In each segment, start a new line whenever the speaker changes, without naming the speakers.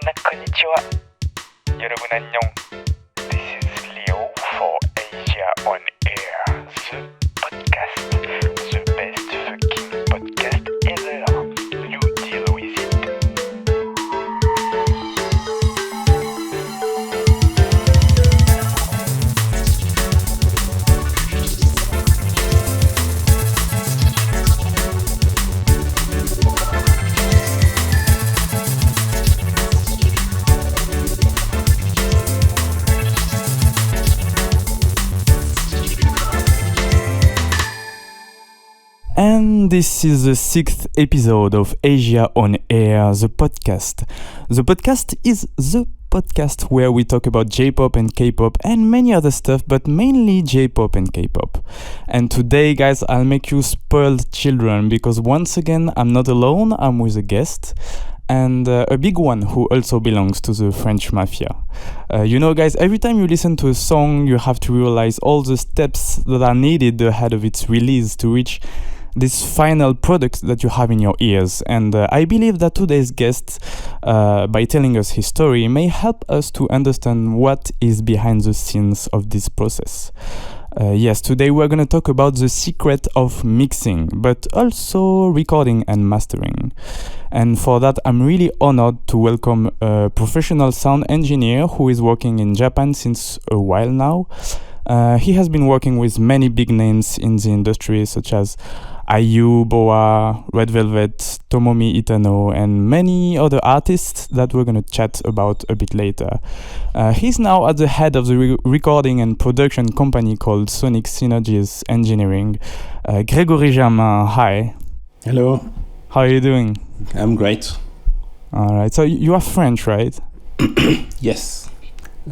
민나 konnichiwa. 여러분 안녕. This is Léo for Asia on Air, the podcast, the best fucking podcast ever. You deal with it.
And this is the 6th episode of Asia on Air, the podcast. The podcast is the podcast where we talk about J-pop and K-pop and many other stuff, but mainly J-pop and K-pop. And today, guys, I'll make you spoiled children because once again, I'm not alone, I'm with a guest. And a big one who also belongs to the French mafia. You know, guys, every time you listen to a song, you have to realize all the steps that are needed ahead of its release to reach this final product that you have in your ears. And I believe that today's guest, by telling us his story, may help us to understand what is behind the scenes of this process. Yes, today we're going to talk about the secret of mixing, but also recording and mastering. And for that, I'm really honored to welcome a professional sound engineer who is working in Japan since a while now. He has been working with many big names in the industry, such as IU, Boa, Red Velvet, Tomomi Itano, and many other artists that we're going to chat about a bit later. He's now at the head of the recording and production company called Sonic Synergies Engineering. Gregory Germain, hi.
Hello.
How are you doing?
I'm great.
All right. So you are French, right?
Yes,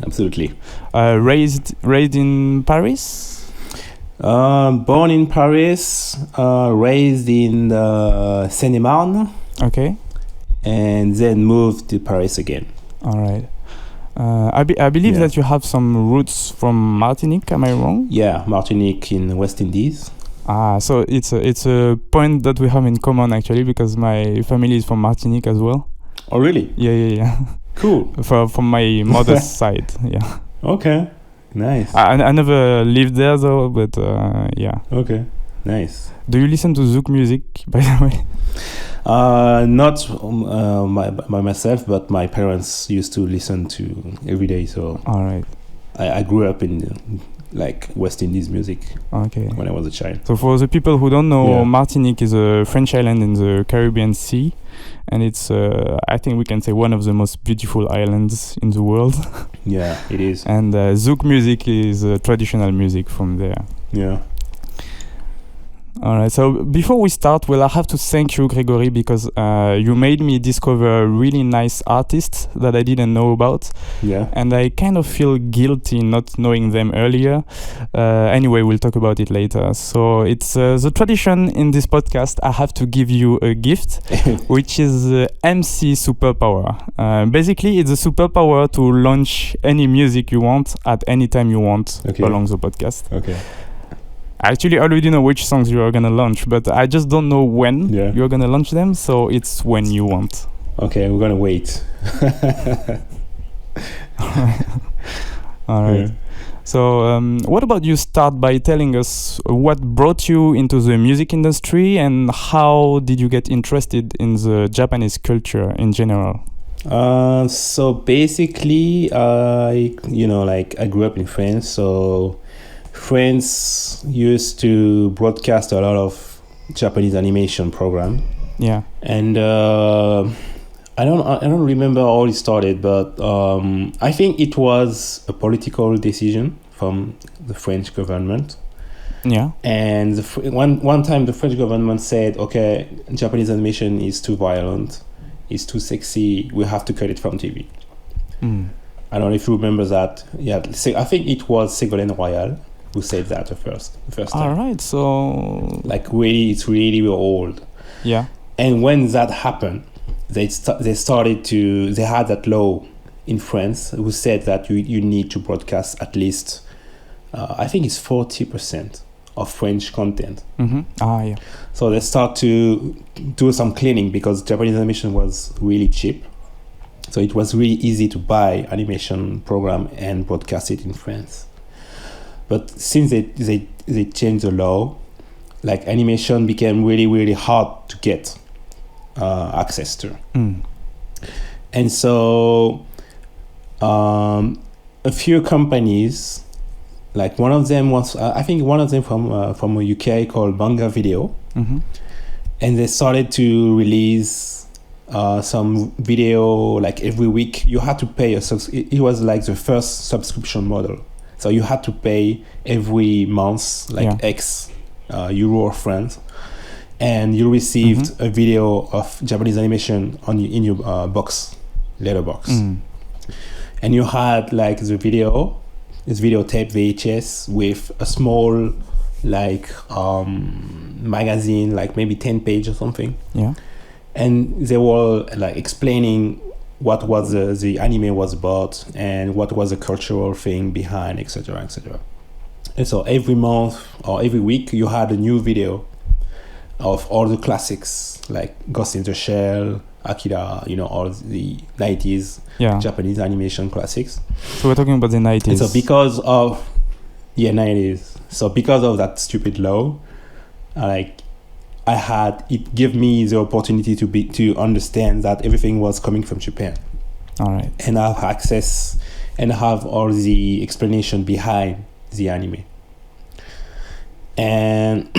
absolutely.
Raised in Paris?
Born in Paris, raised in Seine-et-Marne.
Okay.
And then moved to Paris again.
All right. I believe that you have some roots from Martinique. Am I wrong?
Yeah, Martinique in West Indies.
So it's a point that we have in common actually, because my family is from Martinique as well.
Oh, really?
Yeah.
Cool.
From my mother's side, yeah.
Okay, nice.
I never lived there though, but yeah.
Okay, nice.
Do you listen to Zouk music, by the way?
Not by myself, but my parents used to listen to every day. So
all right.
I grew up in like West Indies music.
Okay.
When I was a child.
So for the people who don't know, Martinique is a French island in the Caribbean Sea, and it's I think we can say one of the most beautiful islands in the world.
Yeah, it is.
And Zouk music is traditional music from there.
Yeah.
All right. So before we start, well, I have to thank you, Gregory, because you made me discover a really nice artists that I didn't know about.
Yeah.
And I kind of feel guilty not knowing them earlier. Anyway, we'll talk about it later. So it's the tradition in this podcast. I have to give you a gift, which is MC superpower. Basically, it's a superpower to launch any music you want at any time you want along the podcast.
Okay.
I actually already know which songs you are going to launch, but I just don't know when you're going to launch them, so it's when you want.
Okay, we're going to wait.
All right. Yeah. So what about you start by telling us what brought you into the music industry and how did you get interested in the Japanese culture in general?
So basically, I grew up in France, so France used to broadcast a lot of Japanese animation program.
Yeah.
And I don't remember how it started, but I think it was a political decision from the French government.
Yeah.
And one time the French government said, okay, Japanese animation is too violent, it's too sexy, we have to cut it from TV. I don't know if you remember that. Yeah, I think it was Ségolène Royal who said that the first time.
All right, so
like it's really old.
Yeah.
And when that happened, they had that law in France who said that you need to broadcast at least I think it's 40% of French content.
Mm-hmm. Yeah.
So they start to do some cleaning because Japanese animation was really cheap. So it was really easy to buy animation program and broadcast it in France. But since they changed the law, like animation became really, really hard to get access to. And so a few companies, like one of them was, I think one of them from UK called Manga Video, and they started to release some video like every week. You had to pay it was like the first subscription model. So you had to pay every month like X euro or francs, and you received a video of Japanese animation in your letterbox. And you had like this videotape VHS with a small like magazine, like maybe 10 pages or something.
Yeah.
And they were like explaining what was the anime was about and what was the cultural thing behind, etc., etc. And so every month or every week you had a new video of all the classics like Ghost in the Shell, Akira, all the 90s Japanese animation classics.
So we're talking about the 90s.
And so because of 90s. So because of that stupid law, it gave me the opportunity to understand that everything was coming from Japan.
All right.
And have access and have all the explanation behind the anime. And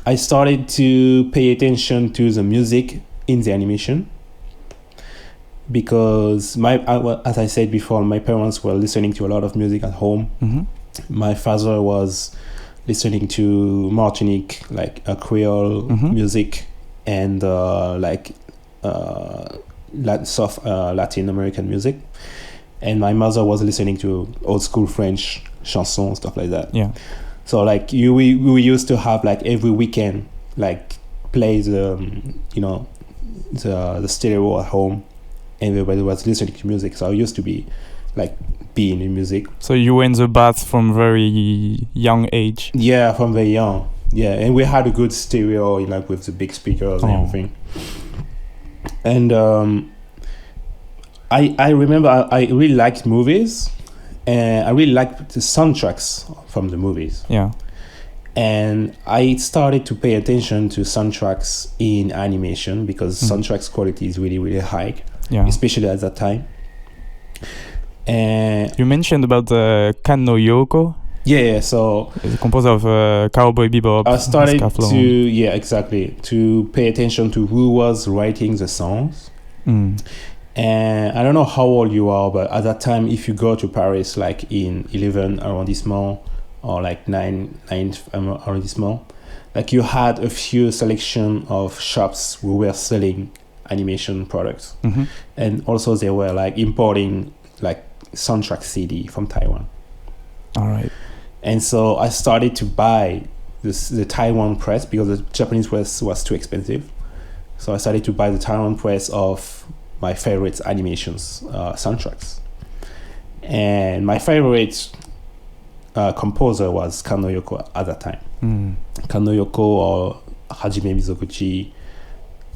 I started to pay attention to the music in the animation because as I said before, my parents were listening to a lot of music at home. My father was listening to Martinique, like Creole music, and soft Latin American music. And my mother was listening to old school French chansons, stuff like that. Yeah. So like we used to have like every weekend like play the stereo at home, and everybody was listening to music. So I used to be in music.
So you were in the bath from very young age?
Yeah, from very young. Yeah, and we had a good stereo, like with the big speakers and everything. And I remember I really liked movies, and I really liked the soundtracks from the movies.
Yeah.
And I started to pay attention to soundtracks in animation because soundtracks quality is really, really high, especially at that time. And
you mentioned about Kanno Yuko.
Yeah, so
the composer of Cowboy Bebop.
I started to pay attention to who was writing the songs. And I don't know how old you are, but at that time, if you go to Paris, like in 11 arrondissement or like 9th arrondissement, like you had a few selection of shops who were selling animation products, and also they were like importing like soundtrack CD from Taiwan.
All right.
And so I started to buy the Taiwan press because the Japanese press was too expensive. So I started to buy the Taiwan press of my favorite animations soundtracks. And my favorite composer was Kanno Yuko at that time. Kanno Yuko or Hajime Mizoguchi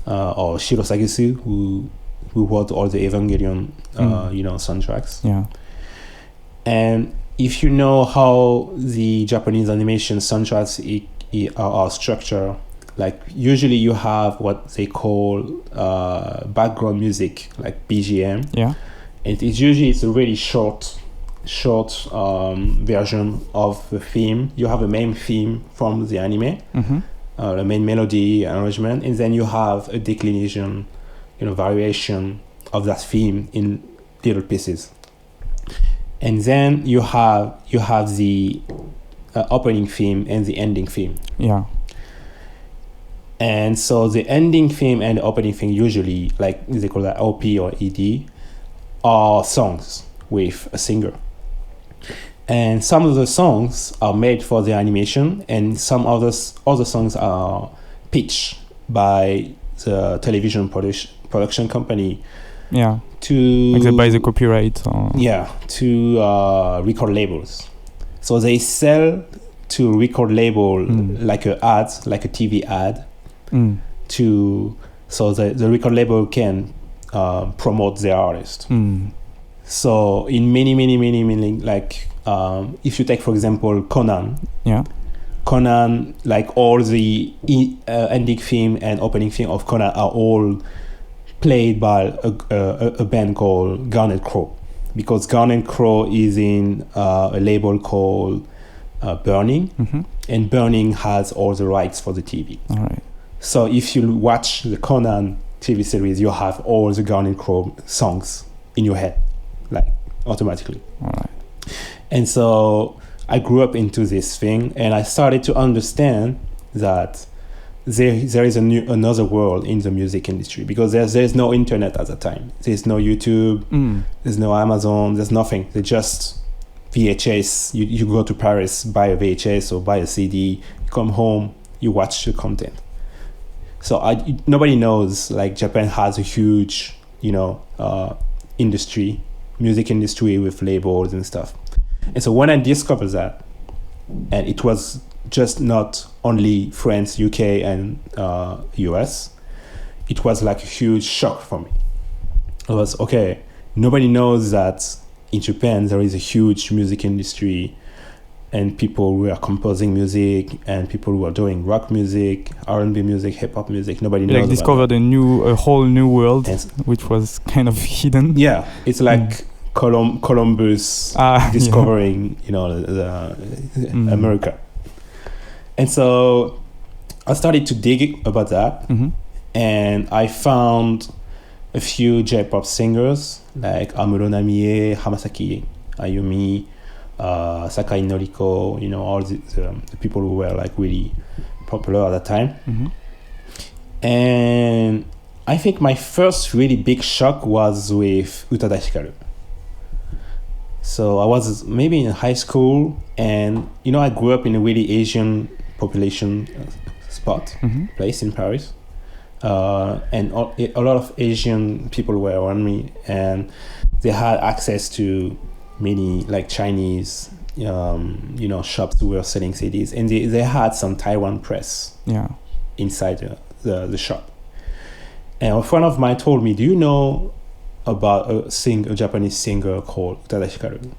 or Shiro Sagisu, who wrote all the Evangelion soundtracks.
Yeah.
And if you know how the Japanese animation soundtracks are structured, like usually you have what they call background music, like BGM.
Yeah.
And it's a really short version of the theme. You have a main theme from the anime, the main melody arrangement, and then you have a declination, variation of that theme in little pieces. And then you have the opening theme and the ending theme.
Yeah.
And so the ending theme and the opening theme usually, like they call that OP or ED, are songs with a singer. And some of the songs are made for the animation, and some other songs are pitched by the television production company.
Yeah.
Like
they buy the copyright.
To record labels. So they sell to record label like a TV ad. So the record label can promote their artist.
Mm.
So in many, like if you take for example Conan, like all the ending theme and opening theme of Conan are all played by a band called Garnet Crow, because Garnet Crow is in a label called Burning, and Burning has all the rights for the TV.
All right.
So if you watch the Conan TV series, you have all the Garnet Crow songs in your head, like automatically.
All right.
And so I grew up into this thing, and I started to understand that there is another world in the music industry, because there's no internet at the time. There's no YouTube, there's no Amazon, there's nothing. There's just VHS. You go to Paris, buy a VHS or buy a CD, you come home, you watch the content. So nobody knows, like, Japan has a huge, industry, music industry with labels and stuff. And so when I discovered that, and it was just not only France, UK, and US, it was like a huge shock for me. It was, okay, nobody knows that in Japan there is a huge music industry, and people who are composing music, and people who are doing rock music, R&B music, hip-hop music. Nobody knows.
Like discovered a whole new world,
and
which was kind of hidden.
Yeah, it's like Columbus discovering, America. And so I started to dig about that, and I found a few J-pop singers like Amuro Namie, Hamasaki Ayumi, Sakai Noriko, all the people who were like really popular at that time. And I think my first really big shock was with Utada Hikaru. So I was maybe in high school, and I grew up in a really Asian population place in Paris, and a lot of Asian people were around me, and they had access to many like Chinese shops who were selling CDs, and they had some Taiwan press inside the shop. And a friend of mine told me, do you know about a Japanese singer called Utada Hikaru?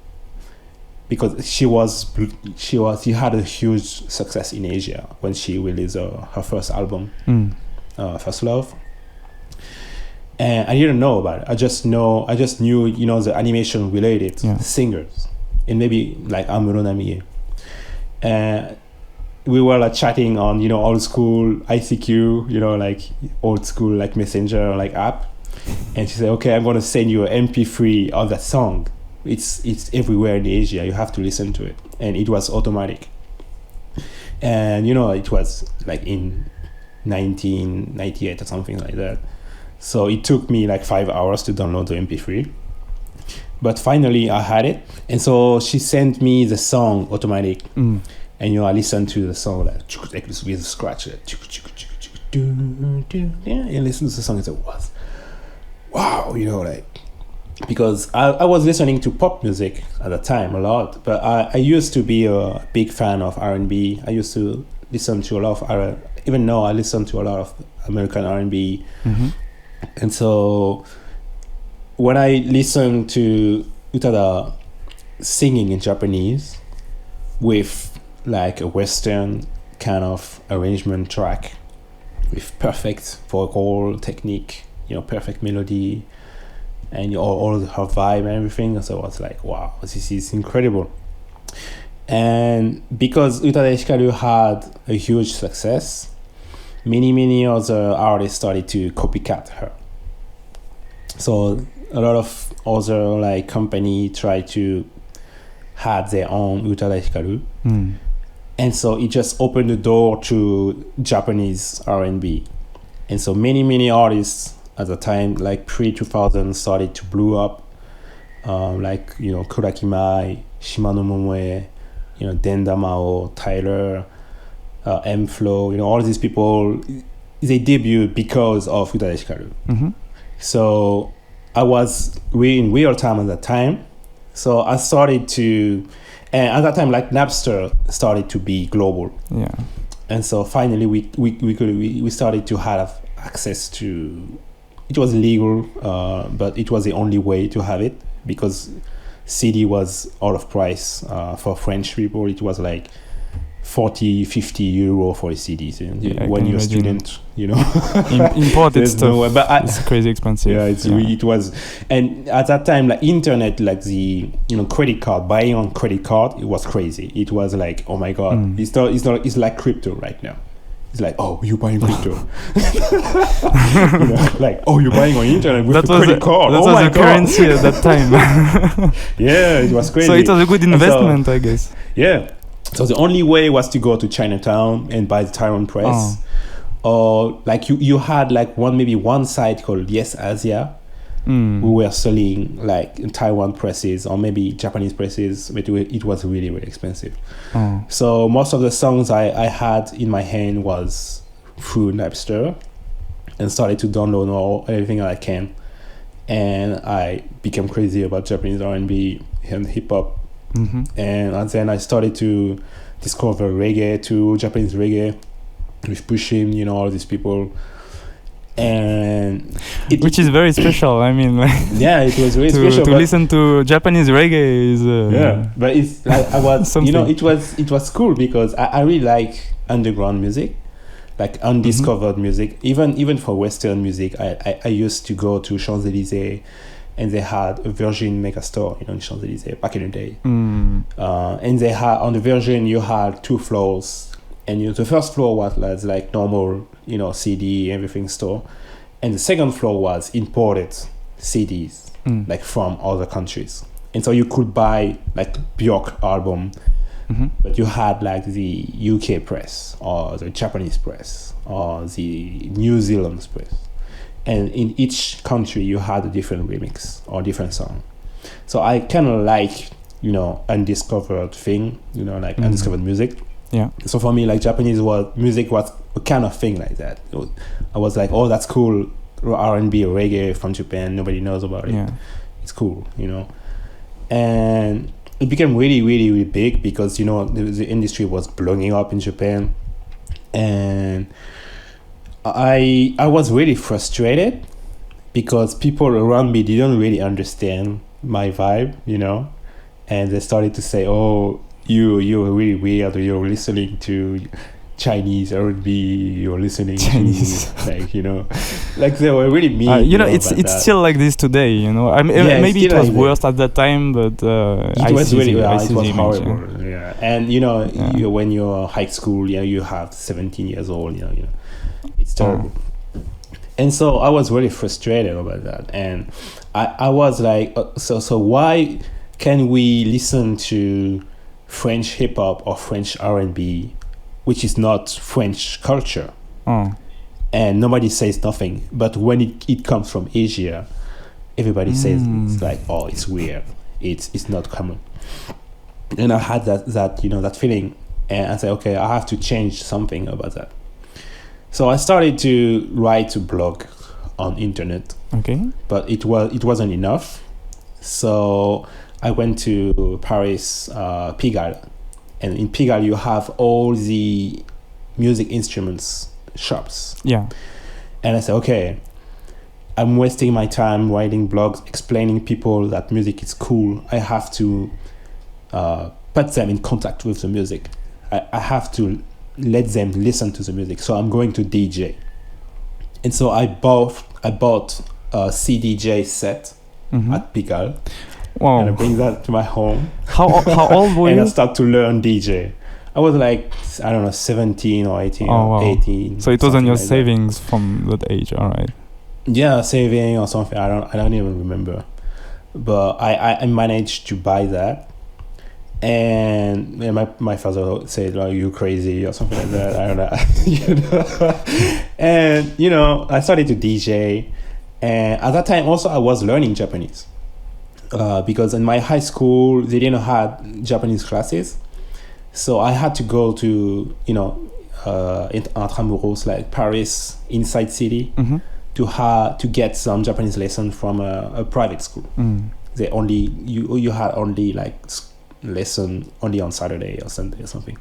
Because she had a huge success in Asia when she released her first album, First Love. And I didn't know about it. I just knew the animation related singers, and maybe like Amuro Namie. And we were like chatting on old school ICQ, like old school like messenger like app. And she said, okay, I'm going to send you an MP3 of that song. It's everywhere in Asia. You have to listen to it. And it was automatic. And, it was like in 1998 or something like that. So it took me like 5 hours to download the MP3. But finally I had it. And so she sent me the song automatic. And, I listened to the song like with a scratch. And listen to the song and said, what? Wow, because I was listening to pop music at the time a lot, but I used to be a big fan of R&B. I used to listen to a lot of even now I listen to a lot of American R&B. And so when I listened to Utada singing in Japanese with like a Western kind of arrangement track with perfect vocal technique, perfect melody, and all her vibe and everything. So I was like, wow, this is incredible. And because Utada Hikaru had a huge success, many other artists started to copycat her. So a lot of other like company tried to have their own Utada Hikaru. And so it just opened the door to Japanese R&B. And so many artists at the time, like pre-2000, started to blow up, like Kuraki Mai, Shimano Momoe, Denda Mao, Tyler, M-Flow, all these people, they debuted because of Utada Hikaru. So I was in real time at that time. So I started to, and at that time, like Napster started to be global. And so finally we started to have access to it was legal, but it was the only way to have it because CD was out of price. For French people, it was like 40-50 euro for a CD. So when you're a student, you know,
imported stuff.
No way, but
it's crazy expensive.
Yeah, it was. And at that time, like internet, like the credit card, buying on credit card, it was crazy. It was like, oh my god, it's like crypto right now. It's like, oh, you're buying crypto. Like, oh, you're buying on internet with a credit card.
That was a currency at that time.
Yeah, it was crazy.
So it was a good investment, I guess.
Yeah. So the only way was to go to Chinatown and buy the Taiwan press. Or like you had like one site called Yes Asia, who were selling like Taiwan presses or maybe Japanese presses, but it was really, really expensive. So most of the songs I had in my hand was through Napster, and started to download everything I can. And I became crazy about Japanese R&B and hip hop. And then I started to discover reggae too, Japanese reggae with Pushim, all these people. And
which is very special. I mean, like,
yeah, it was really special.
To listen to Japanese reggae is
but it's like I was,
something.
it was cool because I really like underground music, like undiscovered music. Even for Western music, I used to go to Champs-Élysées, and they had a Virgin Megastore, in Champs-Élysées back in the day. And they had on the Virgin you had 2 floors. And the first floor was like normal, CD, everything store. And the second floor was imported CDs, like from other countries. And so you could buy like Björk album, but you had like the UK press or the Japanese press or the New Zealand press. And in each country you had a different remix or different song. So I kind of like, undiscovered thing, undiscovered music.
Yeah.
So for me, like Japanese music was a kind of thing like that. I was like, oh, that's cool, R&B or reggae from Japan. Nobody knows about it.
Yeah.
It's cool, And it became really, really, really big because the industry was blowing up in Japan, and I was really frustrated because people around me didn't really understand my vibe, and they started to say, oh, you're really weird, or you're listening to Chinese R&B, you're listening
Chinese.
to like they were really mean.
It's still like this today, I mean, maybe it was worse at that time, but
it was horrible. Yeah. And when you're high school, you have 17 years old, it's terrible. And so I was really frustrated about that, and I was like, so why can we listen to French hip hop or French R&B, which is not French culture, and nobody says nothing? But when it comes from Asia, everybody says it's like, oh, it's weird, it's not common. And I had that feeling, and I said, okay, I have to change something about that. So I started to write a blog on internet.
Okay.
But it wasn't enough. So I went to Paris, Pigalle, and in Pigalle you have all the music instruments shops.
Yeah.
And I said, okay, I'm wasting my time writing blogs, explaining people that music is cool. I have to put them in contact with the music. I have to let them listen to the music. So I'm going to DJ. And so I bought a CDJ set at Pigalle.
Wow.
And I bring that to my home.
How old were you?
And I start to learn DJ. I was like, I don't know, 17 or 18 or 18.
So it was on your
like
savings from that age, all right?
Yeah, saving or something. I don't even remember. But I managed to buy that. And my father said, "Oh, you crazy," or something like that. I don't know. And I started to DJ, and at that time also I was learning Japanese, because in my high school they didn't have Japanese classes, so I had to go to intramuros, like Paris inside city, to get some Japanese lesson from a private school. They only you had only like lesson only on Saturday or Sunday or something.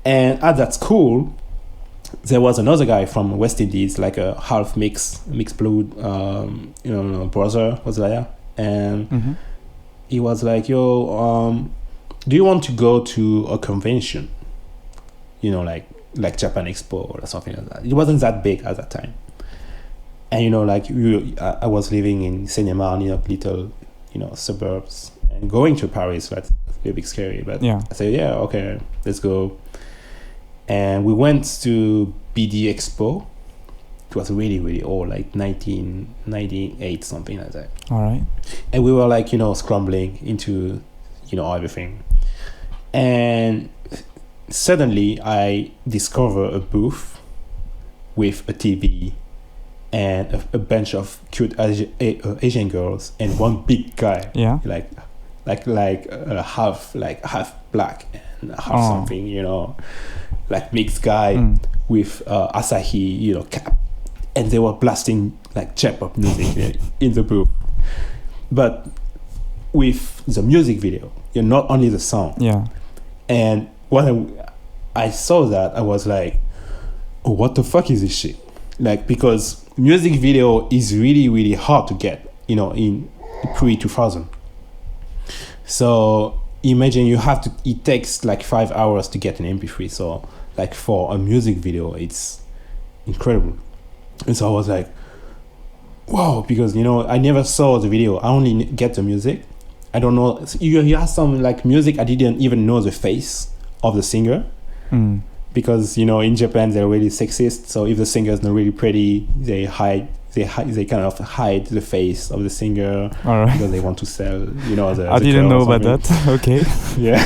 And at that school there was another guy from West Indies, like a half mixed blood, brother was there, and he was like, "Yo, do you want to go to a convention? Like Japan Expo or something like that." It wasn't that big at that time, and I was living in Seine-et-Marne, little, suburbs, and going to Paris, that's a bit scary. But I said, "Yeah, okay, let's go." And we went to BD Expo. It was really, really old, like 1998, something like that.
All right.
And we were like, scrambling into, everything. And suddenly I discover a booth with a TV and a bunch of cute Asian girls and one big guy.
Yeah.
Like half black and half something, like mixed guy with Asahi, cap, and they were blasting like J-pop music in the booth, but with the music video, not only the song.
Yeah.
And when I saw that, I was like, "Oh, what the fuck is this shit?" Like, because music video is really, really hard to get, in pre-2000. So imagine it takes like 5 hours to get an MP3. So like for a music video, it's incredible. And so I was like, wow, because, I never saw the video. I only get the music. I don't know. You have some like music. I didn't even know the face of the singer. Because, in Japan, they're really sexist. So if the singer is not really pretty, they kind of hide the face of the singer.
All right.
Because they want to sell,
I didn't know about that. Okay.
Yeah.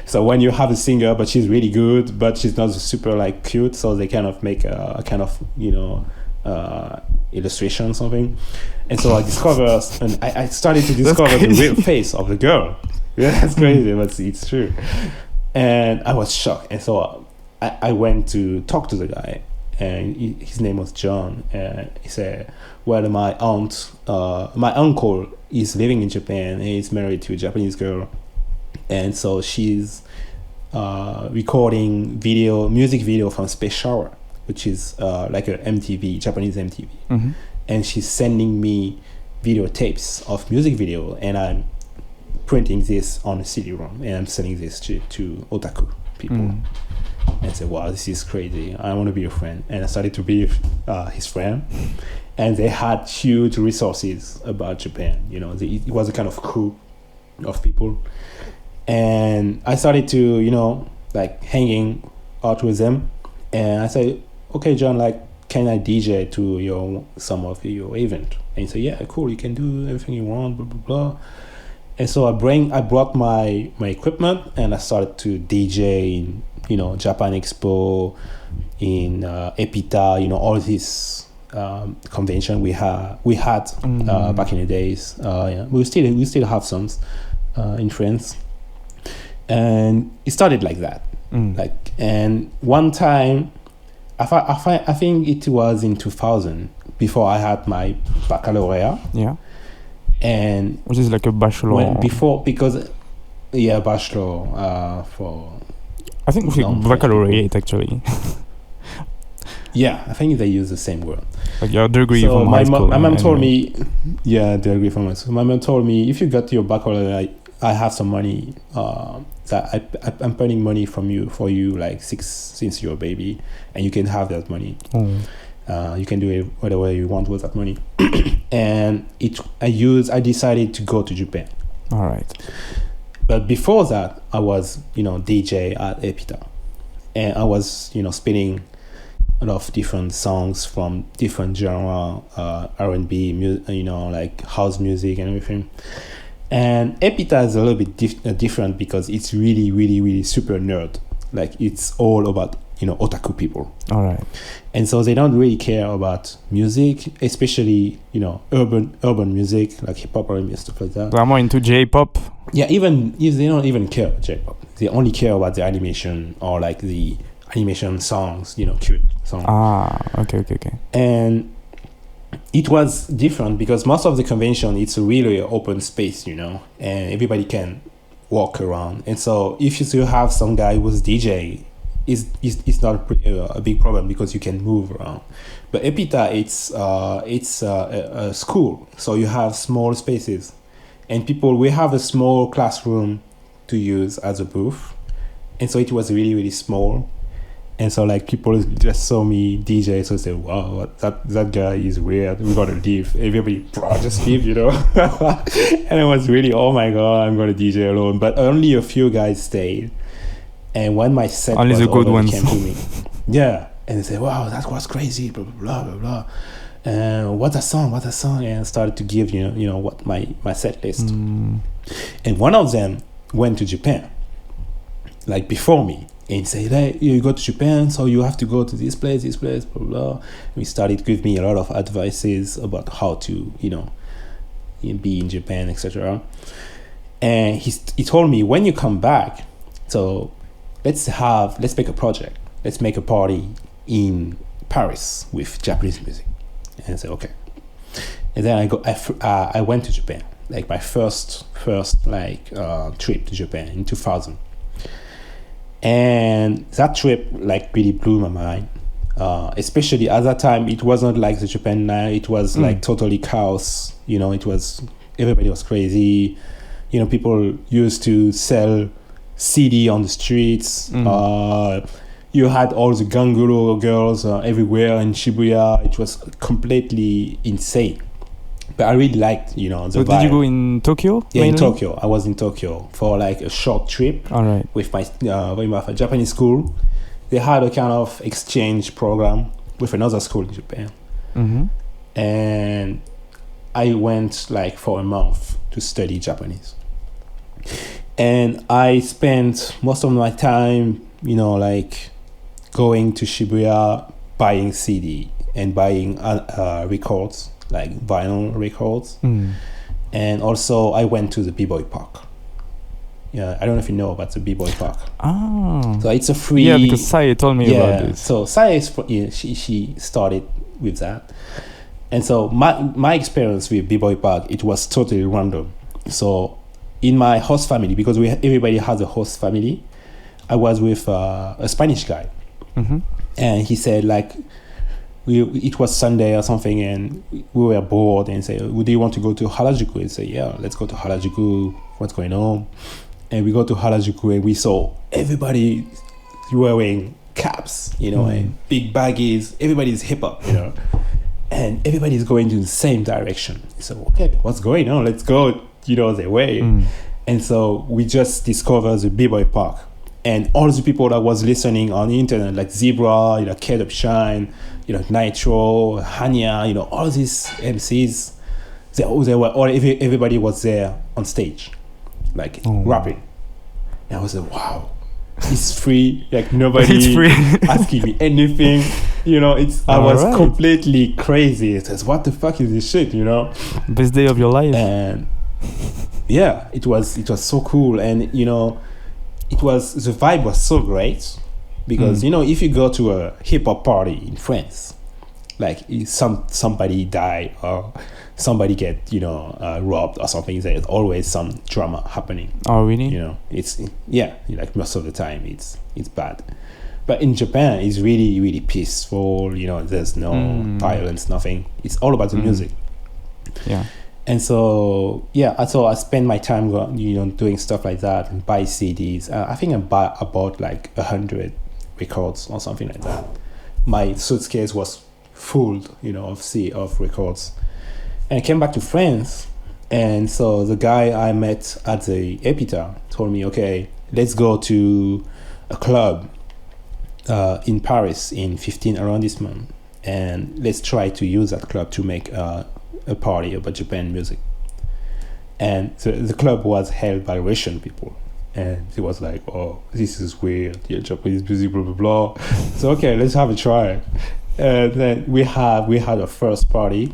So when you have a singer, but she's really good, but she's not super like cute, so they kind of make a kind of, illustration or something. And so I discovered, and I started to discover the real face of the girl. Yeah, that's crazy, but it's true. And I was shocked. And so I went to talk to the guy, and his name was John. And he said, "Well, my uncle is living in Japan, and he's married to a Japanese girl. And so she's recording music video from Space Shower, which is like a MTV, Japanese MTV. And she's sending me videotapes of music video, and I'm printing this on a CD-ROM, and I'm selling this to otaku people." And I said, "Wow, this is crazy. I want to be your friend." And I started to be his friend. And they had huge resources about Japan. It was a kind of crew of people. And I started to, like hanging out with them. And I said, "Okay, John, like, can I DJ to some of your event?" And he said, "Yeah, cool. You can do everything you want, blah, blah, blah." And so I brought my equipment, and I started to DJ in, Japan Expo, in Epita, all these convention we had back in the days. We still have some in France, and it started like that. And one time, I think it was in 2000, before I had my baccalaureate.
Yeah.
And
which is like a bachelor.
Bachelor for.
I think baccalaureate actually.
Yeah, I think they use the same word.
Like your degree from high school. My
mom told me, degree from high school. My mom told me, if you got your baccalaureate, I have some money that I'm putting money for you like since you're a baby, and you can have that money. You can do it whatever you want with that money. And I decided to go to Japan.
All right.
But before that, I was, DJ at Epita, and I was, spinning a lot of different songs from different genre, R&B, like house music and everything. And Epita is a little bit different because it's really, really, really super nerd. Like, it's all about, otaku people.
All right.
And so they don't really care about music, especially, urban music, like hip-hop and stuff like that.
They're more into J-pop.
Yeah, even if they don't even care about J-pop. They only care about the animation, or like the animation songs, cute songs.
Okay.
And it was different because most of the convention, it's a really open space, and everybody can walk around. And so if you still have some guy who's DJ is not a big problem because you can move around. But Epita, it's a school, so you have small spaces, and we have a small classroom to use as a booth, and so it was really, really small. And so like people just saw me DJ, so they said, "Wow, that guy is weird. We gotta leave." Everybody, bro, just leave, And it was really, oh my god, I'm gonna DJ alone. But only a few guys stayed. And when my set
only
was
the good
over,
ones
they came to me, yeah, and they said, "Wow, that was crazy." Blah blah blah blah blah. What a song! And I started to give what my set list. And one of them went to Japan, like before me. And say, hey, you go to Japan, so you have to go to this place, blah, blah, blah. He started to give me a lot of advices about how to, be in Japan, etc. And he told me, when you come back, so let's make a project. Let's make a party in Paris with Japanese music. And I said, okay. And then I went to Japan, like my first trip to Japan in 2000. And that trip like really blew my mind, especially at that time. It wasn't like the Japan now. It was like totally chaos. It was, everybody was crazy. People used to sell CD on the streets. You had all the ganguro girls everywhere in Shibuya. It was completely insane. But I really liked, the vibe.
Did you go in Tokyo?
Yeah,
mainly?
in Tokyo. I was in Tokyo for like a short trip.
All right.
With my Japanese school. They had a kind of exchange program with another school in Japan.
Mm-hmm.
And I went like for a month to study Japanese. And I spent most of my time, like going to Shibuya, buying CD and buying records, like vinyl records. And also I went to the B-Boy Park. Yeah, I don't know if you know about the B-Boy Park. So it's a free...
Yeah, because Sai told me about this.
So Sai, she started with that. And so my experience with B-Boy Park, it was totally random. So in my host family, because everybody has a host family, I was with a Spanish guy.
Mm-hmm.
And he said like, it was Sunday or something, and we were bored and say, do you want to go to Harajuku? And say, yeah, let's go to Harajuku. What's going on? And we go to Harajuku and we saw everybody wearing caps, and big baggies. Everybody's hip hop, and everybody's going to the same direction. So, okay, what's going on? Let's go, their way. And so we just discovered the B-Boy Park. And all the people that was listening on the internet, like Zebra, K-Dub Shine, Nitro, Hanya, all these MCs, everybody was there on stage, like rapping. And I was like, wow, it's free. Like nobody
It's free.
asking me anything. I was
Alright.
completely crazy. It says, what the fuck is this shit?
Best day of your life.
And yeah, it was so cool. And the vibe was so great. Because if you go to a hip hop party in France, like somebody die or somebody get robbed or something, there's always some drama happening.
Oh really?
It's like most of the time it's bad. But in Japan, it's really, really peaceful. There's no violence, nothing. It's all about the music.
Yeah.
And so I spend my time doing stuff like that and buy CDs. I think I bought like 100 records or something like that. My suitcase was full, of records. And I came back to France, and so the guy I met at the Epita told me, okay, let's go to a club in Paris in 15 arrondissement, and let's try to use that club to make a party about Japan music. And the club was held by Russian people. And it was like, oh, this is weird. Yeah, Japanese music, blah, blah, blah. So, okay, let's have a try. And then we had a first party.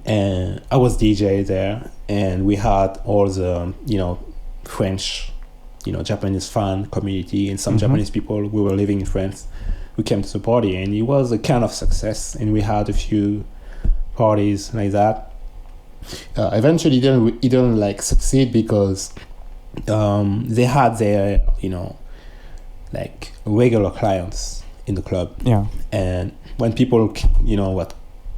And I was DJ there. And we had all the, French, Japanese fan community and some Japanese people who were living in France who came to the party. And it was a kind of success. And we had a few parties like that. Eventually, it didn't like succeed because... they had their like regular clients in the club.
Yeah.
And when people,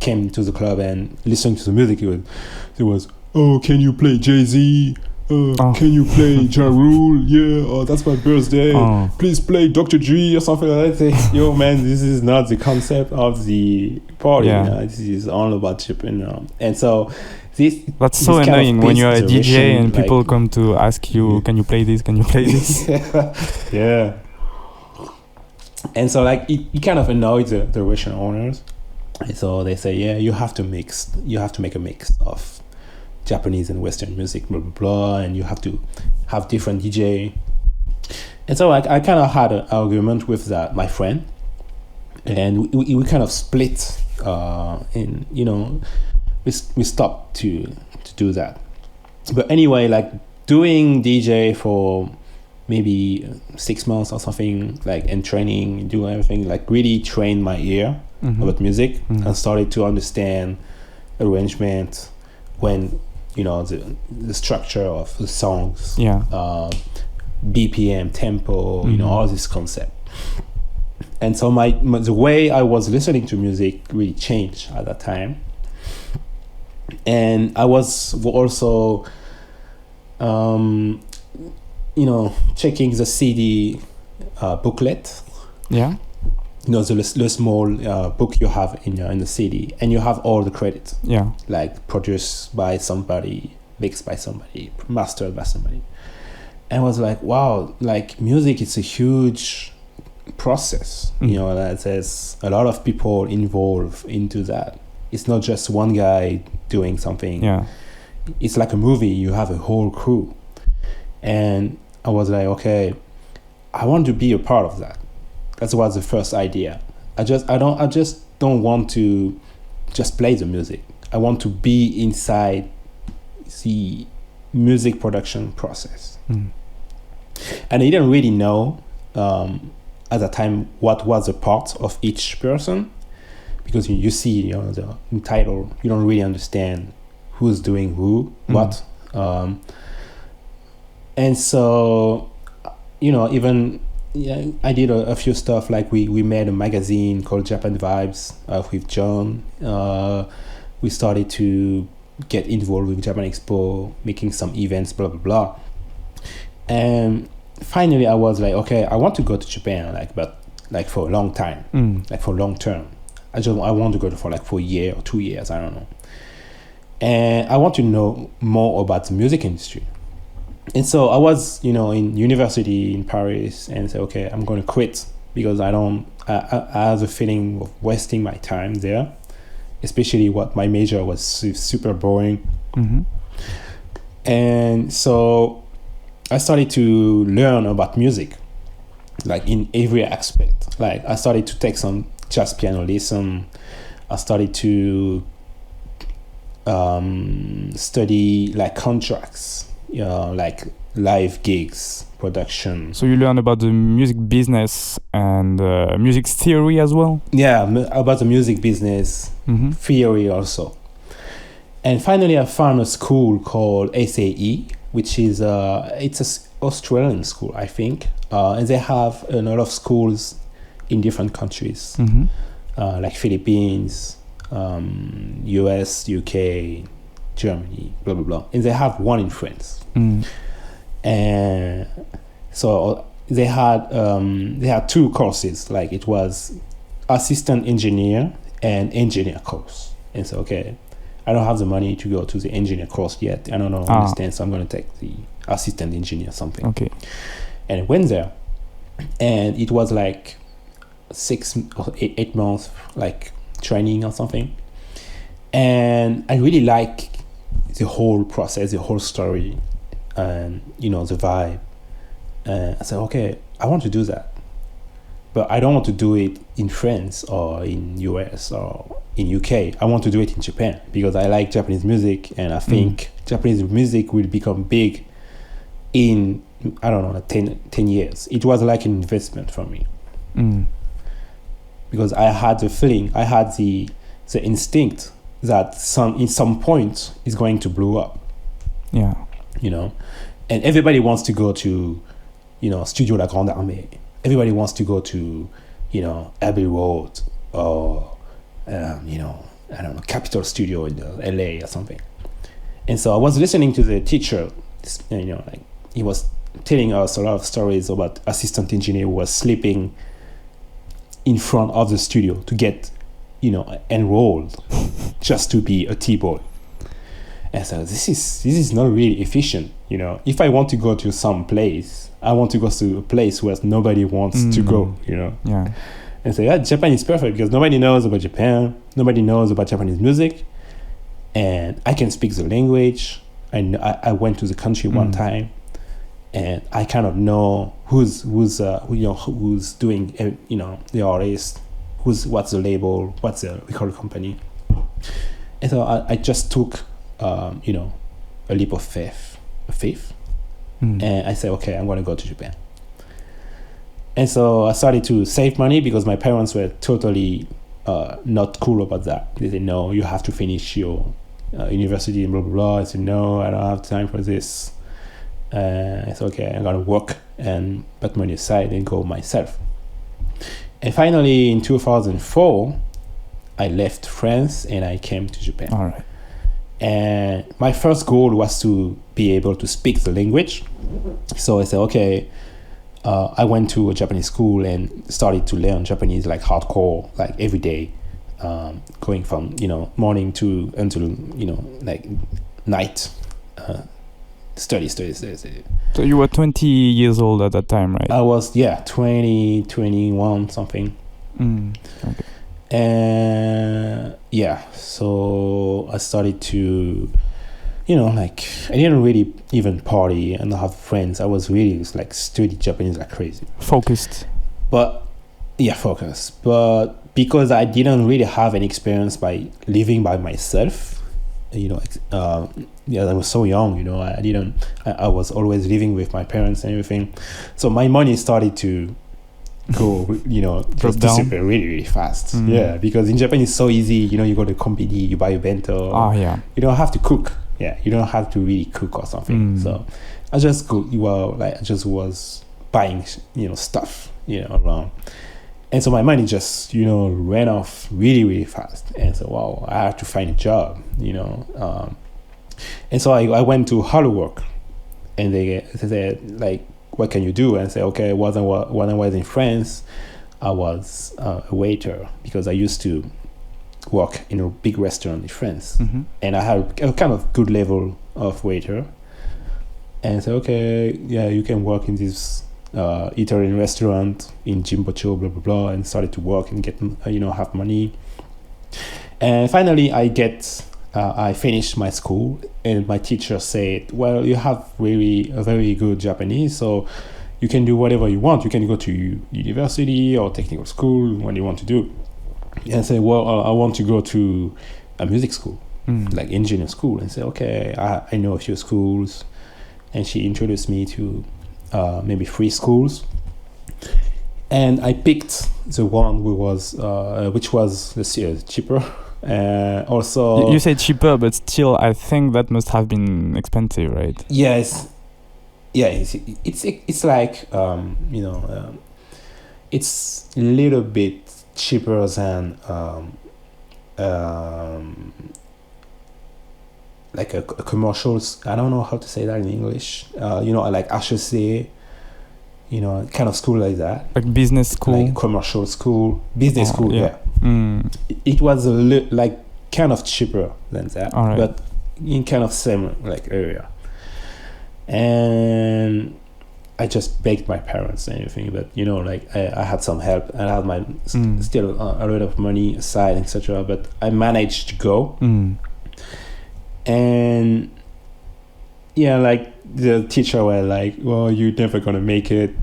came to the club and listened to the music, it was, oh, can you play Jay-Z? Can you play Ja Rule? Yeah, oh, that's my birthday. Please play Dr. Dre or something like that. Say, yo, man, this is not the concept of the party. This is all about Japan. And so
that's so annoying when you're a DJ and people come to ask you, can you play this? Can you play this?
Yeah. And so it kind of annoyed the Russian owners. And so they say, yeah, you have to make a mix of Japanese and Western music, blah, blah, blah, and you have to have different DJ. And so I kind of had an argument with my friend, and we kind of split, we stopped to do that. But anyway, doing DJ for maybe 6 months or something, and training, doing everything, really trained my ear about music, and started to understand arrangement, when the structure of the songs, BPM, tempo, all this concept. And so the way I was listening to music really changed at that time. And I was also checking the CD booklet.
Yeah.
The small book you have in the CD, and you have all the credits.
Yeah.
Produced by somebody, mixed by somebody, mastered by somebody. And I was like, wow, music is a huge process. There's a lot of people involved into that. It's not just one guy doing something.
Yeah.
It's like a movie. You have a whole crew. And I was like, okay, I want to be a part of that. That was the first idea. I just don't want to just play the music. I want to be inside the music production process. And I didn't really know at that time what was the part of each person, because you see the title, you don't really understand who's doing what. And so even I did a few stuff, we made a magazine called Japan Vibes with John. We started to get involved with Japan Expo, making some events, blah blah blah. And finally I was like, okay, I want to go to Japan, but for a long time, for long term. I want to go for a year or 2 years, I don't know. And I want to know more about the music industry. And so I was, in university in Paris, and said, okay, I'm going to quit, because I have a feeling of wasting my time there, especially what my major was super boring. And so I started to learn about music, in every aspect. I started to take some jazz piano lesson. I started to study contracts, live gigs, production.
So you learn about the music business and music theory as well?
Yeah, about the music business, theory also. And finally I found a school called SAE, which is it's an Australian school, I think. And they have a lot of schools in different countries, like Philippines, US, UK, Germany, blah blah blah. And they have one in France. And so they had two courses. It was assistant engineer and engineer course. And so, okay, I don't have the money to go to the engineer course yet. I don't understand, so I'm going to take the assistant engineer something.
Okay.
And I went there, and it was 6 or 8 months training or something. And I really like the whole process, the whole story, and the vibe. And I said, okay, I want to do that, but I don't want to do it in France or in US or in UK. I want to do it in Japan, because I like Japanese music, and I think Japanese music will become big in, I don't know, 10 years. It was like an investment for me, because I had the feeling, I had the instinct that in some point is going to blow up. Yeah. And everybody wants to go to, Studio La Grande Armée everybody wants to go to, Abbey Road or, I don't know, Capitol Studio in LA or something. And so I was listening to the teacher, he was telling us a lot of stories about assistant engineer who was sleeping in front of the studio to get, enrolled just to be a T-boy. And so this is not really efficient, If I want to go to some place, I want to go to a place where nobody wants to go,
Yeah.
And so Japan is perfect because nobody knows about Japan, nobody knows about Japanese music, and I can speak the language. I went to the country one time, and I kind of know who's doing the artist, what's the label, what's the record company, and so I just took a leap of faith, and I said, okay, I'm going to go to Japan. And so I started to save money because my parents were totally not cool about that. They said, no, you have to finish your university and blah, blah, blah. I said, no, I don't have time for this. I said, okay, I'm going to work and put money aside and go myself. And finally, in 2004, I left France and I came to Japan.
All right.
And my first goal was to be able to speak the language. So I said, okay, I went to a Japanese school and started to learn Japanese like hardcore, like every day, going from, morning to until, like night, study.
So you were 20 years old at that time, right?
I was, 20, 21, something.
Okay.
And so I started to, I didn't really even party and have friends. I was really just like study Japanese like crazy.
Focused.
But focused. But because I didn't really have any experience by living by myself, I was so young, I was always living with my parents and everything. So my money started to go, just disappear really, really fast. Yeah, because in Japan it's so easy, you go to Konbini, you buy a bento.
Oh, yeah.
You don't have to cook. Yeah, you don't have to really cook or something. So I just was buying, stuff, around. And so my money just, ran off really, really fast. And so, wow, I had to find a job, and so I went to Hello Work, and they said, like, what can you do? And I said, okay, when I was in France, I was a waiter because I used to work in a big restaurant in France, and I had a kind of good level of waiter. And I said, okay, yeah, you can work in this Italian restaurant in Jimbocho, blah blah blah, and started to work and get have money. And finally, I finished my school, and my teacher said, well, you have really a very good Japanese, so you can do whatever you want. You can go to university or technical school, what you want to do. And I said, well, I want to go to a music school, like engineer school. And I said, okay, I know a few schools. And she introduced me to maybe 3 schools. And I picked the one which was cheaper. Also,
you say cheaper, but still, I think that must have been expensive, right?
Yes, it's like it's a little bit cheaper than like a commercials. I don't know how to say that in English. Like HEC, kind of school like that.
Like business school,
like commercial school, business school. Yeah. It was like kind of cheaper than that,
right.
But in kind of same like area. And I just begged my parents and everything, but I had some help, and I had my still a lot of money aside, etc. But I managed to go, and like the teacher were like, well, you're never gonna make it.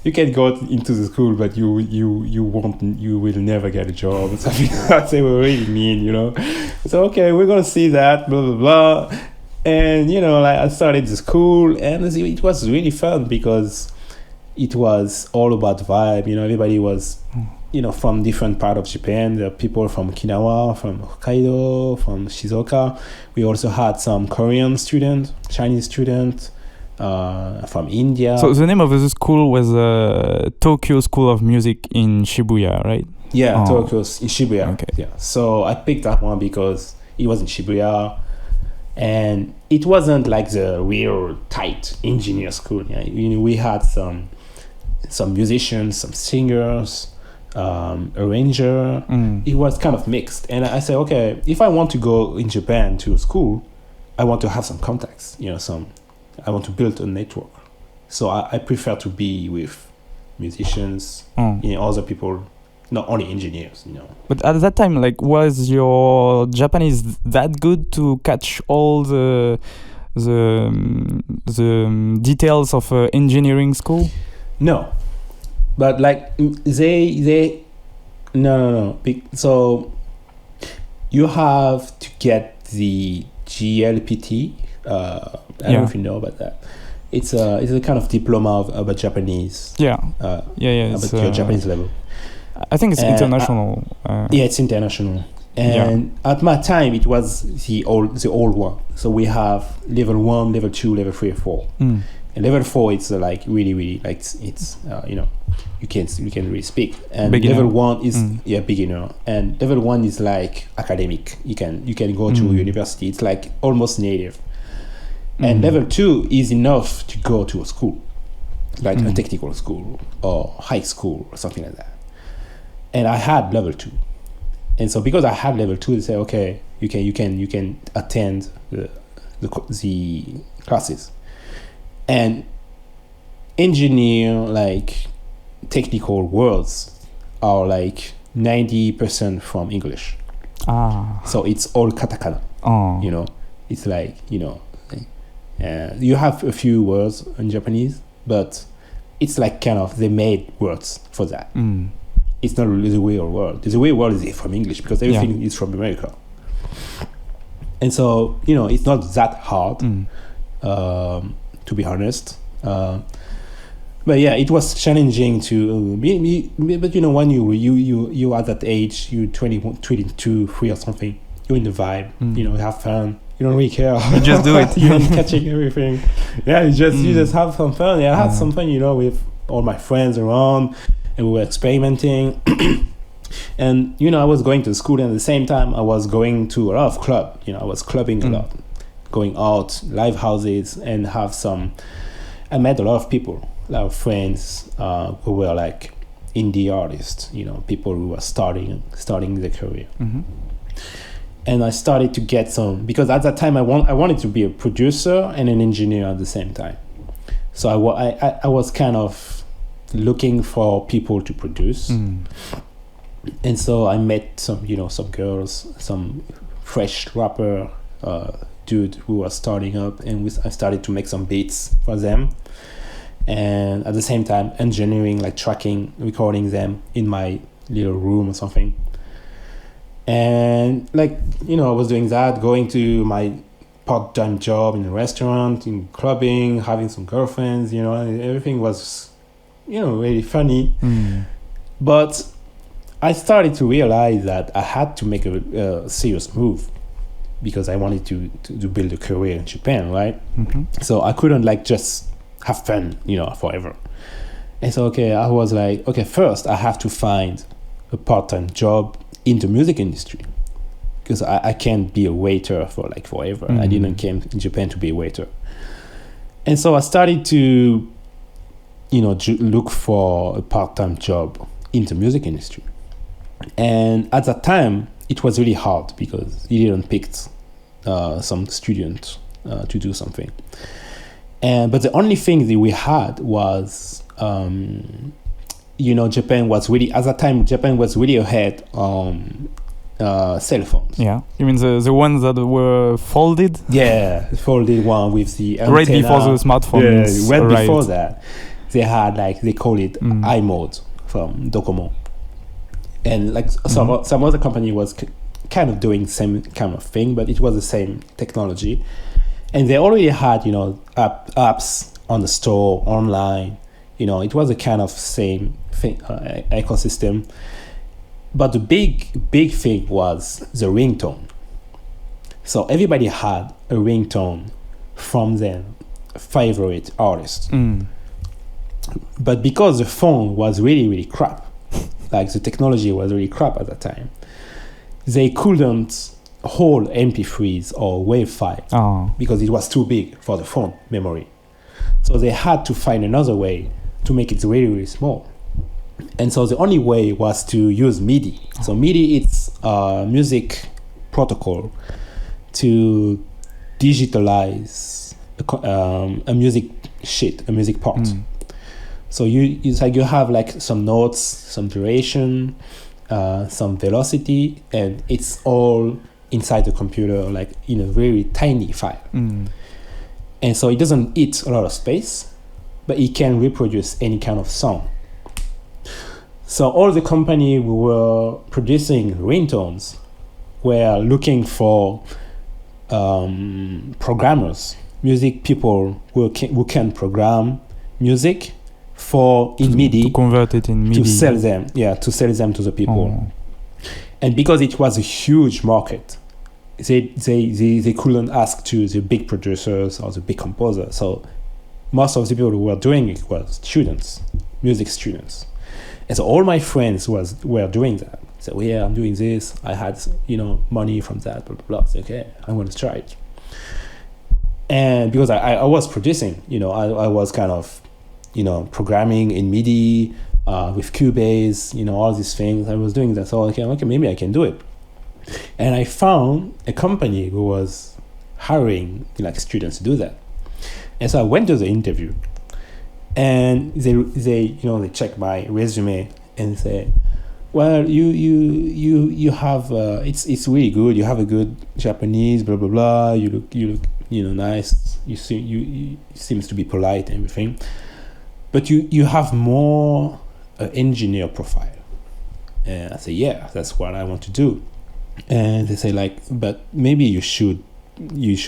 You can go into the school, but you will never get a job or something. They were really mean, So okay, we're gonna see that, blah blah blah. And I started the school, and it was really fun because it was all about vibe. Everybody was from different part of Japan. There are people from Okinawa, from Hokkaido, from Shizuoka. We also had some Korean students, Chinese students, from India.
So the name of the school was Tokyo School of Music in Shibuya, right?
Yeah, Tokyo's in Shibuya.
Okay.
Yeah. So I picked that one because it was in Shibuya, and it wasn't like the real tight engineer school. Yeah, we had some musicians, some singers, arranger. It was kind of mixed, and I said, okay, if I want to go in Japan to a school, I want to have some contacts. I want to build a network. So I prefer to be with musicians, other people, not only engineers.
But at that time, like, was your Japanese that good to catch all the details of engineering school?
No, but like they no. So you have to get the GLPT. I don't know if you know about that. It's a kind of diploma of a Japanese.
About
your Japanese level.
I think it's international.
Yeah, it's international. And at my time, it was the old one. So we have level 1, level 2, level 3, 4. And level 4, it's like really like it's you can really speak. And beginner. Level 1 is beginner. And level 1 is like academic. You can go to university. It's like almost native. And level 2 is enough to go to a school, like a technical school or high school or something like that. And I had level 2, and so because I had level 2, they say, okay, you can attend the classes. And engineer, like technical words, are like 90% from English. So it's all katakana. It's like you have a few words in Japanese, but it's like kind of they made words for that. It's not really the real world. The real world is from English because everything is from America. And so, it's not that hard, to be honest. But yeah, it was challenging to be, but when you at that age, you 22, 3 or something, you're in the vibe, you have fun. You don't really care.
You just do it.
You're catching everything. Yeah, you just have some fun. Yeah, I had some fun, with all my friends around, and we were experimenting. And I was going to school, and at the same time I was going to a lot of club. I was clubbing a lot, going out, live houses, and I met a lot of people, a lot of friends who were like indie artists, people who were starting their career. And I started to get some, because at that time I wanted to be a producer and an engineer at the same time. So I was kind of looking for people to produce. And so I met some girls, some fresh rapper dude who was starting up, and I started to make some beats for them. And at the same time, engineering, like tracking, recording them in my little room or something. And I was doing that, going to my part-time job in a restaurant, in clubbing, having some girlfriends, and everything was, really funny. But I started to realize that I had to make a serious move because I wanted to build a career in Japan, right? So I couldn't just have fun, forever. And so, I was like, first I have to find a part-time job in the music industry, because I can't be a waiter for forever. I didn't came in Japan to be a waiter. And so I started to look for a part-time job in the music industry. And at that time it was really hard because he didn't pick some student to do something. But the only thing that we had was Japan was really, at that time, Japan was really ahead on cell phones.
Yeah, you mean the ones that were folded?
Yeah, folded one with the antenna.
Right before the smartphones.
Yeah, right before that, they had they call it iMode from Docomo, and some other company was kind of doing same kind of thing, but it was the same technology, and they already had apps on the store online. It was a kind of same thing, ecosystem. But the big thing was the ringtone. So everybody had a ringtone from them favorite artists. But because the phone was really, really crap, like the technology was really crap at that time, they couldn't hold MP3s or WAV files because it was too big for the phone memory. So they had to find another way to make it really, really small. And so the only way was to use MIDI. So MIDI, it's a music protocol to digitalize a music part. So it's like you have like some notes, some duration, some velocity, and it's all inside the computer, like in a very tiny file. And so it doesn't eat a lot of space, but it can reproduce any kind of sound. So all the company who were producing ringtones were looking for programmers, music people who can program music in MIDI,
to convert it in MIDI,
to sell them to the people. And because it was a huge market, they couldn't ask to the big producers or the big composers. So most of the people who were doing it was students, music students. And so all my friends were doing that. So yeah, I'm doing this. I had money from that, blah blah blah. So, okay, I'm going to try it. And because I was producing, I was kind of programming in MIDI with Cubase, all these things. I was doing that. So okay, maybe I can do it. And I found a company who was hiring students to do that. And so I went to the interview, and they checked my resume and say, well, you have it's really good. You have a good Japanese, blah blah blah. You look nice. You seems to be polite and everything, but you have more engineer profile. And I say, yeah, that's what I want to do. And they say but maybe you should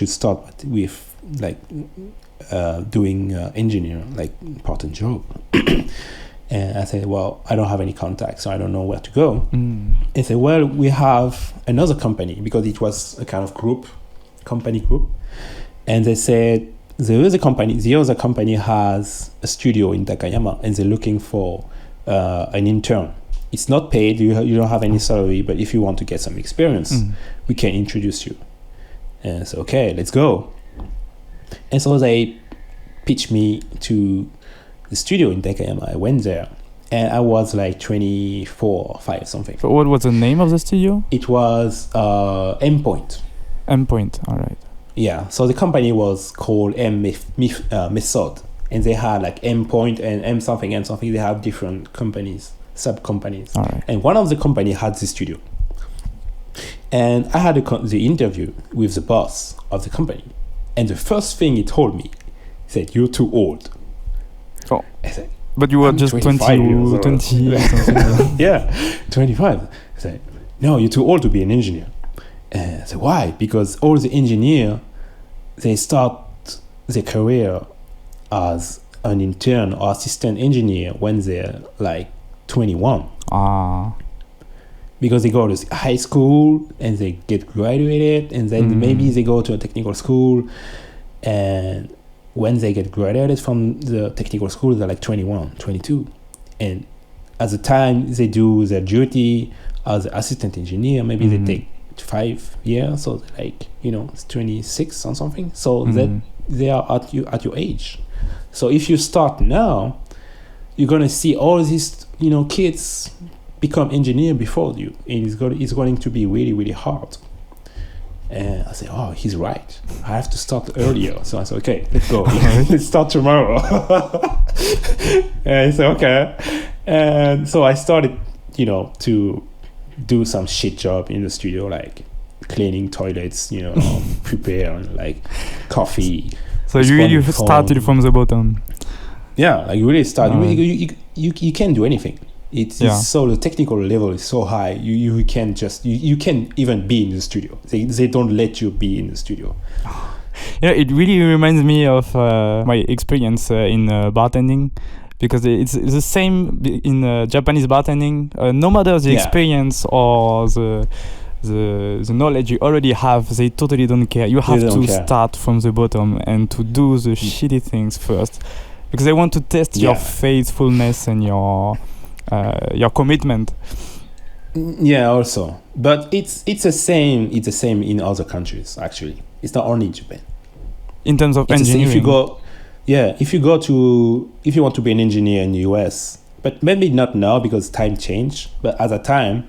start with doing engineer, part-time job. And I said, well, I don't have any contacts, so I don't know where to go. And they said, well, we have another company, because it was a kind of company group. And they said, the other company has a studio in Takayama, and they're looking for an intern. It's not paid, you don't have any salary, but if you want to get some experience, we can introduce you. And so, okay, let's go. And so they pitched me to the studio in Takayama. I went there, and I was 24 or 5 something.
So what was the name of the studio?
It was Endpoint.
Endpoint, all right.
Yeah, so the company was called Method, and they had Endpoint and M something and something. They have different companies, sub-companies.
All right.
And one of the company had the studio. And I had the interview with the boss of the company. And the first thing he told me, he said, "You're too old."
Oh.
I said,
but you were just 20 or something.
Yeah, 25. I said, "No, you're too old to be an engineer." And I said, "Why?" Because all the engineers, they start their career as an intern or assistant engineer when they're 21. Because they go to high school and they get graduated, and then maybe they go to a technical school, and when they get graduated from the technical school, they're 21, 22. And at the time they do their duty as an assistant engineer, maybe they take 5 years, so it's 26 or something. So that they are at your age. So if you start now, you're gonna see all these kids become engineer before you, and it's going to be really, really hard. And I said, oh, he's right. I have to start earlier. So I said, okay, let's go. Let's start tomorrow. And I said, okay. And so I started, to do some shit job in the studio, cleaning toilets, prepare coffee.
So you really started from the bottom.
Yeah, you really started. You can't do anything. So the technical level is so high, you can't even be in the studio. They don't let you be in the studio.
It really reminds me of my experience in bartending, because it's the same in Japanese bartending. No matter the experience or the the knowledge you already have, they totally don't care. You have to start from the bottom and to do the shitty things first, because they want to test your faithfulness and your commitment.
Yeah, also, but it's the same. It's the same in other countries. Actually, it's not only in Japan.
In terms of engineering,
if you want to be an engineer in the US, but maybe not now because time changed. But at the time,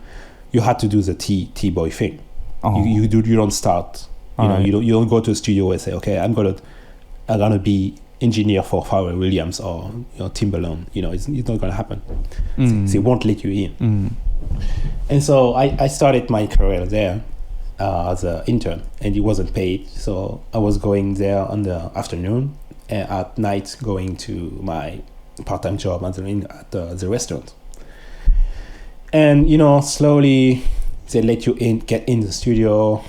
you had to do the T-boy thing. Oh. You don't start. You don't go to a studio and say, okay, I'm gonna be engineer for Pharrell Williams or Timbaland. It's not gonna happen. They won't let you in. And so I started my career there as an intern, and it wasn't paid. So I was going there on the afternoon, and at night going to my part-time job at the restaurant. And slowly they let you get in the studio.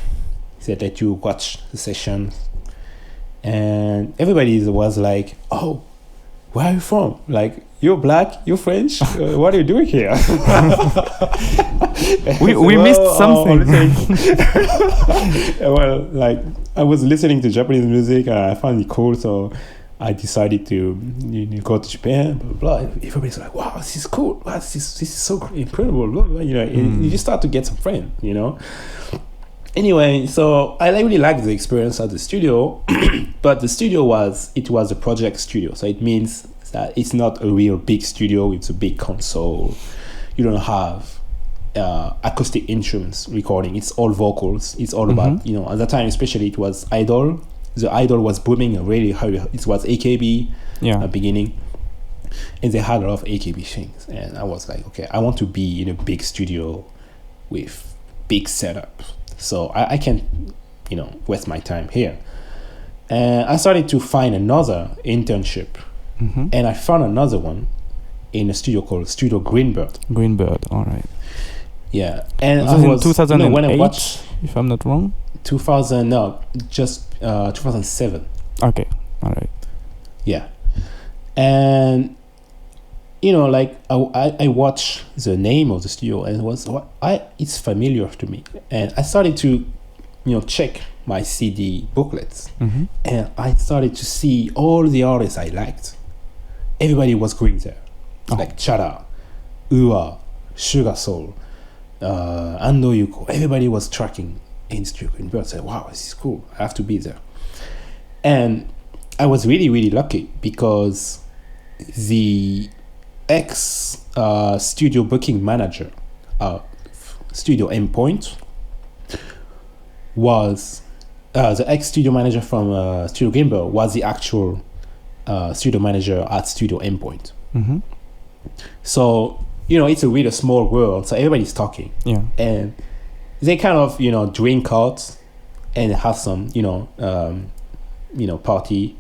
They let you watch the sessions, and everybody was like, "Oh, where are you from? Like, you're black, you're French. What are you doing here?"
we missed something.
Well, like, I was listening to Japanese music and I found it cool, so I decided to go to Japan. Blah, blah, blah. Everybody's like, "Wow, this is cool. Wow, this is so incredible." Blah, blah, you just start to get some friends. Anyway, so I really liked the experience at the studio, but the studio was a project studio, so it means that it's not a real big studio with a big console. You don't have acoustic instruments recording. It's all vocals. It's all about, at the time especially, it was Idol. The Idol was booming really hard. It was AKB at the beginning, and they had a lot of AKB things. And I was like, okay, I want to be in a big studio with big setup, so I can't waste my time here. And I started to find another internship. And I found another one in a studio called Studio Greenbird.
All right.
Yeah, and
this was in 2008, when I watched, if I'm not wrong.
2007.
Okay, all right.
Yeah, and like I watched the name of the studio and it's familiar to me, and I started to check my CD booklets, and I started to see all the artists I liked. Everybody was going there, like Chara, Ua, Sugar Soul, Ando, Yuko. Everybody was tracking in Studio Greenbird. I said, "Wow, this is cool. I have to be there." And I was really, really lucky because the ex studio booking manager, Studio Endpoint, was the ex studio manager from Studio Greenbird was the actual studio manager at Studio Endpoint. So it's a really small world, so everybody's talking. Yeah, and they kind of drink out and have some party,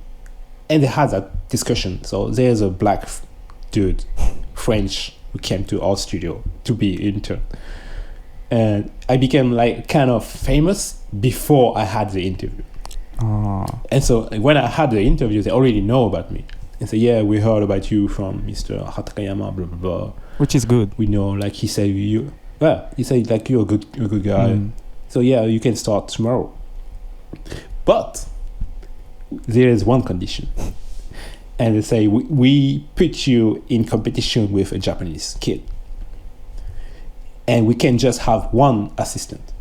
and they had that discussion. So there's a black dude, French, who came to our studio to be intern, and I became like kind of famous before I had the interview. And so when I had the interview, they already know about me and say, "Yeah, we heard about you from Mr. Hatakayama, blah blah blah,"
which is good.
We know, like he said, you're a good guy. So yeah, you can start tomorrow. But there is one condition, and they say we put you in competition with a Japanese kid, and we can just have one assistant.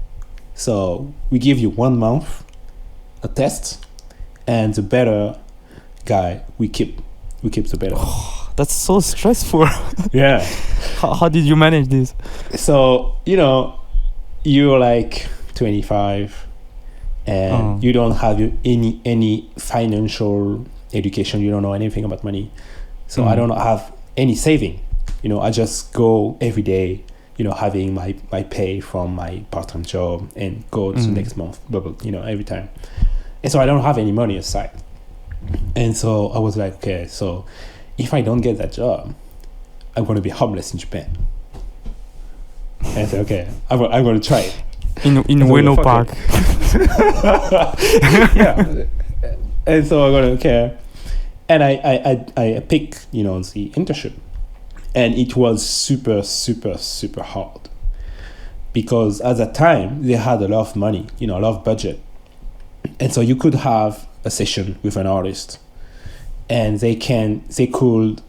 So we give you 1 month a test, and the better guy we keep the better.
That's so stressful.
Yeah.
How did you manage this?
So you're like 25 and you don't have any financial education. You don't know anything about money. So I don't have any saving. I just go every day, having my pay from my part-time job and go to the next month, every time. And so I don't have any money aside. And so I was like, okay, so if I don't get that job, I'm going to be homeless in Japan. And I said, okay, I'm going to try it.
In Ueno Park.
Yeah. And so I'm going to, okay. And I picked, the internship. And it was super, super, super hard. because at that time they had a lot of money, a lot of budget, and so you could have a session with an artist, and they could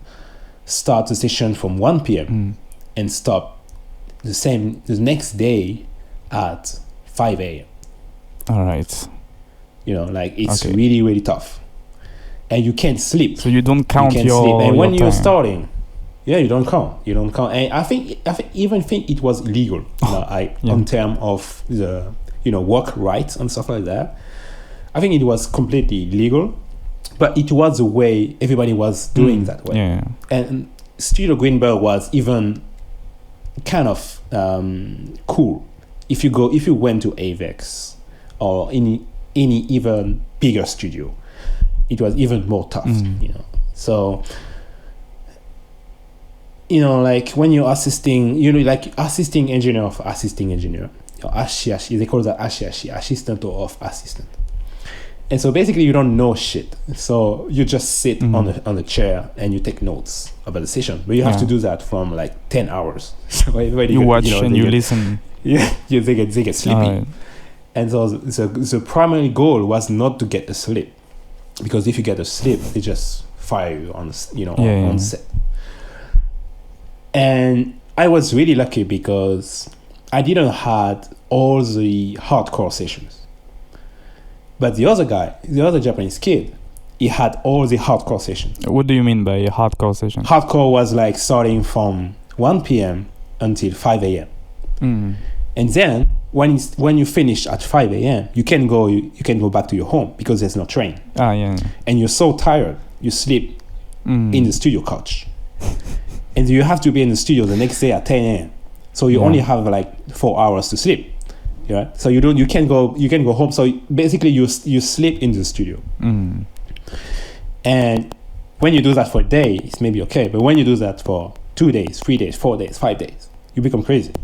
start a session from 1 p.m. and stop the next day at 5 a.m.
All right.
It's
Okay.
really, really tough, and you can't sleep.
So you don't count
you can't
your
sleep. And when
your
you're
time.
starting, you don't count. And I think it was illegal. In terms of the work rights and stuff like that. I think it was completely illegal, but it was the way everybody was doing that way.
Yeah.
And Studio Greenberg was even kind of cool. If you went to Avex or any even bigger studio, it was even more tough. So when you're assisting, assisting engineer of assisting engineer, ashiashi, they call that ashiashi, assistant of assistant. And so basically you don't know shit. So you just sit on the chair and you take notes about the session. But you have to do that from 10 hours. So everybody
You watch and you listen.
Yeah, they get sleepy.
Right.
And so the primary goal was not to get asleep, because if you get asleep, they just fire you on set. And I was really lucky because I didn't had all the hardcore sessions. But the other Japanese kid, he had all the hardcore sessions.
What do you mean by a hardcore session?
Hardcore was starting from 1 p.m. until 5 a.m. And then when you finish at 5 a.m., you can go back to your home because there's no train.
Yeah.
And you're so tired, you sleep in the studio couch. And you have to be in the studio the next day at 10 a.m. So you only have 4 hours to sleep. Yeah. So you can go home. So basically you sleep in the studio. And when you do that for a day, it's maybe okay. But when you do that for 2 days, 3 days, 4 days, 5 days, you become crazy.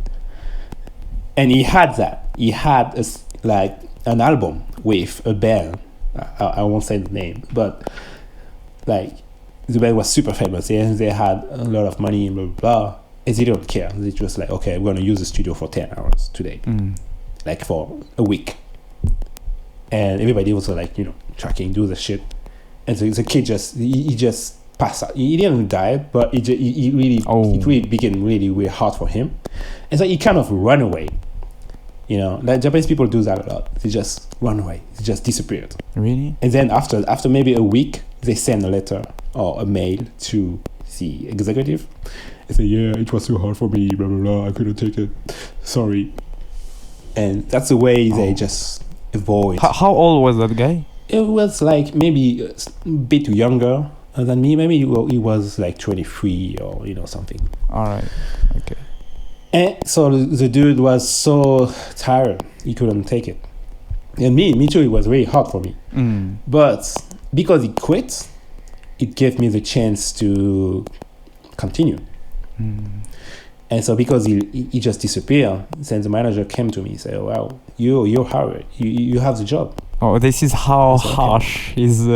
And he had that. He had an album with a band. I won't say the name, but the band was super famous. And they had a lot of money and blah, blah, blah. And they don't care. They just okay, we're going to use the studio for 10 hours today. For a week. And everybody was tracking, do the shit. And the kid just passed out. He didn't die, but it really became really, really hard for him. And so he kind of ran away. Japanese people do that a lot. They just run away. They just disappeared.
Really?
And then after maybe a week, they send a letter or a mail to the executive. They say, yeah, it was too hard for me, blah, blah, blah. I couldn't take it. Sorry. And that's the way they just avoid.
How old was that guy?
It was maybe a bit younger than me. Maybe he was 23 or something.
All right. Okay.
And so the dude was so tired, he couldn't take it. And me too, it was really hard for me. But because he quit, it gave me the chance to continue. And so because he just disappeared, then the manager came to me and said, oh, wow, you're hired. You have the job.
Oh, this is how harsh is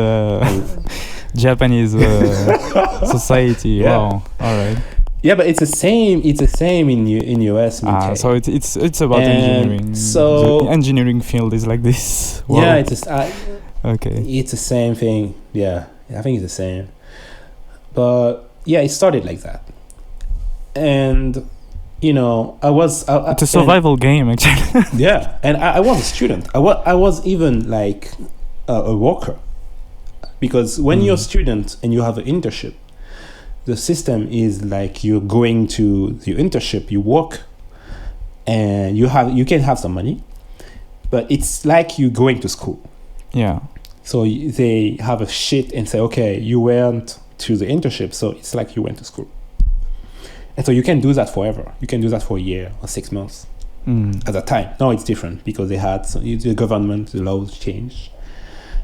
Japanese society.
Yeah.
Wow. All right.
Yeah, but it's the same in US and UK.
So it's about engineering.
So
the engineering field is like this. Wow.
Yeah,
okay.
It's the same thing. Yeah, I think it's the same. But yeah, it started like that. And it's
a survival game, actually.
Yeah, and I was a student. I was even a worker, because when you're a student and you have an internship, the system is you're going to the internship, you work, and you can have some money, but it's like you're going to school.
Yeah.
So they have a sheet and say, okay, you went to the internship, so it's like you went to school. And so you can do that forever. You can do that for a year or 6 months. At the time. Now it's different because they had the government, the laws changed.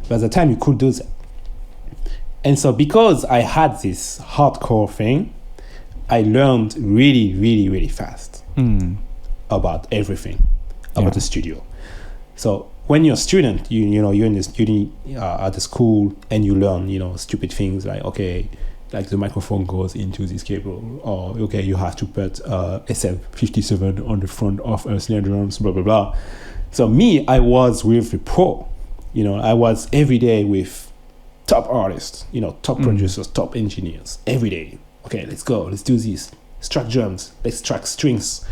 But at the time you could do that. And so because I had this hardcore thing, I learned really, really, really fast about everything, about the studio. So when you're a student, you're in the at the school and you learn, stupid things like, okay, like the microphone goes into this cable, or okay, you have to put SF57 on the front of a snare drums, blah blah blah. So me, I was with the pro, I was every day with top artists, top producers, top engineers, every day. Okay, let's go, let's do this. Let's track drums, let's track strings,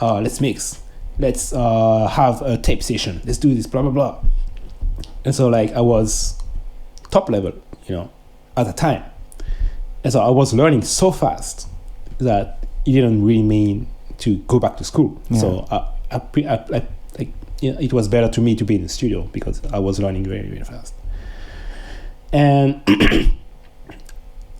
let's mix, let's have a tape session, let's do this, blah blah blah. And so like I was top level, at the time. And so I was learning so fast that it didn't really mean to go back to school. Yeah. So it was better to me to be in the studio because I was learning very, very fast. And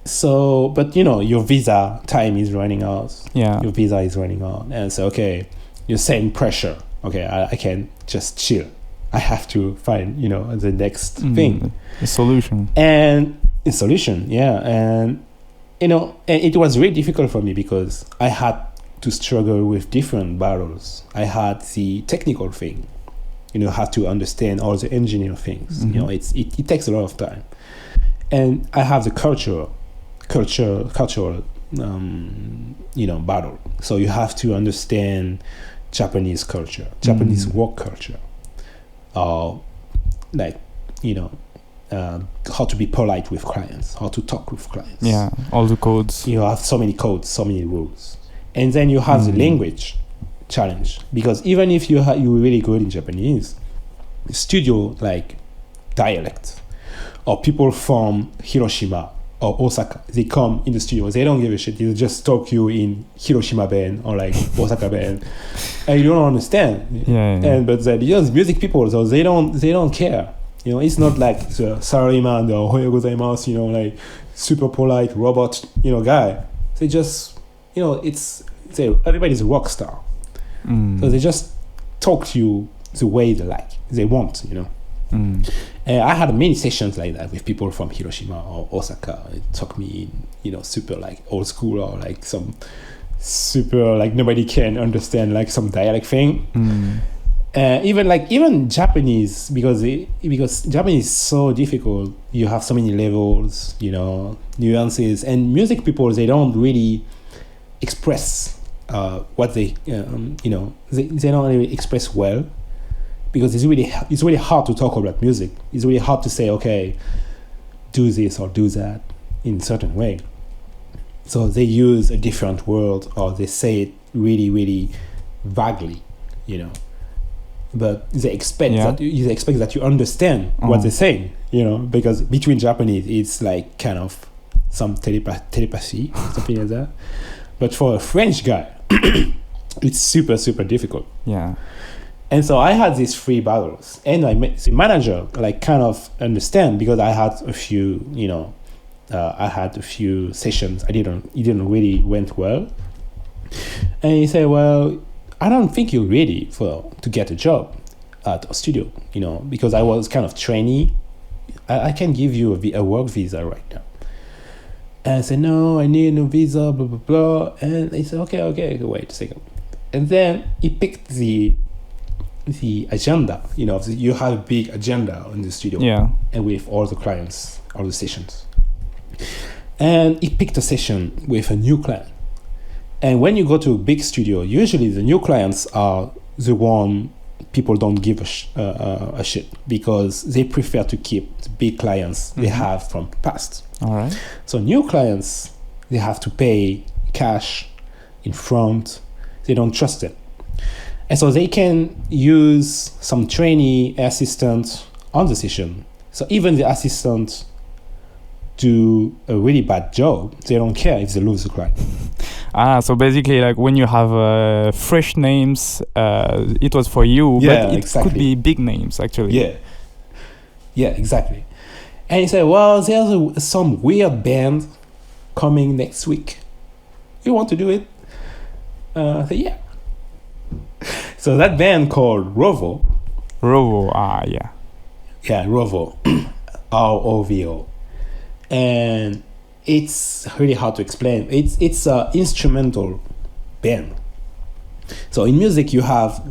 so, but your visa time is running out.
Yeah.
Your visa is running out. And so, okay, you're setting pressure. Okay, I can't just chill. I have to find, the next thing.
A solution.
And a solution, yeah. And, and it was really difficult for me because I had to struggle with different battles. I had the technical thing, have to understand all the engineer things. It takes a lot of time. And I have the cultural, battle. So you have to understand Japanese culture, Japanese work culture. How to be polite with clients, how to talk with clients.
Yeah, all the codes.
You have so many codes, so many rules. And then you have the language challenge. Because even if you're really good in Japanese, studio like dialect, or people from Hiroshima or Osaka, they come in the studio, they don't give a shit. They just talk you in Hiroshima band or like Osaka band, and you don't understand.
Yeah.
But the music people, so they don't care. It's not like the salaryman, the ohayo gozaimasu, like super polite robot, guy. They just, everybody's a rock star. So they just talk to you the way they want. I had many sessions like that with people from Hiroshima or Osaka. It took me in, super like old school or like some super like nobody can understand like some dialect thing. Even Japanese, because Japanese is so difficult. You have so many levels, nuances, and music people, they don't really express what they they don't really express well, because it's really hard to talk about music. It's really hard to say, okay, do this or do that in a certain way. So they use a different word, or they say it really, really vaguely, But they expect that you understand what they're saying, because between Japanese, it's like kind of some telepathy, something like that. But for a French guy, it's super, super difficult.
Yeah.
And so I had these 3 battles, and the manager kind of understand, because I had a few, I had a few sessions. It didn't really went well. And he said, well, I don't think you're ready to get a job at a studio, because I was kind of trainee. I can give you a work visa right now. And I said, no, I need a visa, blah, blah, blah. And he said, okay, wait a second. And then he picked the agenda, you have a big agenda in the studio.
Yeah. And
with all the clients, all the sessions. And he picked a session with a new client. And when you go to a big studio, usually the new clients are the one people don't give a shit, because they prefer to keep the big clients they have from past.
All right.
So new clients, they have to pay cash in front. They don't trust them. And so they can use some trainee assistant on the session. So even the assistant do a really bad job, they don't care if they lose the client.
So basically, like when you have fresh names, it was for you, but it could be big names actually.
Yeah, exactly. And he said, well, there's some weird band coming next week. You want to do it? I said, yeah. So that band called Rovo.
Yeah.
Yeah, Rovo. ROVO. And it's really hard to explain. It's an instrumental band. So in music, you have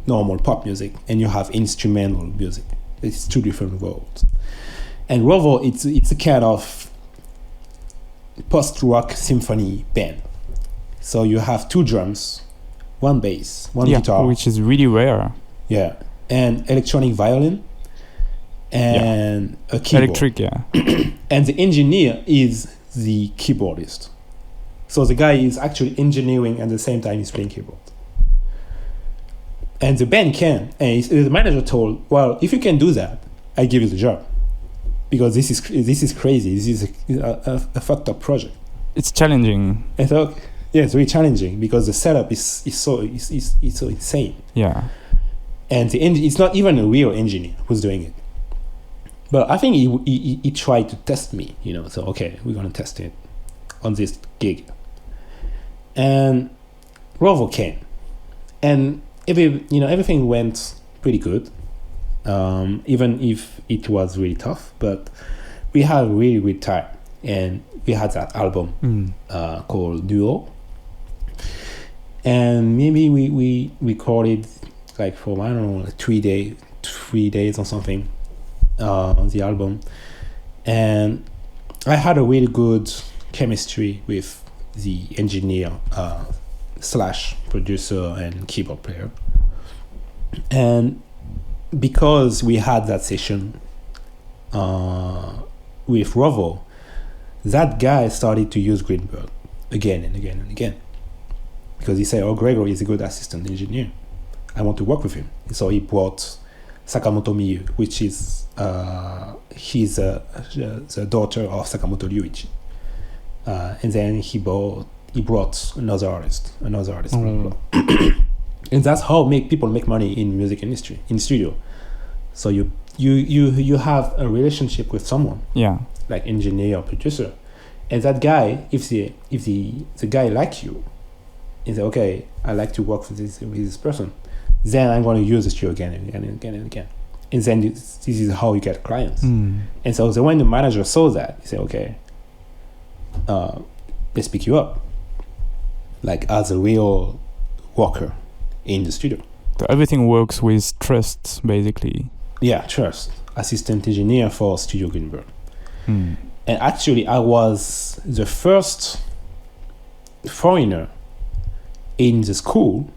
normal pop music and you have instrumental music. It's 2 different worlds. And Rovo, it's a kind of post-rock symphony band. So you have 2 drums, 1 bass, 1 guitar,
which is really rare.
yeah, and electronic violin, and a keyboard.
Electric, yeah.
And the engineer is the keyboardist. So the guy is actually engineering at the same time he's playing keyboard. And the band can. And the manager told, well, if you can do that, I give you the job. Because this is crazy. This is a fucked up project.
It's challenging.
I thought, yeah, it's really challenging because the setup is so insane.
Yeah.
And it's not even a real engineer who's doing it. But I think he tried to test me, So okay, we're gonna test it on this gig. And Rovo came, and everything went pretty good, even if it was really tough. But we had a really good time, and we had that album called Duo. And maybe we recorded like for I don't know, like 3 days or something. The album, and I had a really good chemistry with the engineer / producer and keyboard player. And because we had that session with Rovo, that guy started to use Greenberg again and again and again, because he said, oh, Gregory is a good assistant engineer, I want to work with him. So he brought Sakamoto Miyu, which is he's the daughter of Sakamoto Ryuichi, and then he brought another artist, blah, blah, blah. And that's how people make money in music industry, in studio. So you have a relationship with someone, like engineer or producer, and that guy, if the guy like you, and say, okay, I like to work with this person, then I'm going to use the studio again and again and again and again. And then this is how you get clients. And so when the manager saw that, he said, okay, let's pick you up, like as a real worker in the studio.
So everything works with trust, basically.
Yeah, trust. Assistant engineer for Studio Greenberg. And actually, I was the first foreigner in the school.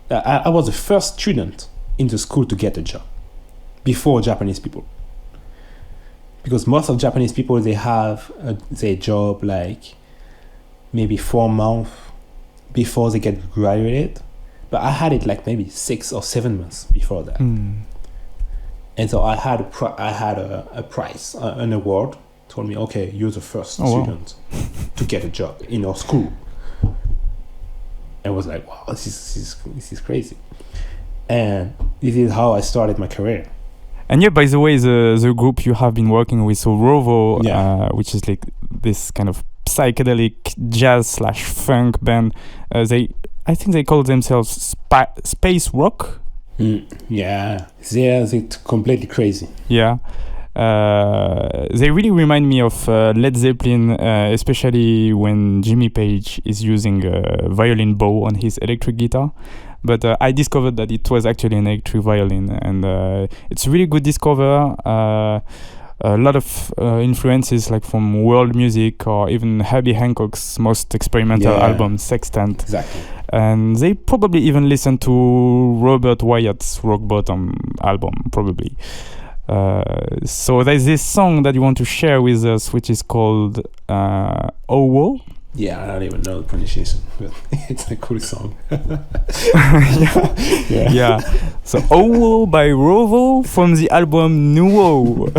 I was the first student in the school to get a job before Japanese people, because most of Japanese people, they have their job like maybe 4 months before they get graduated, but I had it like maybe 6 or 7 months before that. And so I had a prize, an award. Told me, okay, you're the first student to get a job in our school. I was like, wow, this is crazy. And this is how I started my career.
And yeah, by the way, the group you have been working with, so Rovo, which is like this kind of psychedelic jazz / funk band, I think they call themselves space rock.
Yeah, they're completely crazy.
Yeah. They really remind me of Led Zeppelin, especially when Jimmy Page is using a violin bow on his electric guitar. But I discovered that it was actually an electric violin, and it's a really good discover. A lot of influences like from world music or even Herbie Hancock's most experimental album, Sextant.
Exactly.
And they probably even listened to Robert Wyatt's Rock Bottom album, probably. So there's this song that you want to share with us, which is called Owo.
Yeah, I don't even know the pronunciation, but it's a cool song.
Yeah. So Owo by Rovo from the album Nuo.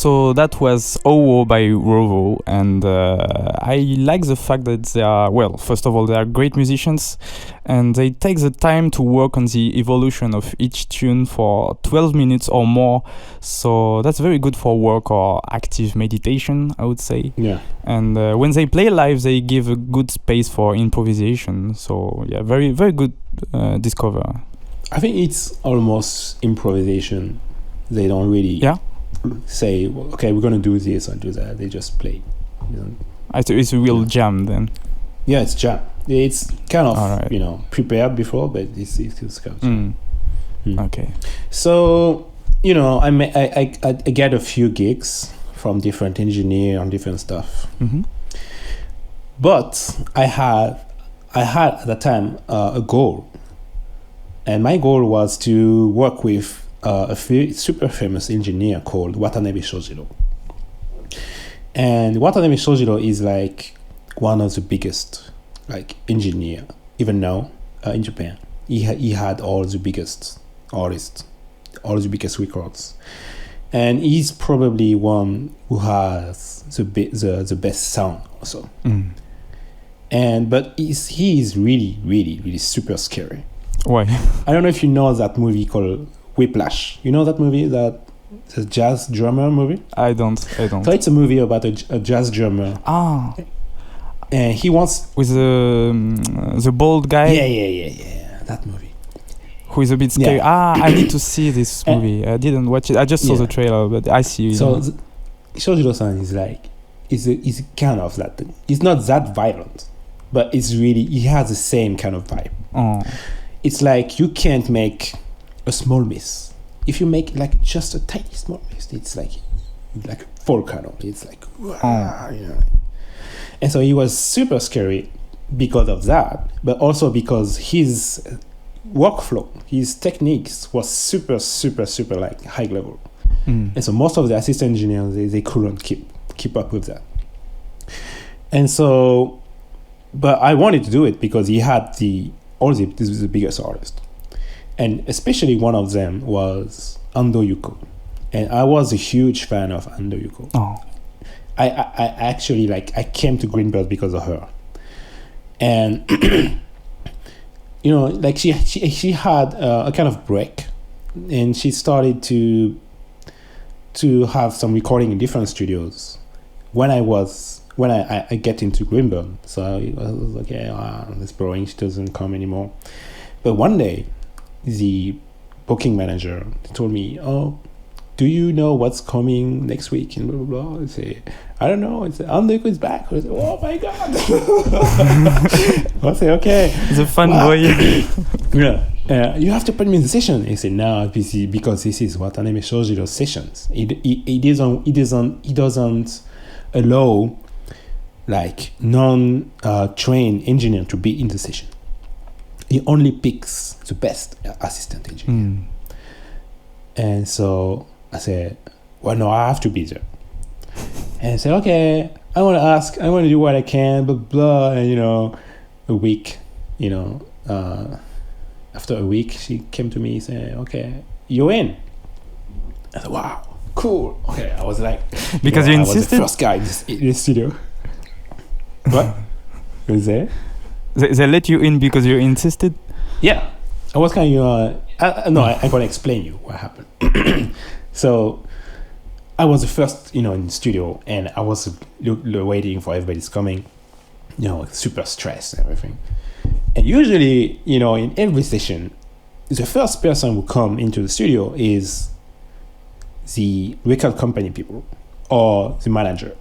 So that was Owo by Rovo, and I like the fact that they are, well, first of all, they are great musicians, and they take the time to work on the evolution of each tune for 12 minutes or more. So that's very good for work or active meditation, I would say.
Yeah.
And when they play live, they give a good space for improvisation. So yeah, very, very good discover.
I think it's almost improvisation. They don't really say, okay, we're going to do this or do that. They just play. You know?
It's a real jam then.
Yeah, it's jam. It's kind of, prepared before, but it's kind of jam.
Okay.
So, I get a few gigs from different engineers on different stuff.
Mm-hmm.
But I had at the time a goal. And my goal was to work with a super famous engineer called Watanabe Shojiro. And Watanabe Shojiro is like one of the biggest engineer, even now, in Japan. He had all the biggest artists, all the biggest records. And he's probably one who has the best sound also. But he is really, really, really super scary.
Why?
I don't know if you know that movie called Whiplash. You know that movie, the jazz drummer movie?
I don't.
So it's a movie about a jazz drummer.
Ah.
And he wants...
With the bald guy?
Yeah. That movie.
Who is a bit scary.
Yeah.
I need to see this movie. I didn't watch it. I just saw the trailer, but I see.
So Shojiro-san is kind of that. It's not that violent, but it's really... He has the same kind of vibe.
Oh.
It's like you can't make a small miss. If you make just a tiny small miss, it's like a volcano. It's like, And so he was super scary because of that, but also because his workflow, his techniques was super, super, super high level. And so most of the assistant engineers, they couldn't keep up with that. And so, but I wanted to do it because he had the biggest artist, and especially one of them was Ando Yuko, and I was a huge fan of Ando Yuko. I actually I came to Greenbird because of her, and she had a kind of break, and she started to have some recording in different studios when I get into Greenburn. So I was okay, this boring, she doesn't come anymore. But one day, the booking manager told me, oh, do you know what's coming next week? And blah, blah, blah. I say, I don't know. It's Ando is back. I say, oh my God. I say, okay.
It's a fun boy.
You have to put me in the session. He said, no, because this is Watanabe Shojiro's sessions. He doesn't allow non-trained engineer to be in the session. He only picks the best assistant engineer. And so I said, well, no, I have to be there. And I said, okay, I want to do what I can, blah, blah. And, a week, after a week, she came to me and said, okay, you're in. I said, wow, cool. Okay, I was like...
Because you insisted?
I was the first guy in the studio. What? Was there?
They let you in because you insisted?
Yeah. I was kind of... I'm going to explain you what happened. So, I was the first, in the studio, and I was waiting for everybody's coming. Super stressed and everything. And usually, in every session, the first person who come into the studio is the record company people or the manager.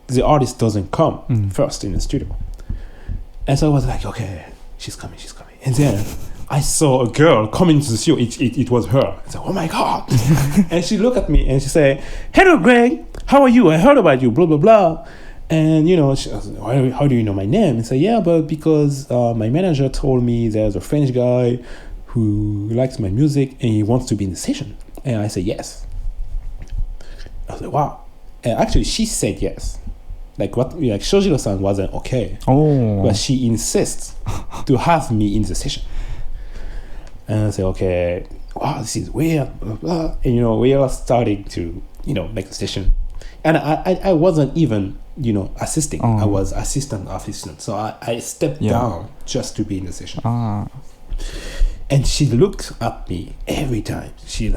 The artist doesn't come first in the studio. And so I was like, okay, she's coming. And then I saw a girl coming to the studio. It was her. I said, oh my God. And she looked at me and she said, hello, Greg. How are you? I heard about you, blah, blah, blah. And, she was like, how do you know my name? I said, yeah, but because my manager told me there's a French guy who likes my music and he wants to be in the session. And I said, yes. I was like, wow. And actually, she said yes. Shojiro-san wasn't okay.
Oh.
But she insists to have me in the session. And I said, okay, wow, this is weird, blah, blah. And, we are starting to make the session. And I wasn't even, assisting. I was assistant. So I stepped down just to be in the session. And she looked at me every time. She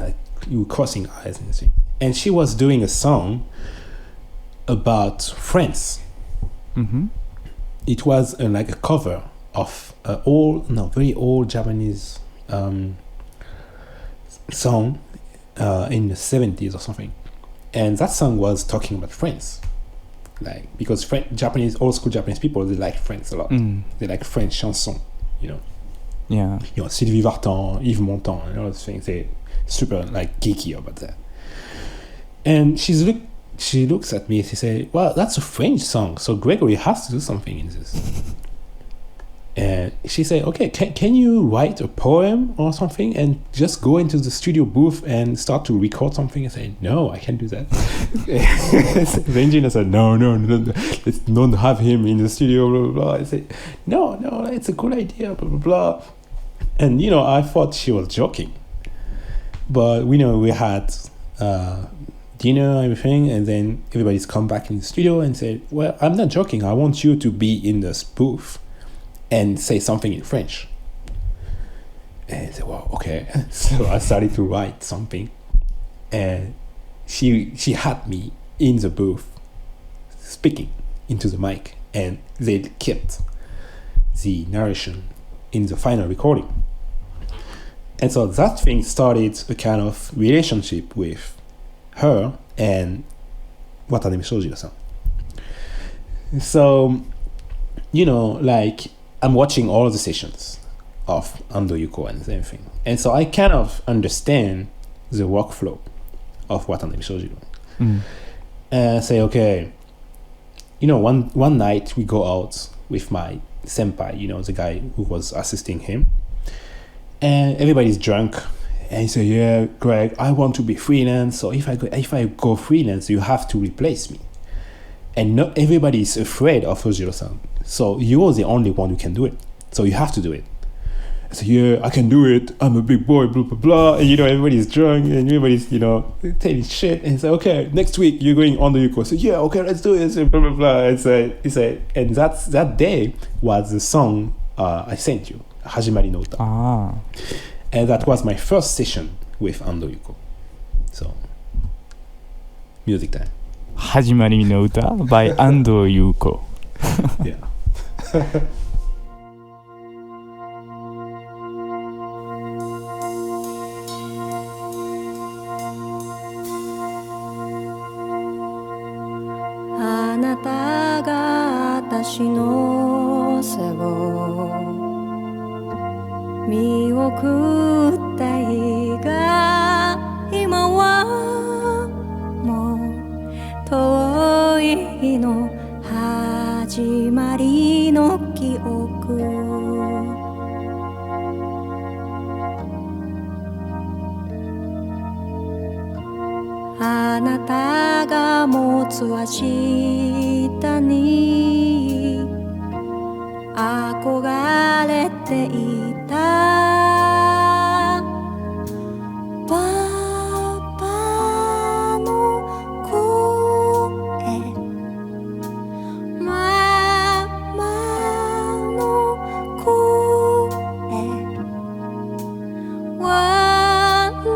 you crossing eyes and everything. And she was doing a song about France.
Mm-hmm.
It was like a cover of very old Japanese song in the 70s or something. And that song was talking about France. Because old school Japanese people, they like France a lot. They like French chanson,
Yeah.
Sylvie Vartan, Yves Montand, and all those things. They're super geeky about that. And she looks at me and she says, well, that's a French song, so Gregory has to do something in this. And she said, okay, can you write a poem or something and just go into the studio booth and start to record something? I said, no, I can't do that. The engineer said, no, let's not have him in the studio, blah, blah, blah. I said, no, it's a good idea, blah, blah, blah. And, I thought she was joking. But, we had dinner and everything, and then everybody's come back in the studio and said, well, I'm not joking. I want you to be in this booth and say something in French. And I said, well, okay. So I started to write something. And she had me in the booth speaking into the mic. And they kept the narration in the final recording. And so that thing started a kind of relationship with her and Watanabe Shojiro-san. So, I'm watching all the sessions of Ando, Yuko and everything. And so I kind of understand the workflow of Watanabe Shojiro. And I say, okay, one night we go out with my senpai, the guy who was assisting him. And everybody's drunk. And he said, yeah, Greg, I want to be freelance. So if I go freelance, you have to replace me. And not everybody is afraid of Shojiro-san. So you're the only one who can do it. So you have to do it. I said, yeah, I can do it. I'm a big boy, blah, blah, blah. And, everybody's drunk and everybody's, telling shit. And he said, okay, next week you're going on the Yuko. I said, yeah, okay, let's do it. And blah, blah, blah. And he said, and that day was the song I sent you, Hajimari no Uta. And that was my first session with Ando Yuko. So, music time.
Hajimari no Uta by Ando Yuko.
Yeah.
あなたが私の背を見送った日が今はもう遠い日の始まりの記憶あなたが持つ明日に憧れていたパパの声ママの声笑う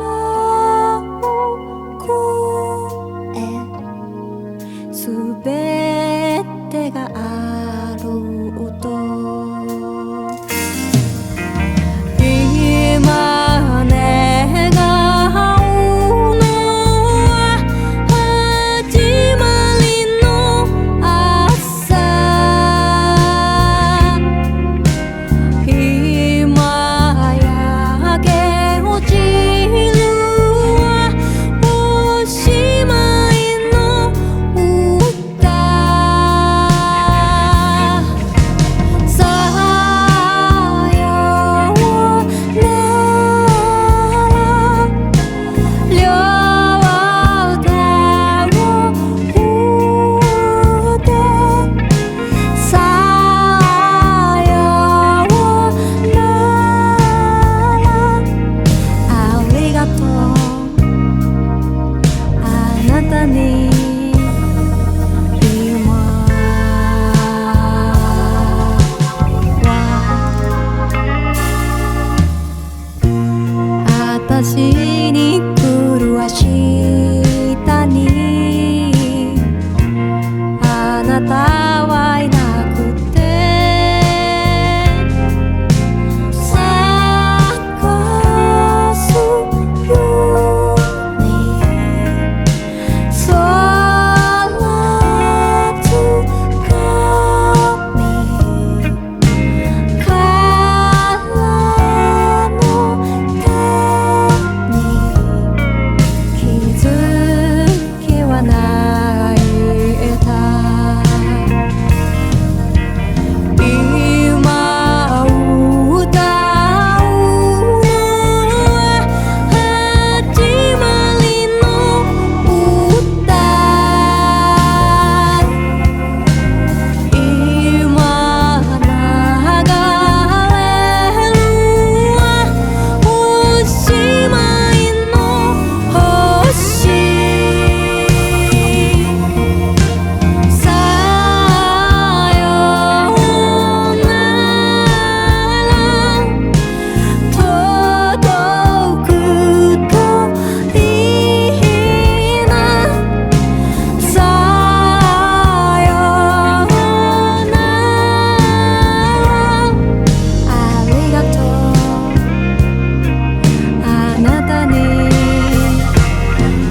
声すべてがある音今願うのは始まりの朝今焼け落ちるはおしまいの歌なたはいなくて探すように空つかみからの手に気づきはないた今歌うのは始まりの歌今流れるはおしまいの星さよなら届くといいなさよならありがとうあなたに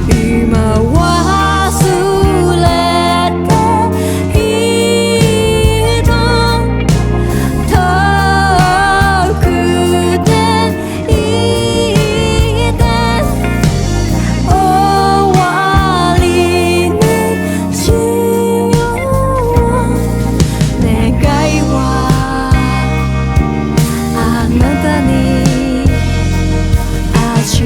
今忘れていた遠くていて終わりにしよう願いはあなたに明日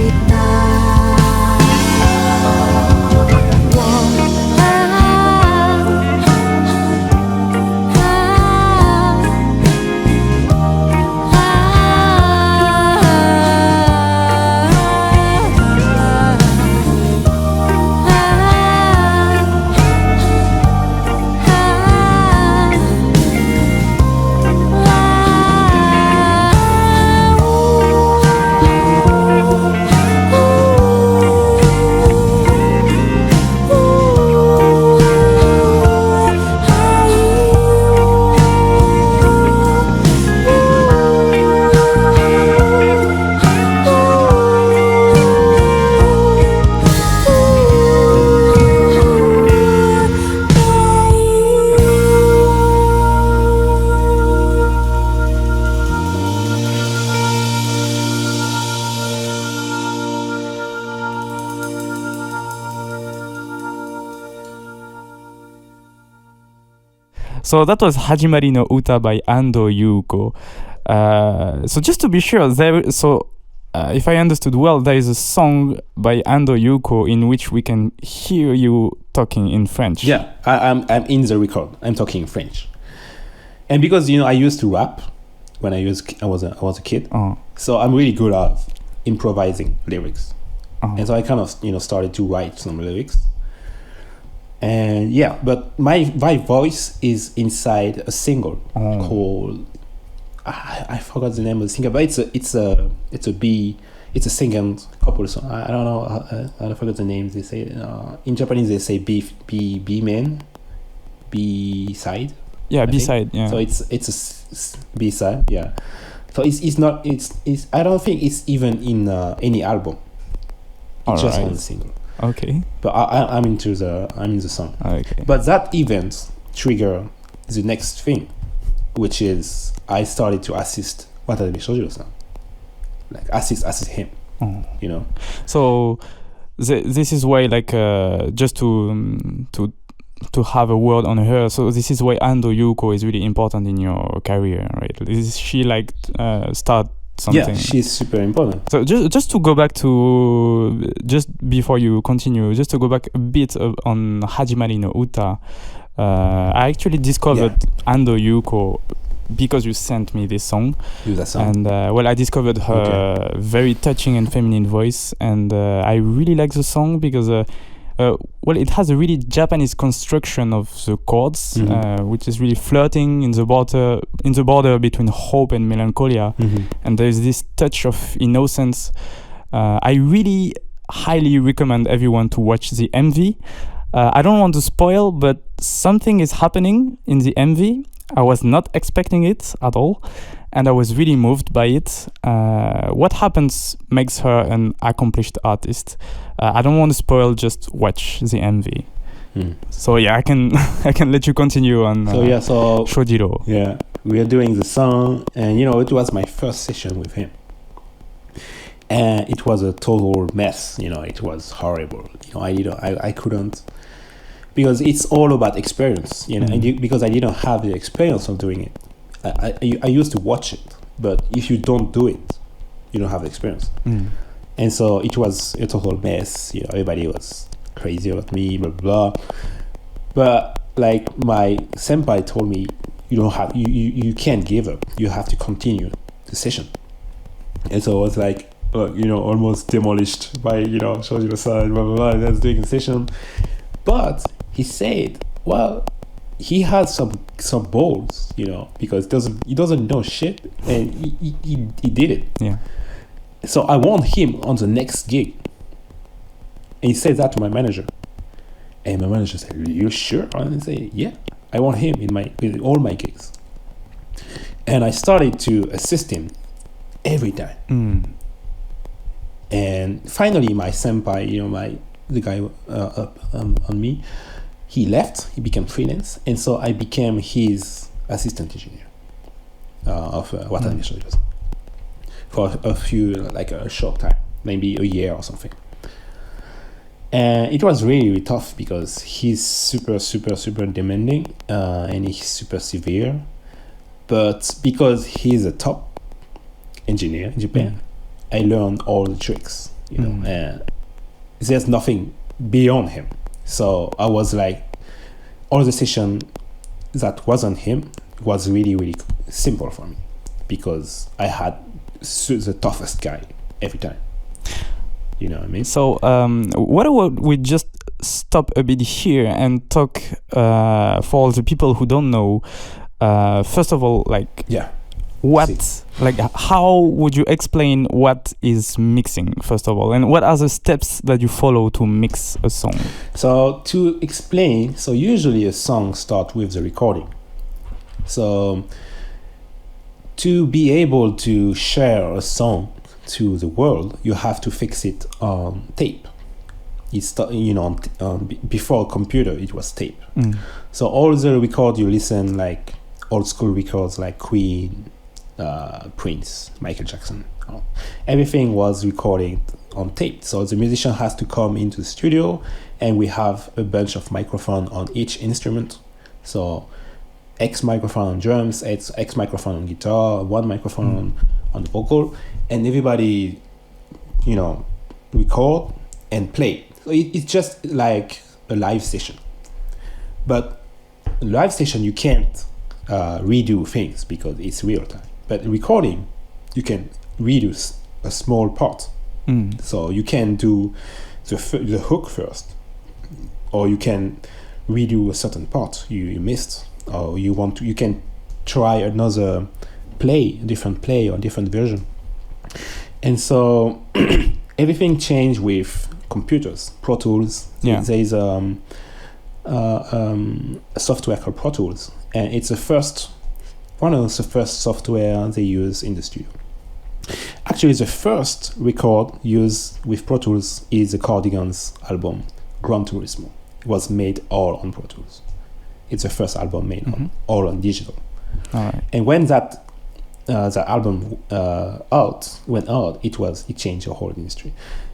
So that was Hajimari no Uta by Ando Yuko. So just to be sure, if I understood well, there is a song by Ando Yuko in which we can hear you talking in French.
Yeah, I'm in the record. I'm talking French, and because I used to rap when I was a kid, so I'm really good at improvising lyrics, and so I kind of started to write some lyrics. And yeah, but my voice is inside a single called I forgot the name of the single, but it's a second couple song. I don't know. I forgot the name. They say in Japanese they say B man, B side.
Yeah, B side. Yeah.
So it's a B side. Yeah. So it's not. I don't think it's even in any album. It's just on the single.
Okay.
But I'm in the song.
Okay.
But that event triggered the next thing, which is I started to assist Watanabe Shoujo-san. Like assist him.
So this is why just to have a word on her. So this is why Ando Yuko is really important in your career, right? Is she start something?
Yeah, she's super important.
So just to go back to, just before you continue, just to go back a bit on Hajimari no Uta, I actually discovered Ando Yuko because you sent me this song. And I discovered her very touching and feminine voice, and I really like the song because it has a really Japanese construction of the chords, which is really flirting in the border between hope and melancholia, and there's this touch of innocence. I really highly recommend everyone to watch the MV. I don't want to spoil, but something is happening in the MV. I was not expecting it at all, and I was really moved by it. What happens makes her an accomplished artist. I don't want to spoil, just watch the MV. So yeah, I can I can let you continue on
so
Shojiro.
Yeah, we are doing the song, and it was my first session with him, and it was a total mess. It was horrible. I couldn't, because it's all about experience. And because I didn't have the experience of doing it. I used to watch it, but if you don't do it, you don't have the experience. And so it was a total mess. Everybody was crazy about me, blah blah. But like my senpai told me, you can't give up. You have to continue the session. And so I was like, almost demolished by Shojiro-san, blah blah blah. That's doing the session. But he said, well, he has some balls, because he doesn't know shit, and he did it.
Yeah.
So I want him on the next gig. And he said that to my manager. And my manager said, "Are you sure?" And I say, "Yeah, I want him in all my gigs." And I started to assist him every time. And finally, my senpai, the guy up on me, he left. He became freelance, and so I became his assistant engineer of Watanabe Shojiro for a few, like a short time, maybe a year or something. And it was really, really tough because he's super, super, super demanding, and he's super severe. But because he's a top engineer in Japan, I learned all the tricks, and there's nothing beyond him. So I was like, all the session that wasn't him was really, really simple for me, because I had the toughest guy every time. You know what I mean?
So what about we just stop a bit here and talk for all the people who don't know, first of all, how would you explain what is mixing, first of all, and what are the steps that you follow to mix a song?
So to explain, usually a song starts with the recording. So to be able to share a song to the world, you have to fix it on tape. It's before computer, it was tape. So all the records you listen, like old school records like Queen, Prince, Michael Jackson, everything was recorded on tape. So the musician has to come into the studio, and we have a bunch of microphone on each instrument. So X microphone on drums, X microphone on guitar, one microphone on the vocal, and everybody, record and play. So it's just like a live session. But a live session, you can't redo things because it's real time. But recording, you can redo a small part. So you can do the hook first, or you can redo a certain part you missed, or you can try another different play or different version. And so everything changed with computers, Pro Tools.
Yeah.
There is a software called Pro Tools, and it's one of the first software they use in the studio. Actually, the first record used with Pro Tools is the Cardigans album, Gran Turismo. It was made all on Pro Tools. It's the first album made all on digital.
All right.
And when that album went out, it changed the whole industry.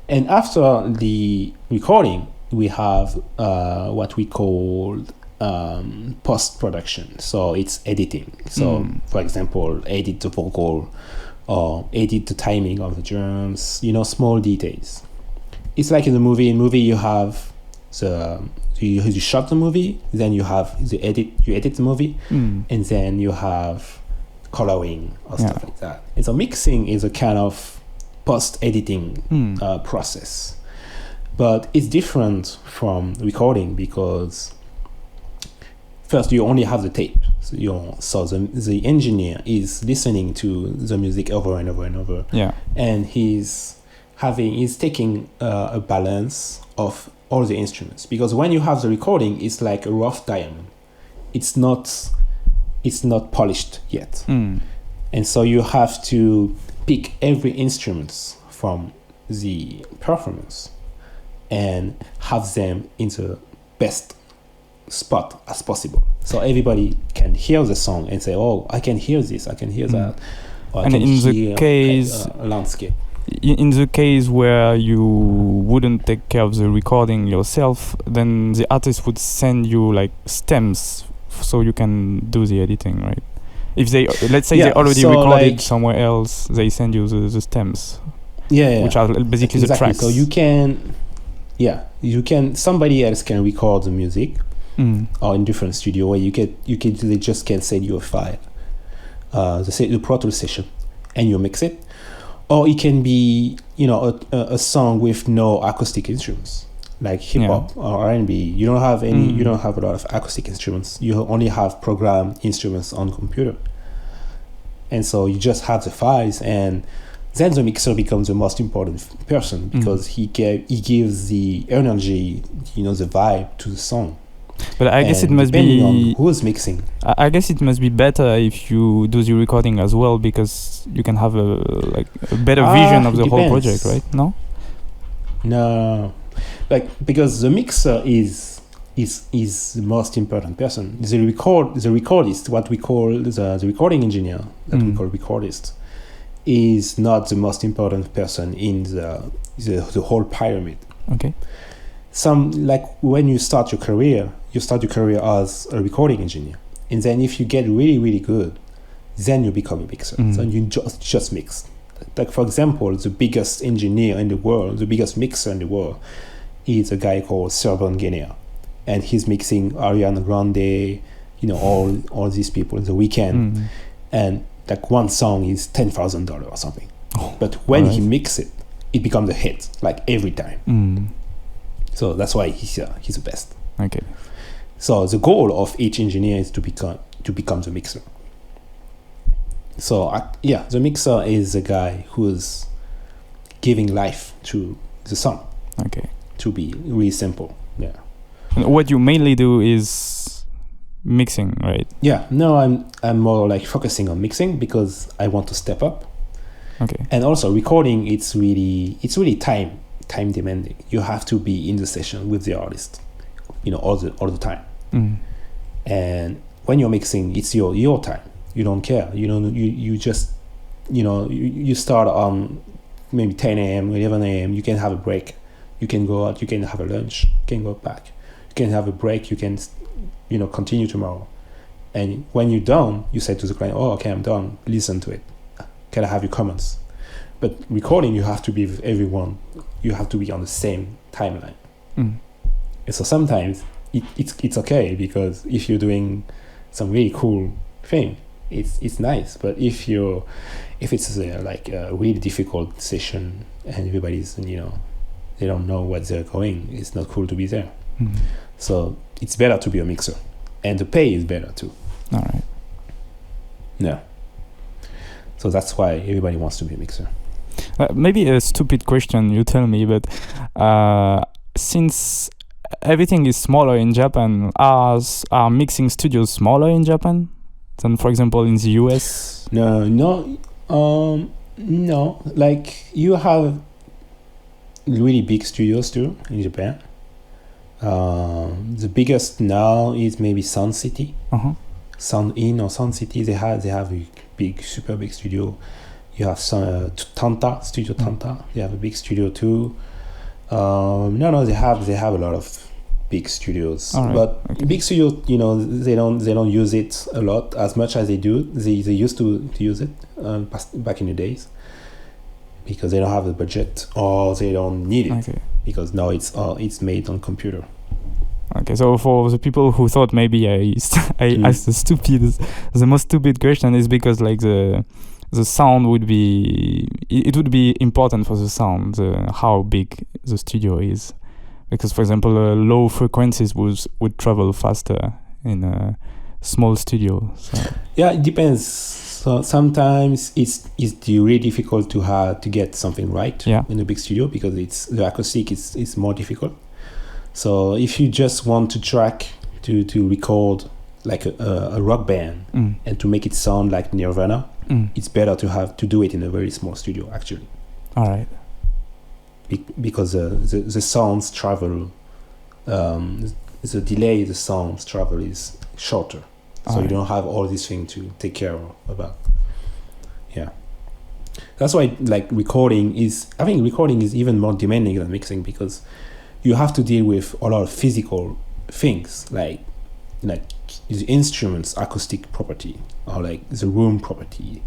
And after the recording, we have what we call post-production. So it's editing. So for example, edit the vocal or edit the timing of the drums, small details. It's like in the movie. In movie, you have you shot the movie, then you have you edit the movie, and then you have coloring or stuff like that. And so mixing is a kind of post-editing process. But it's different from recording because first you only have the tape. So the engineer is listening to the music over and over and over.
Yeah.
And he's taking a balance of all the instruments, because when you have the recording, it's like a rough diamond. It's not polished yet. And so you have to pick every instrument from the performance and have them in the best spot as possible, so everybody can hear the song and say, oh, I can hear this, I can hear that, or
And
I can
in the
hear
case-
a landscape.
In the case where you wouldn't take care of the recording yourself, then the artist would send you like stems so you can do the editing, right? If they, let's say,
Yeah,
they already
so,
recorded
like-
somewhere else, they send you the stems,
Yeah,
which are basically the tracks.
So you can somebody else can record the music, or in different studio where they just can send you a file, the Pro Tools session, and you mix it. Or it can be, a song with no acoustic instruments, like hip hop or R&B. You don't have any. You don't have a lot of acoustic instruments. You only have programmed instruments on computer, and so you just have the files, and then the mixer becomes the most important person, because he gives the energy, the vibe to the song.
But I guess it
And
must
depending on
be.
who's mixing.
I guess it must be better if you do the recording as well, because you can have a better vision of the whole
depends.
project, right? No.
No, because the mixer is the most important person. The recordist, what we call the recording engineer, that we call recordist, is not the most important person in the whole pyramid.
Okay.
When you start your career as a recording engineer, and then if you get really, really good, then you become a mixer. So you just mix. Like, for example, the biggest engineer in the world, the biggest mixer in the world, is a guy called Serban Gener, and he's mixing Ariana Grande, all these people in The Weeknd, and like one song is $10,000 or something. But when he mixes it, it becomes a hit, like every time. So that's why he's the best.
Okay.
So the goal of each engineer is to become the mixer. So the mixer is the guy who's giving life to the song.
Okay.
To be really simple. Yeah.
And what you mainly do is mixing, right?
Yeah. No, I'm more like focusing on mixing because I want to step up.
Okay.
And also recording, it's really time demanding. You have to be in the session with the artist, all the time. And when you're mixing, it's your time. You don't care. You just, you start on maybe 10 a.m., 11 a.m. You can have a break. You can go out. You can have a lunch. You can go back. You can have a break. You can, continue tomorrow. And when you're done, you say to the client, "Oh, okay, I'm done. Listen to it. Can I have your comments?" But recording, you have to be with everyone. You have to be on the same timeline. And so sometimes it's okay, because if you're doing some really cool thing, it's nice. But if it's a really difficult session and everybody's they don't know what they're going, it's not cool to be there. So it's better to be a mixer, and the pay is better too.
All right.
Yeah. So that's why everybody wants to be a mixer.
Maybe a stupid question, you tell me, but since everything is smaller in Japan, are mixing studios smaller in Japan than, for example, in the US?
No. Like, you have really big studios too in Japan. The biggest now is maybe Sound City, Sound In or Sound City. They have a super big studio. You have some Studio Tanta. They have a big studio too. They have a lot of big studios,
right.
But big studios, they don't use it a lot as much as they do. They used to use it back in the days, because they don't have the budget or they don't need it.
Okay.
Because now it's made on computer.
Okay, so for the people who thought maybe I asked the most stupid question, is because like the sound would be important for the sound, how big the studio is, because for example low frequencies would travel faster in a small studio. So.
Yeah, it depends. So sometimes it's really difficult to get something right in a big studio, because the acoustic is more difficult. So if you just want to track to record like a rock band and to make it sound like Nirvana, it's better to do it in a very small studio actually.
All right.
Because the sounds travel, the delay the sounds travel is shorter, so you don't have all these things to take care of about. Yeah, that's why like recording is even more demanding than mixing, because you have to deal with a lot of physical things like the instruments acoustic property, or like the room property,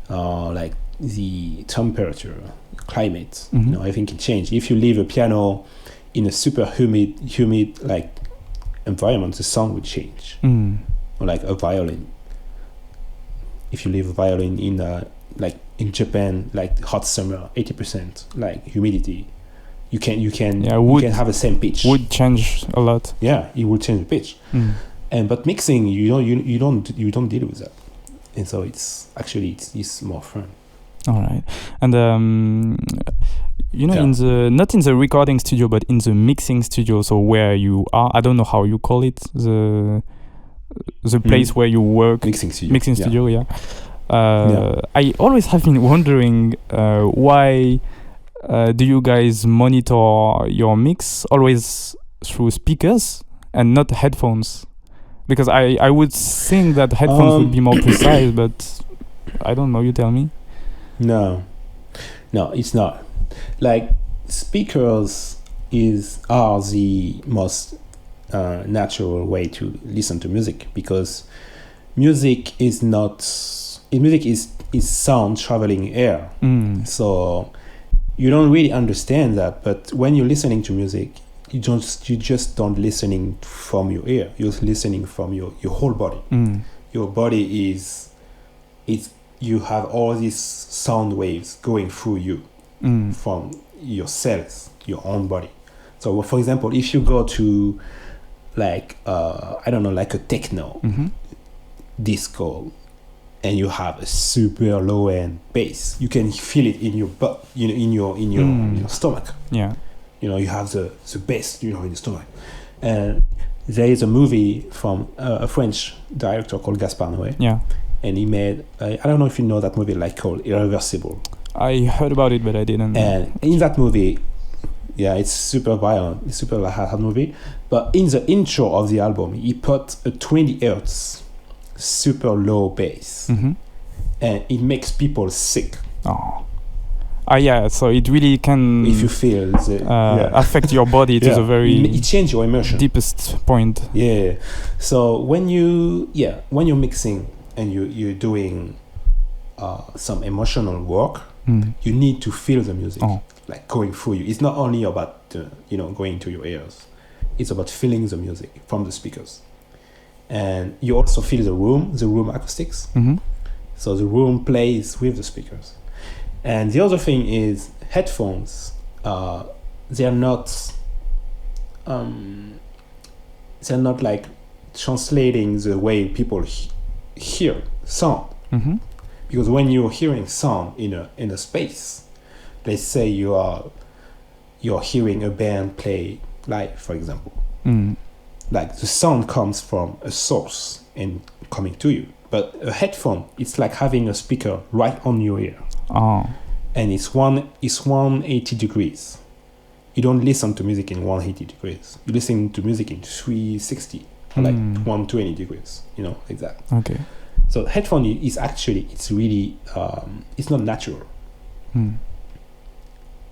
like the temperature, climate, everything can change. If you leave a piano in a super humid like environment, the sound will change. Or like a violin, if you leave a violin in like in Japan, like hot summer, 80% like humidity, you can have the same pitch.
Would change a lot.
Yeah, it will change the pitch. But mixing, you don't deal with that, and so it's more fun.
All right. And not in the recording studio, but in the mixing studio, so where you are, I don't know how you call it, the place where you work.
Mixing studio,
yeah. I always have been wondering why do you guys monitor your mix always through speakers and not headphones? Because I would think that headphones would be more precise, but I don't know, you tell me.
No, it's not. Like speakers are the most natural way to listen to music, because music is sound traveling air. So you don't really understand that, but when you're listening to music, you just don't listening from your ear, you're listening from your whole body. Your body is you have all these sound waves going through you from your cells, your own body. So for example, if you go to like like a techno disco, and you have a super low end bass, you can feel it in your butt, in your stomach.
Yeah,
you have the bass, in your stomach. And there is a movie from a French director called Gaspar Noé.
Yeah. And
he made, I don't know if you know that movie, like called Irreversible.
I heard about it, but I didn't.
And in that movie, it's super violent, it's super hard movie. But in the intro of the album, he put a 20 hertz super low bass, and it makes people sick.
Yeah, so it really can,
if you feel
affect your body to the very
it change your emotion
deepest point.
Yeah. So when you're mixing and you're doing some emotional work, you need to feel the music like going through you. It's not only about going to your ears, it's about feeling the music from the speakers. And you also feel the room acoustics. So the room plays with the speakers. And the other thing is headphones. They're not like translating the way people hear sound. Because when you're hearing sound in a space, let's say you're hearing a band play live, for example. Like the sound comes from a source and coming to you. But a headphone, it's like having a speaker right on your ear. And it's 180 degrees. You don't listen to music in 180 degrees. You listen to music in 360, or like 120 degrees, like that.
Okay.
So headphone is actually, it's really, it's not natural.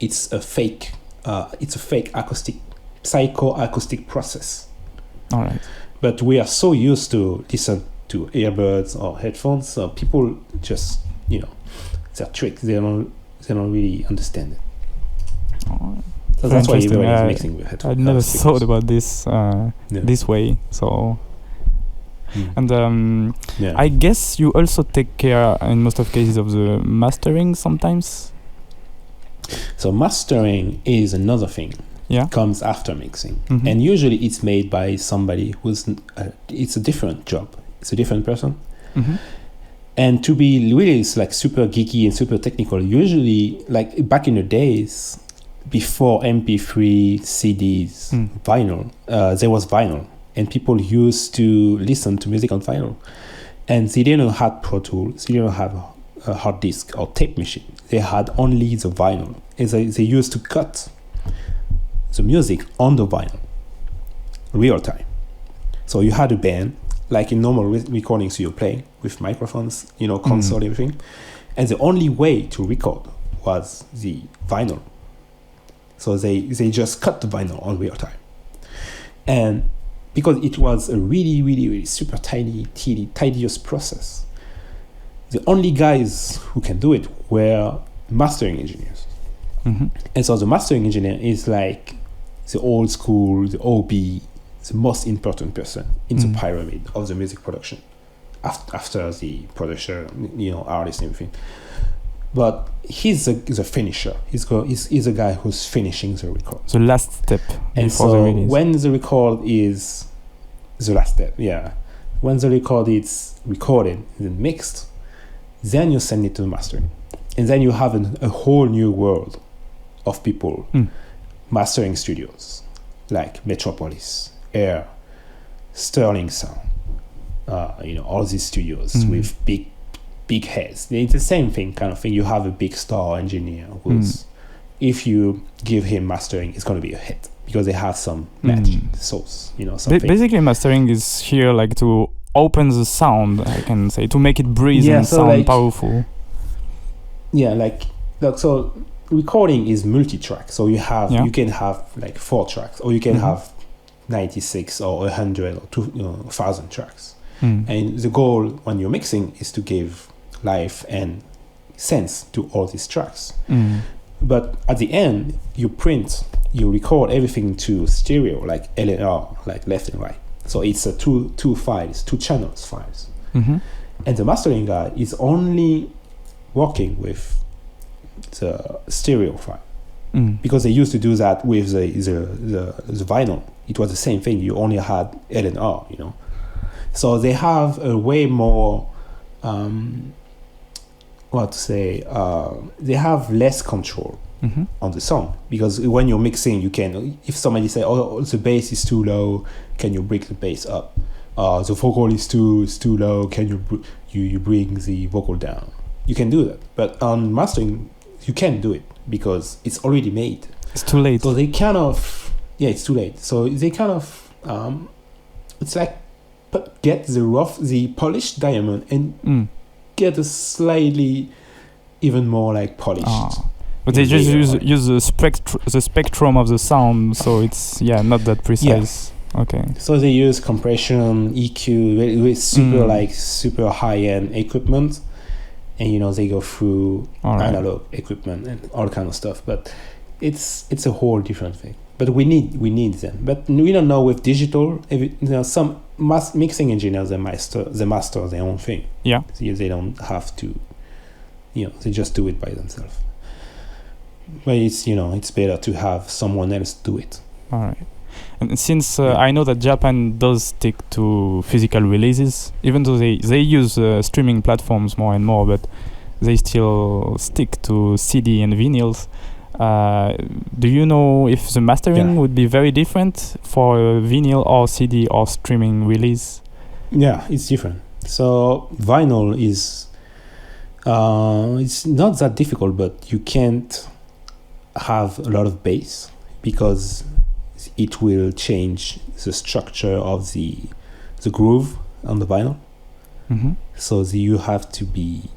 It's a fake acoustic, psychoacoustic process.
All right.
But we are so used to listen to earbuds or headphones, so people just, they're tricked. They don't really understand it. So that's why everyone is mixing with headphones.
I never thought about this this way. So, and I guess you also take care in most of cases of the mastering sometimes.
So mastering is another thing.
Yeah.
Comes after mixing, and usually it's made by somebody who's it's a different job. It's a different person. And to be really like super geeky and super technical, usually like back in the days, before MP3, CDs, vinyl, there was vinyl, and people used to listen to music on vinyl. And they didn't have Pro Tools, they didn't have a hard disk or tape machine. They had only the vinyl. And they used to cut the music on the vinyl, real time. So you had a band, like in normal recordings you're playing with microphones, console, everything. And the only way to record was the vinyl. So they just cut the vinyl on real time. And because it was a really, really, really super tedious process, the only guys who can do it were mastering engineers. And so the mastering engineer is like the old school, the OB, the most important person in the pyramid of the music production after the producer, artist and everything. But he's the finisher. He's a guy who's finishing the record.
The last step
and
before
so
the release.
When the record is the last step, when the record is recorded and mixed, then you send it to the mastering. And then you have a whole new world of people mastering studios like Metropolis, Air, Sterling Sound, all these studios with big heads. It's the same kind of thing. You have a big star engineer who's, if you give him mastering, it's going to be a hit because they have some magic sauce, something.
Basically, mastering is here like to open the sound, I can say, to make it breathe and
so
sound
like,
powerful.
So recording is multi-track. So you can have like 4 tracks, or you can have 96 or 100 or 2,000 tracks. And the goal when you're mixing is to give life and sense to all these tracks. But at the end, you record everything to stereo, like LNR, like left and right. So it's a two channels files. And the mastering guy is only working with the stereo file. Because they used to do that with the vinyl. It was the same thing. You only had LNR, So they have a way more, they have less control on the song. Because when you're mixing, you can, if somebody say, oh, the bass is too low, can you break the bass up? The vocal is too low, can you bring the vocal down? You can do that. But on mastering, you can't do it because it's already made.
It's too late.
So they kind of, it's too late. So they kind of, it's like get the polished diamond and get a slightly even more like polished.
But they just use the spectrum of the sound, so it's not that precise. Okay.
So they use compression, EQ with super high end equipment. And they go through analog equipment and all kind of stuff, but it's a whole different thing. But we need them. But we don't know with digital. Some mixing engineers they master their own thing.
Yeah,
they don't have to. They just do it by themselves. But it's better to have someone else do it.
All right. And since I know that Japan does stick to physical releases, even though they use streaming platforms more and more, but they still stick to CD and vinyls. Do you know if the mastering would be very different for a vinyl or CD or streaming release?
Yeah, it's different. So vinyl is it's not that difficult, but you can't have a lot of bass because it will change the structure of the groove on the vinyl. So you have to be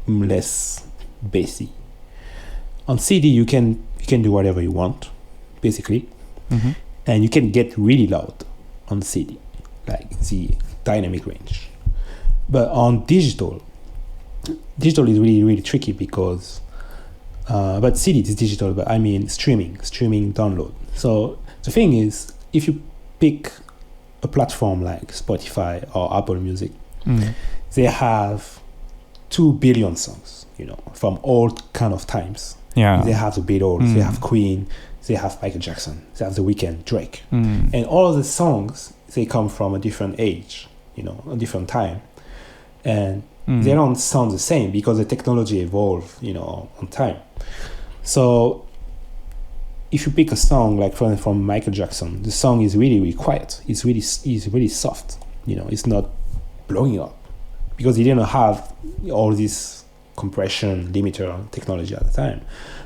less bassy. On CD you can do whatever you want, basically, and you can get really loud on CD, like the dynamic range. But on digital is really, really tricky because but CD is digital, but I mean streaming download. So the thing is, if you pick a platform like Spotify or Apple Music, they have 2 billion songs, from all kind of times.
Yeah.
They have the Beatles, they have Queen, they have Michael Jackson, they have The Weeknd, Drake. And all of the songs, they come from a different age, a different time. And they don't sound the same because the technology evolved, on time. So if you pick a song like from Michael Jackson, the song is really, really quiet. It's really soft. It's not blowing up because he didn't have all this compression limiter technology at the time.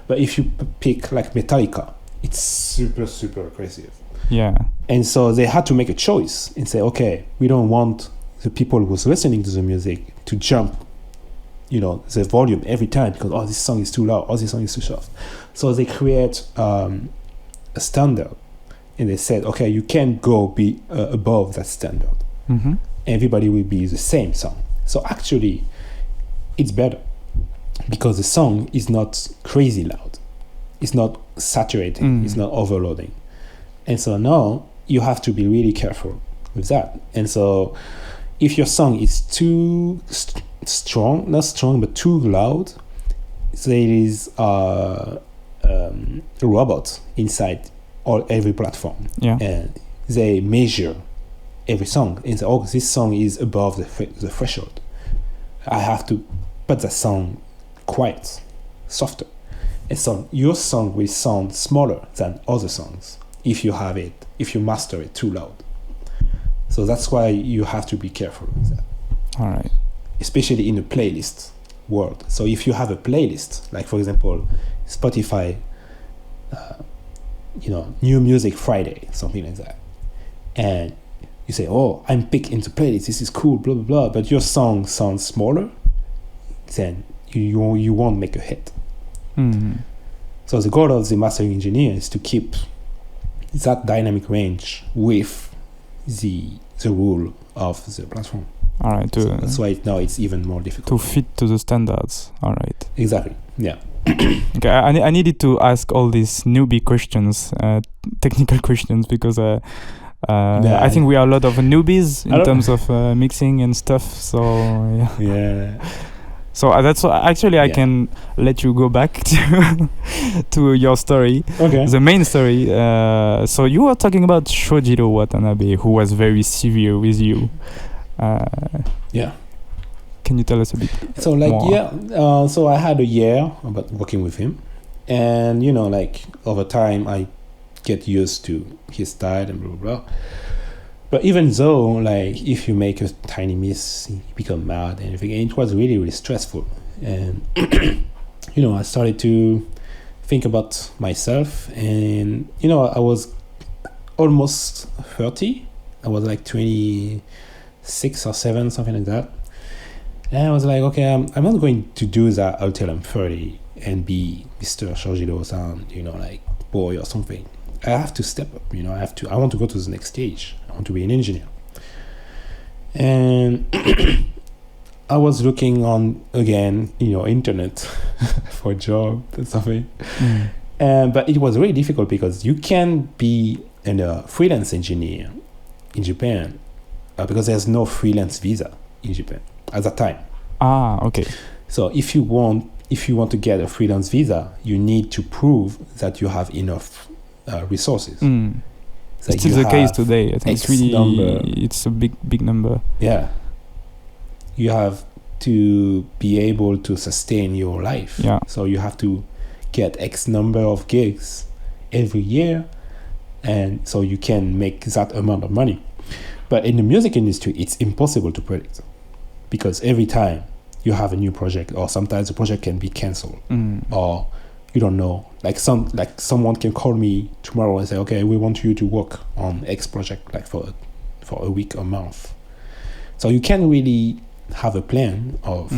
But if you pick like Metallica, it's super, super aggressive.
Yeah.
And so they had to make a choice and say, okay, we don't want the people who's listening to the music to jump, the volume every time because, this song is too loud, this song is too soft. So they create a standard, and they said, okay, you can't go be above that standard.
Mm-hmm.
Everybody will be the same song. So actually, it's better because the song is not crazy loud. It's not saturating. It's not overloading. And so now you have to be really careful with that. And so if your song is too not strong, but too loud, there is a robot inside every platform.
Yeah.
And they measure every song and say, this song is above the threshold. I have to put the song quiet, softer. And so your song will sound smaller than other songs if you master it too loud. So that's why you have to be careful with that.
All right.
Especially in the playlist world. So if you have a playlist, like for example, Spotify, New Music Friday, something like that, and you say, I'm picked into playlist, this is cool, blah, blah, blah, but your song sounds smaller, then you won't make a hit.
Mm-hmm.
So the goal of the mastering engineer is to keep that dynamic range with the rule of the platform.
All right.
So that's why now it's even more difficult.
To fit to the standards. All right.
Exactly. Yeah.
Okay. I needed to ask all these newbie questions, technical questions, because I think we are a lot of newbies in terms of mixing and stuff. So yeah.
Yeah.
So that's actually I can let you go back to your story.
Okay.
The main story. So you were talking about Shojiro Watanabe, who was very severe with you.
Yeah.
Can you tell us a bit?
So
more?
So I had a year about working with him, and over time I get used to his style and blah blah blah. But even though, if you make a tiny miss, you become mad and everything, and it was really, really stressful. And, I started to think about myself. And, I was almost 30. I was 26 or 7, something like that. And I was like, okay, I'm not going to do that until I'm 30 and be Mr. Shojiro-san, boy or something. I have to step up, I want to go to the next stage. I want to be an engineer. And I was looking on, again, internet for a job or something. But it was really difficult because you can be a freelance engineer in Japan because there's no freelance visa in Japan at that time.
Ah, okay.
So if you want to get a freelance visa, you need to prove that you have enough resources.
It's still the case today. I think it's a big number.
Yeah. You have to be able to sustain your life.
Yeah.
So you have to get X number of gigs every year, and so you can make that amount of money. But in the music industry, it's impossible to predict because every time you have a new project, or sometimes the project can be cancelled, or you don't know. Someone can call me tomorrow and say, okay, we want you to work on X project for a week or month. So you can't really have a plan of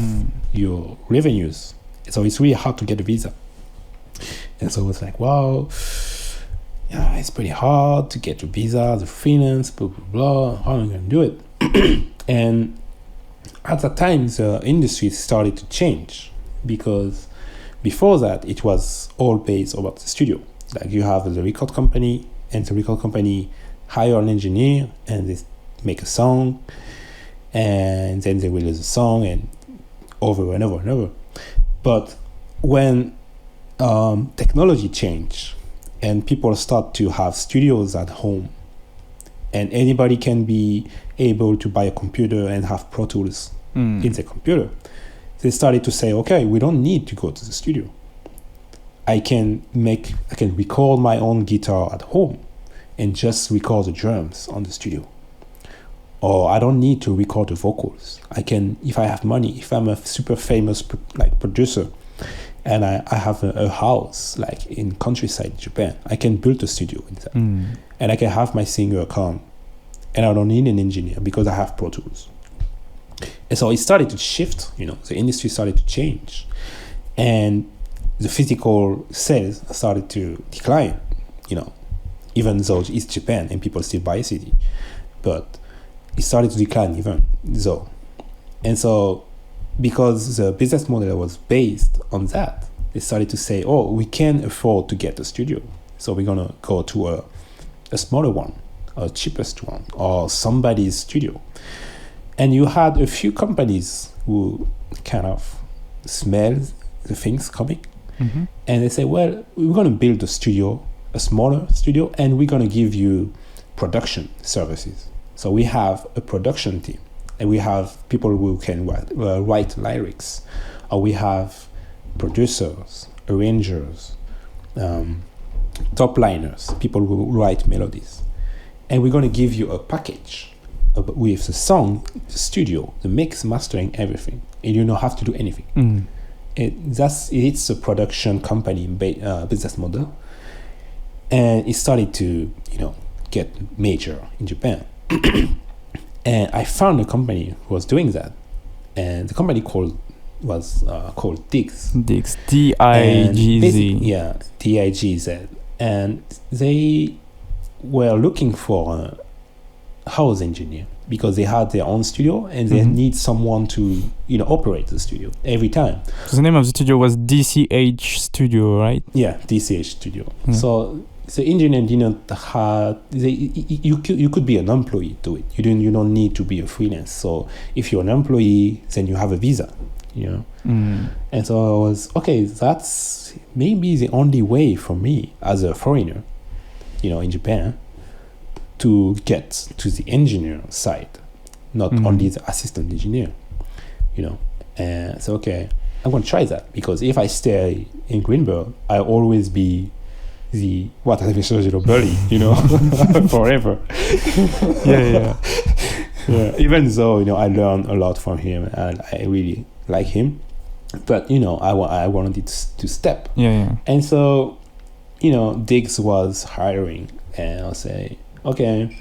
your revenues. So it's really hard to get a visa. And so it's like, wow, yeah, it's pretty hard to get a visa, the freelance, blah, blah, blah. How am I going to do it? And at that time, the industry started to change because before that, it was all based about the studio. You have the record company, and the record company hire an engineer, and they make a song, and then they release a song, and over and over and over. But when technology changed, and people start to have studios at home, and anybody can be able to buy a computer and have Pro Tools in the computer, they started to say, okay, we don't need to go to the studio. I can record my own guitar at home and just record the drums on the studio. Or I don't need to record the vocals. I can, if I have money, if I'm a super famous producer, and I have a house like in countryside Japan, I can build a studio in that, and I can have my singer come, and I don't need an engineer because I have Pro Tools. And so it started to shift. The industry started to change, and the physical sales started to decline. Even though it's Japan and people still buy a CD, but it started to decline even though. And so, because the business model was based on that, they started to say, oh, we can't afford to get a studio, so we're gonna go to a smaller one, a cheapest one, or somebody's studio. And you had a few companies who kind of smell the things coming, and they say, well, we're gonna build a studio, a smaller studio, and we're gonna give you production services. So we have a production team, and we have people who can write lyrics, or we have producers, arrangers, top liners, people who write melodies, and we're going to give you a package with the song, the studio, the mix, mastering, everything, and you don't have to do anything. It's a production company business model, and it started to get major in Japan. And I found a company who was doing that, and the company was called Diggs.
Diggs, D-I-G-Z.
Yeah, D-I-G-Z. And they were looking for a house engineer because they had their own studio, and they need someone to operate the studio every time.
So the name of the studio was DCH Studio, right?
Yeah, DCH Studio. So the engineer didn't have. You could be an employee to it. You don't need to be a freelance. So if you're an employee, then you have a visa. And so I was okay. That's maybe the only way for me as a foreigner, in Japan, to get to the engineer side, not only the assistant engineer. And so okay, I'm gonna try that, because if I stay in Greenberg, I'll always be the bully, forever.
Yeah.
Even though I learned a lot from him and I really like him, but I wanted to step.
Yeah.
And so Diggs was hiring, and I'll say, okay,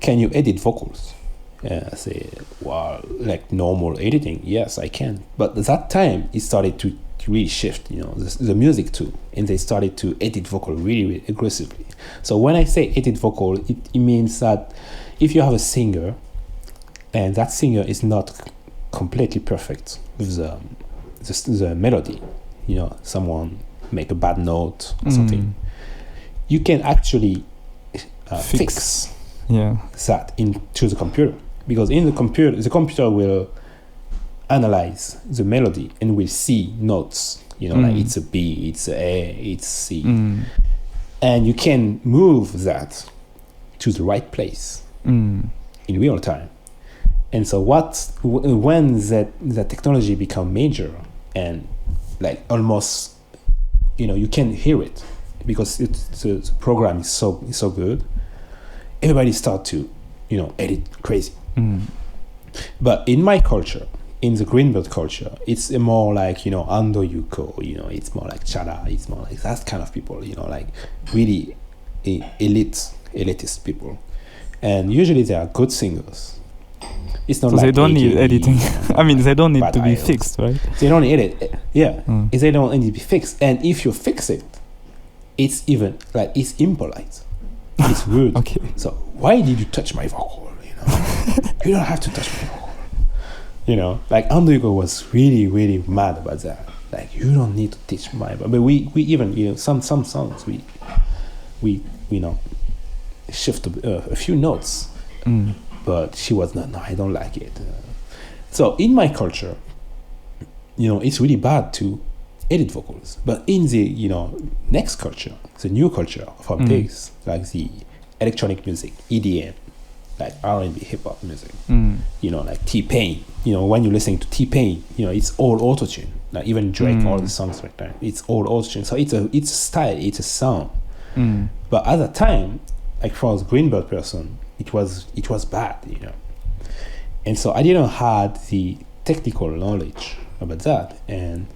can you edit vocals? And I say, well, like normal editing, yes, I can. But at that time it started to really shift, the music too, and they started to edit vocal really, really aggressively. So when I say edit vocal, it means that if you have a singer and that singer is not completely perfect with the melody, someone make a bad note or something, you can actually fix that into the computer, because in the computer will analyze the melody and will see notes, like it's a B, it's a A, it's C, and you can move that to the right place in real time. And so when that technology become major and like almost you can hear it, because the program is so good, everybody start to edit crazy. But in my culture, in the Greenbird culture, it's more like Ando, Yuko, it's more like Chara, it's more like that kind of people, like really elitist people, and usually they are good singers. It's not
so
like
they don't need editing. I mean, they don't need to be
idols.
fixed, right?
They don't need it. Yeah, they don't need to be fixed. And if you fix it, it's even like it's impolite. It's rude.
Okay.
So why did you touch my vocal? You don't have to touch my vocal. Like Ando was really, really mad about that. Like, you don't need to touch my vocal. But we even some songs we shift a few notes. But she was no, I don't like it. So in my culture, it's really bad to edit vocals. But in the next culture, the new culture from Diggs, like the electronic music, EDM, like R&B hip hop music.
Mm.
You know, like T-Pain. You know, when you're listening to T-Pain, you know, it's all auto-tune. Like even Drake, all the songs right there, it's all auto-tune. So it's a style, it's a sound.
Mm.
But at that time, like for a Greenbird person, it was bad, you know. And so I didn't have the technical knowledge about that. And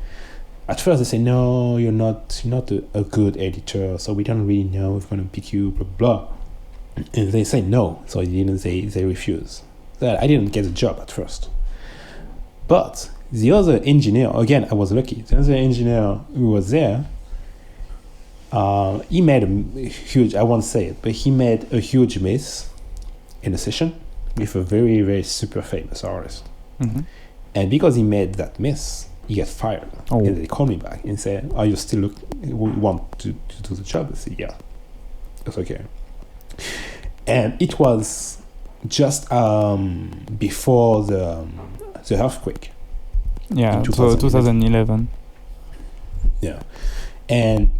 at first they say, no, you're not a good editor, so we don't really know if we're gonna pick you, blah blah. And they say no, so they refuse. That I didn't get a job at first. But the other engineer, again, I was lucky. The other engineer who was there, he made a huge, I won't say it, but he made a huge miss in a session with a very, very super famous artist.
Mm-hmm.
And because he made that miss, he got fired.
Oh.
And they called me back and said, are you still want to do the job? I said, yeah, that's okay. And it was just before the earthquake.
Yeah,
in
so 2011.
Yeah. And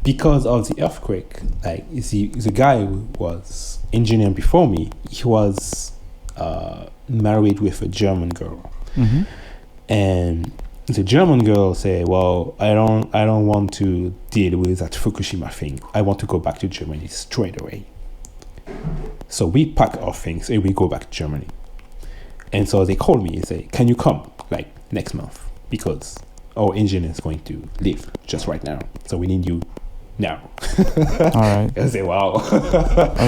because of the earthquake, like the guy who was engineer before me, he was married with a German girl.
Mm-hmm.
And the German girl said, well, I don't want to deal with that Fukushima thing. I want to go back to Germany straight away. So we pack our things and we go back to Germany. And so they called me and say, can you come like next month? Because our engineer is going to leave just right now. So we need you now.
All right.
I say, wow.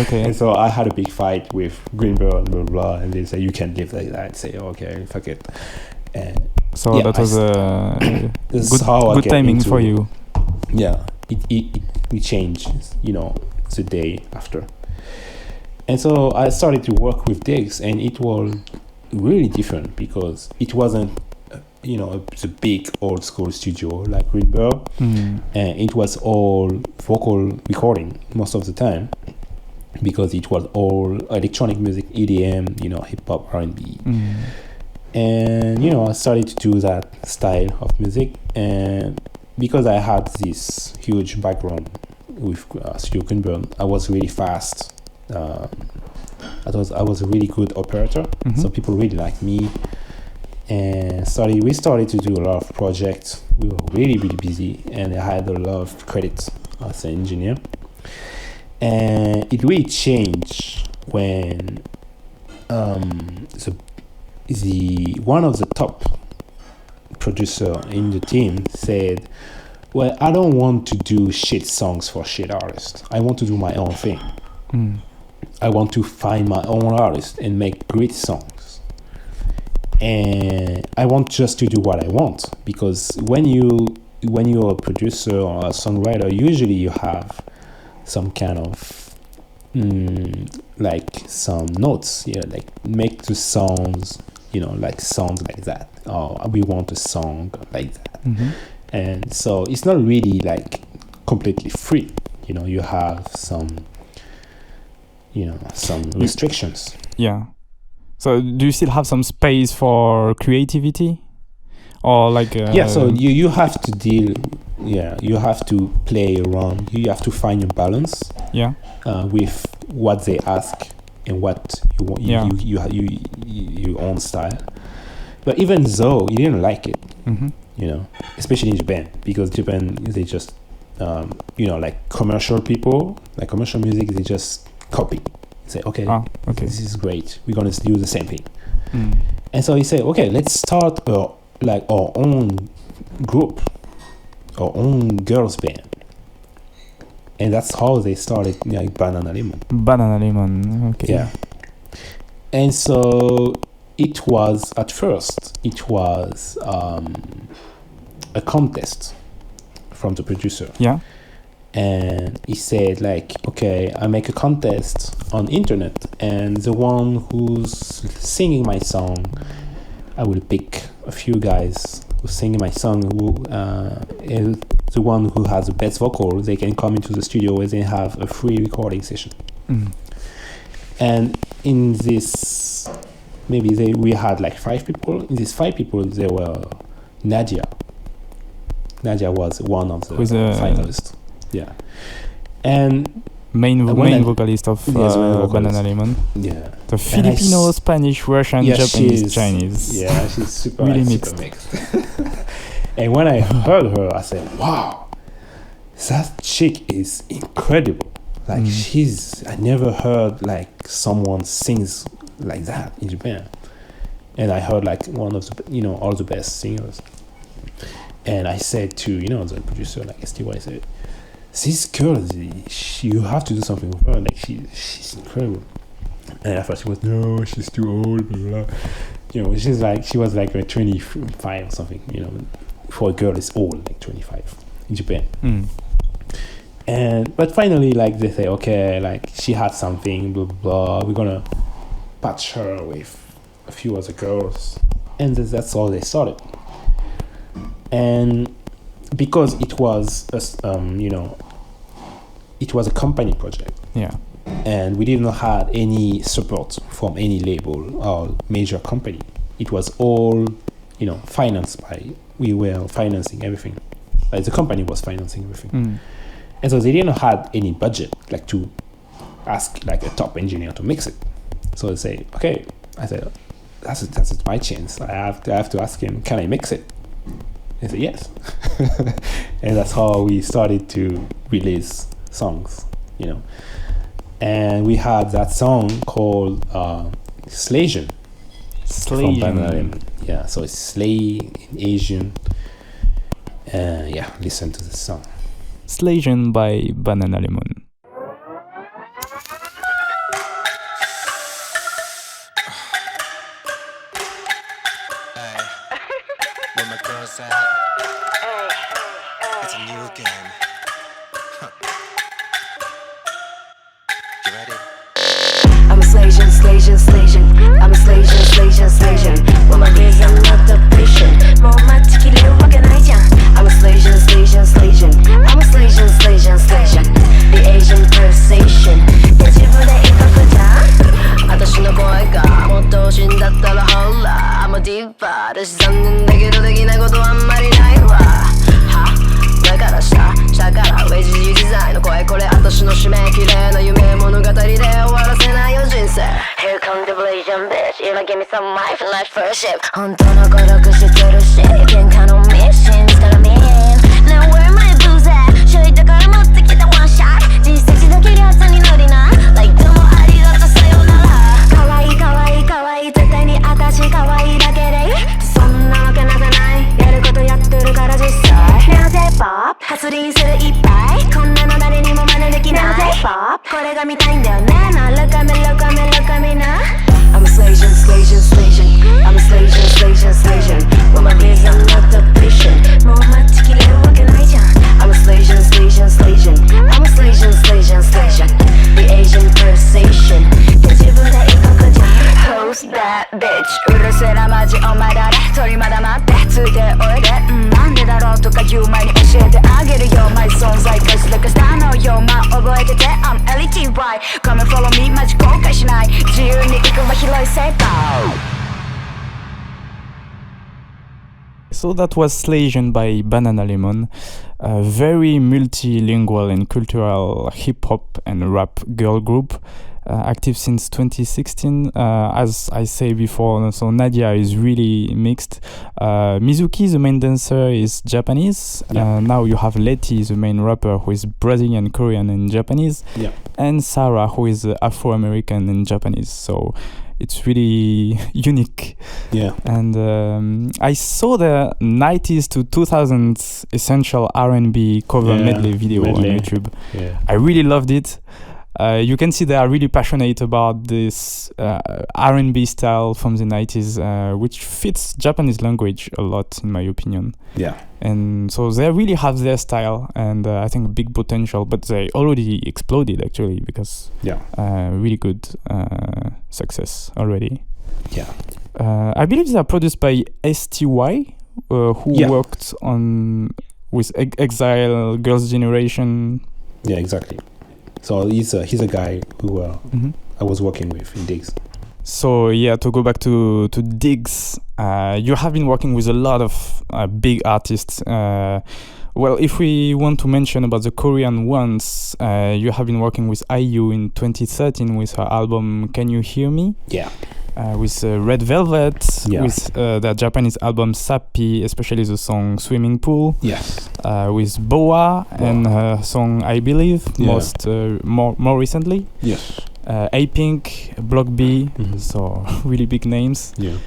Okay.
And so I had a big fight with Greenberg and blah, blah, blah. And they say, you can't live like that. I say, okay, fuck it. And
so yeah, that was a good timing for you.
Yeah. It changed, you know, the day after. And so I started to work with Diggs, and it was really different because it wasn't, you know, it's a big old school studio like Greenberg, and it was all vocal recording most of the time because it was all electronic music, EDM, you know, hip hop, R&B. And, you know, I started to do that style of music, and because I had this huge background with Studio Greenberg, I was really fast. I was a really good operator, so people really liked me. And we started to do a lot of projects. We were really, really busy, and I had a lot of credit as an engineer. And it really changed when the one of the top producer in the team said, well, I don't want to do shit songs for shit artists. I want to do my own thing. I want to find my own artist and make great songs. And I want just to do what I want, because when you're a producer or a songwriter, usually you have some kind of like some notes, yeah, like make the songs, you know, like sound like that, or we want a song like that. And so it's not really like completely free, you know, you have some, you know, some restrictions.
Yeah. So do you still have some space for creativity, or like?
Yeah. So you have to deal. Yeah, you have to play around. You have to find a balance.
Yeah.
With what they ask and what you want.
Yeah.
Your own style. But even though you didn't like it, you know, especially in Japan, because Japan they just you know, like commercial people, like commercial music, they just copy. Say, okay, this is great. We're gonna do the same thing. And so he said, okay, let's start like our own group, our own girls band. And that's how they started, like BananaLemon.
BananaLemon, okay.
Yeah. And so it was at first a contest from the producer.
Yeah.
And he said, like, okay, I make a contest on internet, and the one who's singing my song, I will pick a few guys who's singing my song, and the one who has the best vocal, they can come into the studio where they have a free recording session. And in this, we had like 5 people. In these 5 people, there were Nadia. Nadia was one of the finalists. Yeah. And
main
when I-
vocalist of
Yes, main vocalist.
BananaLemon.
Yeah.
The Filipino, Spanish, Russian,
Yeah,
Japanese,
she's-
Chinese.
Yeah, she's super,
Really
super mixed. And when I heard her, I said, wow, that chick is incredible. Like I never heard like someone sings like that in Japan. And I heard like one of the, all the best singers. And I said to, the producer, like STY, I said, this girl, you have to do something with her. Like she's incredible. And at first she was, no, she's too old, blah, blah. She was like 25 or something, for a girl it's old, like 25 in Japan. But finally, like they say, okay, like she had something, blah, blah, blah. We're gonna patch her with a few other girls. And that's all they started. And because it was it was a company project.
Yeah.
And we didn't have any support from any label or major company. It was all, financed by, we were financing everything. Like the company was financing everything. And so they didn't have any budget, like to ask like a top engineer to mix it. So they say, okay. I said, that's my chance. I have to ask him, can I mix it? He said, yes. And that's how we started to release songs, And we had that song called Slaysian. From BananaLemon. Yeah, so it's Slay in Asian. Listen to the song.
Slaysian by BananaLemon.
Where my girls at? It's a new game. You ready?
I'm a Slaysian. I'm a Slaysian. Where my days I'm not the patient. 뭐 맞추기를 와가 나이잖아. I'm a Slaysian. I'm a Slaysian. The Asian perception. 내 지분에 입학하자. 아저씨 너 보이가 못도 신났다라 홀라. I'm a diva. 다시 잡는 내게로 되긴 하고도 한 말이 나이와. 날 갈아 샤가라 왜 지지 디자인の声これ私の締め切れの夢物語で終わらせないよ人生 Here come the blazing bitch If I give me some life and life first ship 本当の孤独してるし喧嘩のミッションから見え Now where my booze at 周囲だから持ってきた one shot 実績だけで朝に乗りな Like どうもありがとうさよなら可愛い絶対に私可愛いだけでそんなわけなくないやることやってるから実際なぜポップ発輪するいっぱいこんなの誰にも真似できないなぜポップこれが見たいんだよねな Look at meな I'm a Slaysian I'm a Slaysian Where my days I'm not the patient もう待ちきれるわけないじゃん I'm a Slaysian I'm a Slaysian The Asian perception 自分で行こうじゃん Who's that bitch うるせえなマジお前誰鳥まだ待ってついておいでなんでだろうとか言う前に教えてあげるよマイ存在化するかしたのよまあ覚えてて I'm LTY Come and follow me マジ後悔しない自由に行くは広い世界
So that was Slaysian by BananaLemon, a very multilingual and cultural hip-hop and rap girl group, active since 2016. As I say before, so Nadia is really mixed. Mizuki, the main dancer, is Japanese.
Yeah.
Now you have Letty, the main rapper, who is Brazilian, Korean, and Japanese.
Yeah.
And Sarah, who is Afro-American and Japanese. So it's really unique.
Yeah.
And I saw the 90s to 2000s essential R&B cover medley video on YouTube.
Yeah.
I really loved it. You can see they are really passionate about this R&B style from the 90s, which fits Japanese language a lot, in my opinion.
Yeah.
And so they really have their style and I think big potential, but they already exploded actually because really good success already.
Yeah.
I believe they are produced by STY, who worked on with Exile, Girls' Generation.
Yeah, exactly. So he's a guy who I was working with in Diggs.
So yeah, to go back to digs, you have been working with a lot of big artists. Well, if we want to mention about the Korean ones, you have been working with IU in 2013 with her album Can You Hear Me?
Yeah.
With Red Velvet,
Yeah.
with their Japanese album Sappi, especially the song Swimming Pool.
Yes.
With Boa and her song I Believe,
Yeah.
more recently.
Yes.
A-Pink, Block B,
Mhm.
so really big names.
Yeah.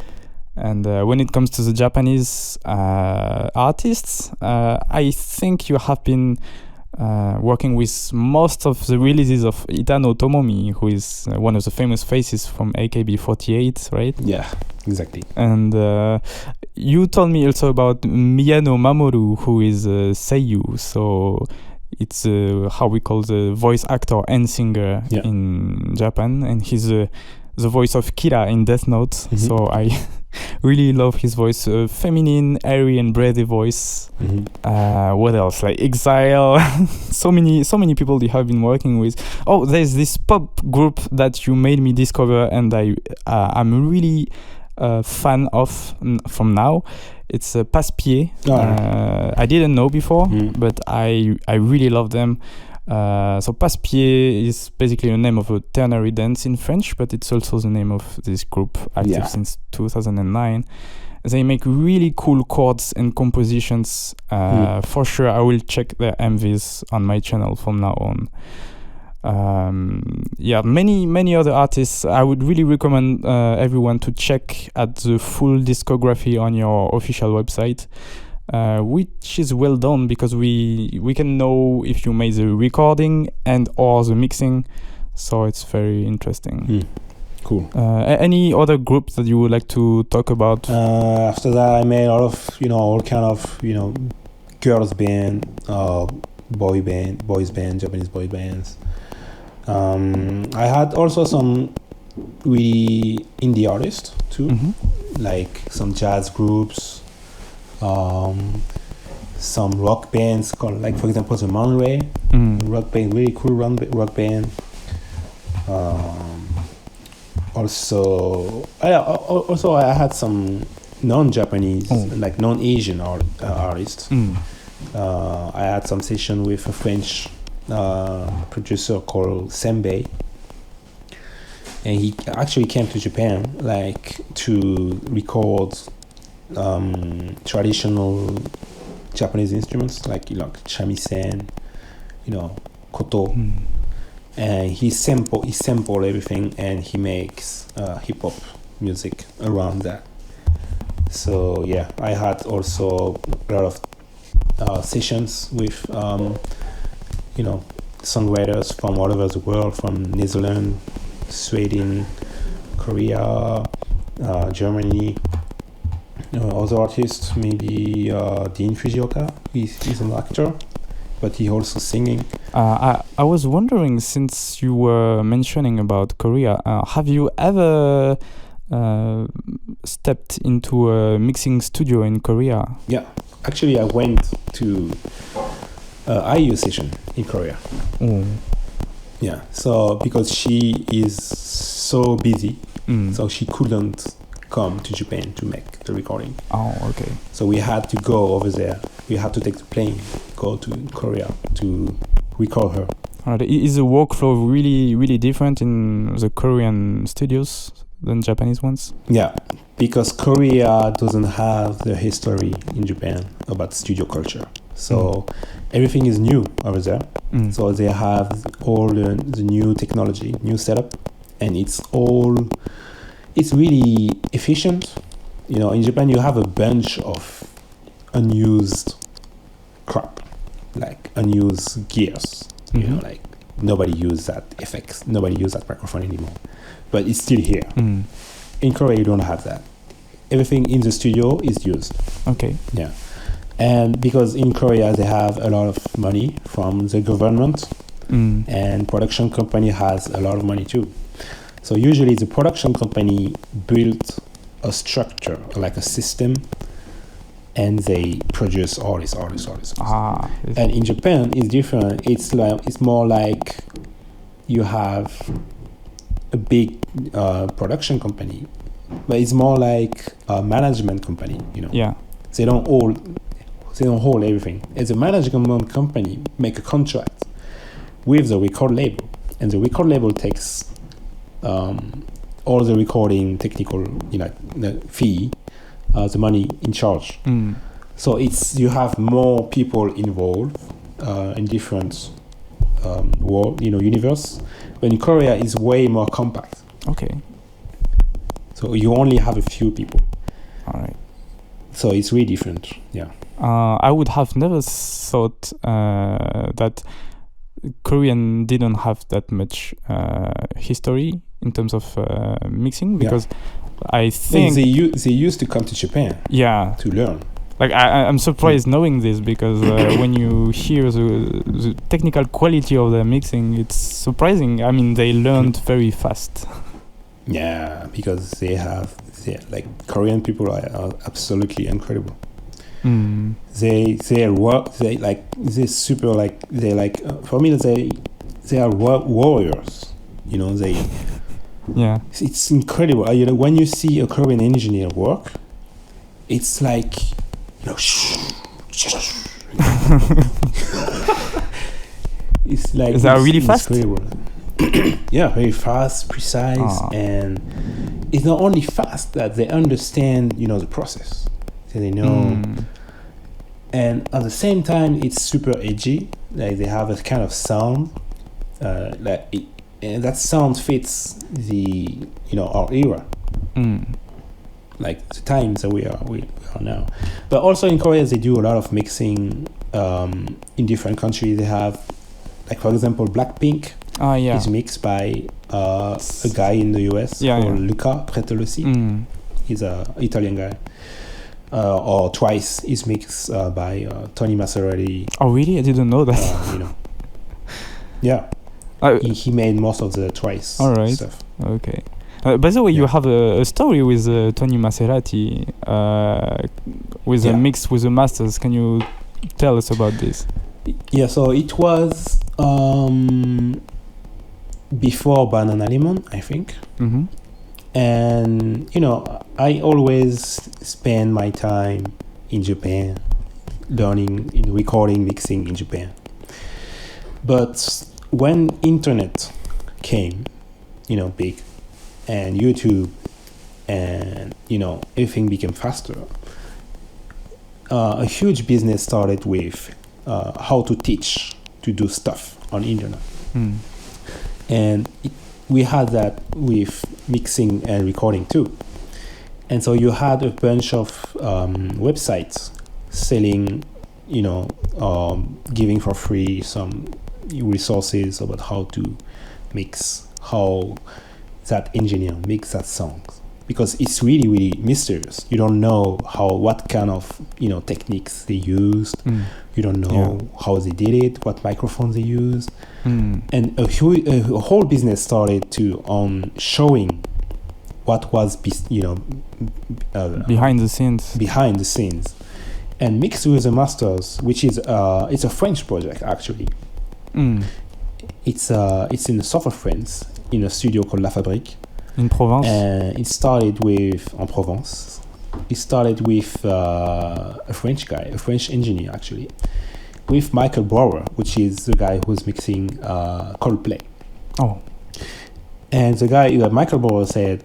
And when it comes to the Japanese artists, I think you have been working with most of the releases of Itano Tomomi, who is one of the famous faces from AKB48, right?
Yeah. Exactly.
And you told me also about Miyano Mamoru, who is Seiyu, so it's how we call the voice actor and singer
Yeah.
in Japan, and he's the voice of Kira in Death Note.
Mhm.
So I really love his voice, feminine, airy, and breathy voice.
Mm-hmm.
What else? Like Exile, so many people you have been working with. Oh, there's this pop group that you made me discover, and I'm really fan of from now. It's Passe-Pied. I didn't know before, but I really love them. So Passe-Pied is basically the name of a ternary dance in French, but it's also the name of this group, active since 2009. They make really cool chords and compositions. For sure, I will check their MVs on my channel from now on. Many other artists. I would really recommend everyone to check at the full discography on your official website. Which is well done, because we can know if you made the recording and or the mixing, so it's very interesting.
Cool.
Any other groups that you would like to talk about?
After that, I made a lot of all kind of girls band, boys band, Japanese boy bands. I had also some really indie artists too, like some jazz groups. Some rock bands called, like, for example, the Monray rock band, really cool rock band. Also I had some non-Japanese, like non-Asian artists. I had some session with a French producer called Senbei, and he actually came to Japan like to record traditional Japanese instruments like shamisen, koto, and he sample everything, and he makes hip hop music around that. So yeah, I had also a lot of sessions with songwriters from all over the world, from Netherlands, Sweden, Korea, Germany. Other artists, maybe Dean Fujioka. He's an actor, but he also singing.
I was wondering, since you were mentioning about Korea, have you ever stepped into a mixing studio in Korea?
Yeah, actually, I went to IU session in Korea. Yeah, so because she is so busy, so she couldn't come to Japan to make the recording.
Oh, okay.
So we had to go over there. We had to take the plane, go to Korea to record her.
Is the workflow really, really different in the Korean studios than Japanese ones?
Yeah, because Korea doesn't have the history in Japan about studio culture. So everything is new over there. So they have all the new technology, new setup, and it's really efficient. In Japan you have a bunch of unused crap, like unused gears. Like nobody uses that effects, nobody uses that microphone anymore, but it's still here. In Korea you don't have that. Everything in the studio is used.
Okay.
Yeah. And because in Korea they have a lot of money from the government, and production company has a lot of money too. So usually the production company built a structure, like a system, and they produce all this. And in Japan it's different. It's more like you have a big production company, but it's more like a management company.
Yeah.
They don't hold everything. As a management company, make a contract with the record label, and the record label takes all the recording technical, the fee, the money in charge. So you have more people involved in different world, universe. But in Korea, it's way more compact.
Okay.
So you only have a few people.
All right.
So it's really different. Yeah.
I would have never thought that Korean didn't have that much history in terms of mixing, because I think
they used to come to Japan.
Yeah.
To learn.
Like I'm surprised knowing this, because when you hear the technical quality of the mixing, it's surprising. I mean, they learned very fast.
Yeah, because they Korean people are absolutely incredible. They for me they are warriors. It's incredible. When you see a Korean engineer work, it's like it's like
is that really fast?
Incredible. Yeah, very fast, precise, and it's not only fast that they understand, the process. So they know, and at the same time, it's super edgy. Like they have a kind of sound, and that sound fits the our era, like the times that we are now. But also in Korea, they do a lot of mixing. In different countries, they have, like for example, Blackpink. Is mixed by a guy in the US called Luca Pretolossi. He's an Italian guy. Or Twice is mixed by Tony Maserati.
Oh, really? I didn't know that.
Yeah. He made most of the Twice stuff.
Okay. By the way, you have a story with Tony Maserati with a mix with the masters. Can you tell us about this?
Yeah, so it was before BananaLemon, I think. And I always spend my time in Japan, learning in recording, mixing in Japan. But when internet came, big, and YouTube, and everything became faster, a huge business started with how to teach to do stuff on internet. And we had that with mixing and recording too. And so you had a bunch of websites selling, giving for free some resources about how to mix, how that engineer makes that song. Because it's really, really mysterious. You don't know what kind of techniques they used. You don't know how they did it, what microphones they used, and a whole business started to showing what was
behind the scenes.
Behind the scenes, and Mixed with the Masters, which is it's a French project actually. It's in the south of France, in a studio called La Fabrique.
In Provence.
And it started with en Provence. It started with a French guy, a French engineer actually, with Michael Brower, which is the guy who's mixing Coldplay.
Oh.
And the guy, Michael Brower, said,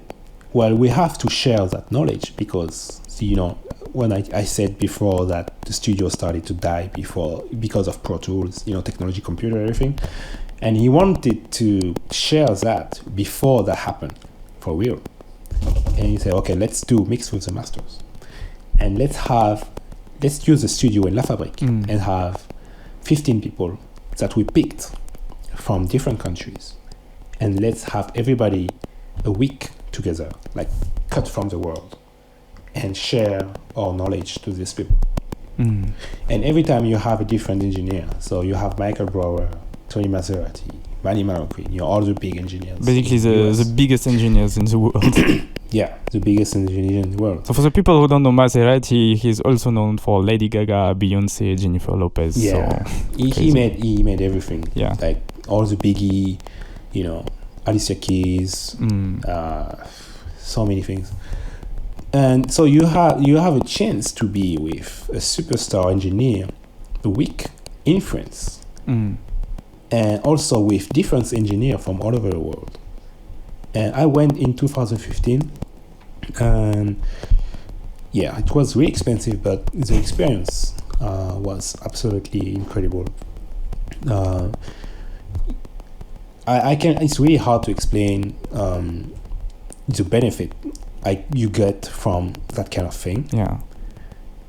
well, we have to share that knowledge because, when I said before that the studio started to die because of Pro Tools, technology, computer, everything. And he wanted to share that before that happened, for real. And he said, okay, let's do Mix with the Masters. And let's use the studio in La Fabrique and have 15 people that we picked from different countries. And let's have everybody a week together, like cut from the world, and share our knowledge to these people. And every time you have a different engineer. So you have Michael Brower, Tony Maserati, Manny Marroquin, all the big engineers.
Basically the biggest engineers in the world.
Yeah, the biggest engineer in the world.
So for the people who don't know Maserati, he's also known for Lady Gaga, Beyonce, Jennifer Lopez.
Yeah,
so
he made everything.
Yeah,
like all the biggie, Alicia Keys, so many things. And so you have a chance to be with a superstar engineer a week in France, and also with different engineers from all over the world. And I went in 2015, and yeah, it was really expensive, but the experience was absolutely incredible. I can. It's really hard to explain the benefit you get from that kind of thing.
Yeah.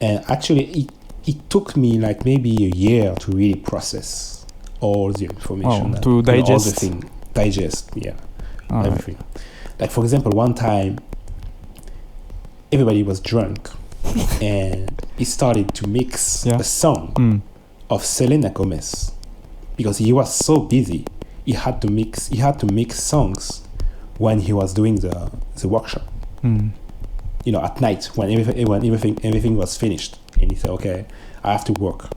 And actually, it took me like maybe a year to really process all the information.
To digest.
All the thing. Digest, yeah.
All
everything. Like, for example, one time, everybody was drunk and he started to mix a song of Selena Gomez because he was so busy. He had to mix songs when he was doing the workshop. You know, at night when everything was finished, and he said, "Okay, I have to work,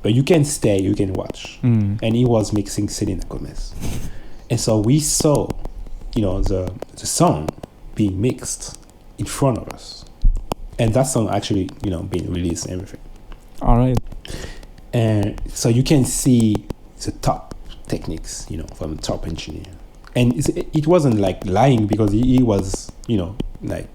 but you can stay, you can watch." And he was mixing Selena Gomez, and so we saw, you know, the song being mixed in front of us, and that song actually, you know, being released and everything.
All right.
And so you can see the top techniques, you know, from the top engineer. And it wasn't like lying because he was, you know, like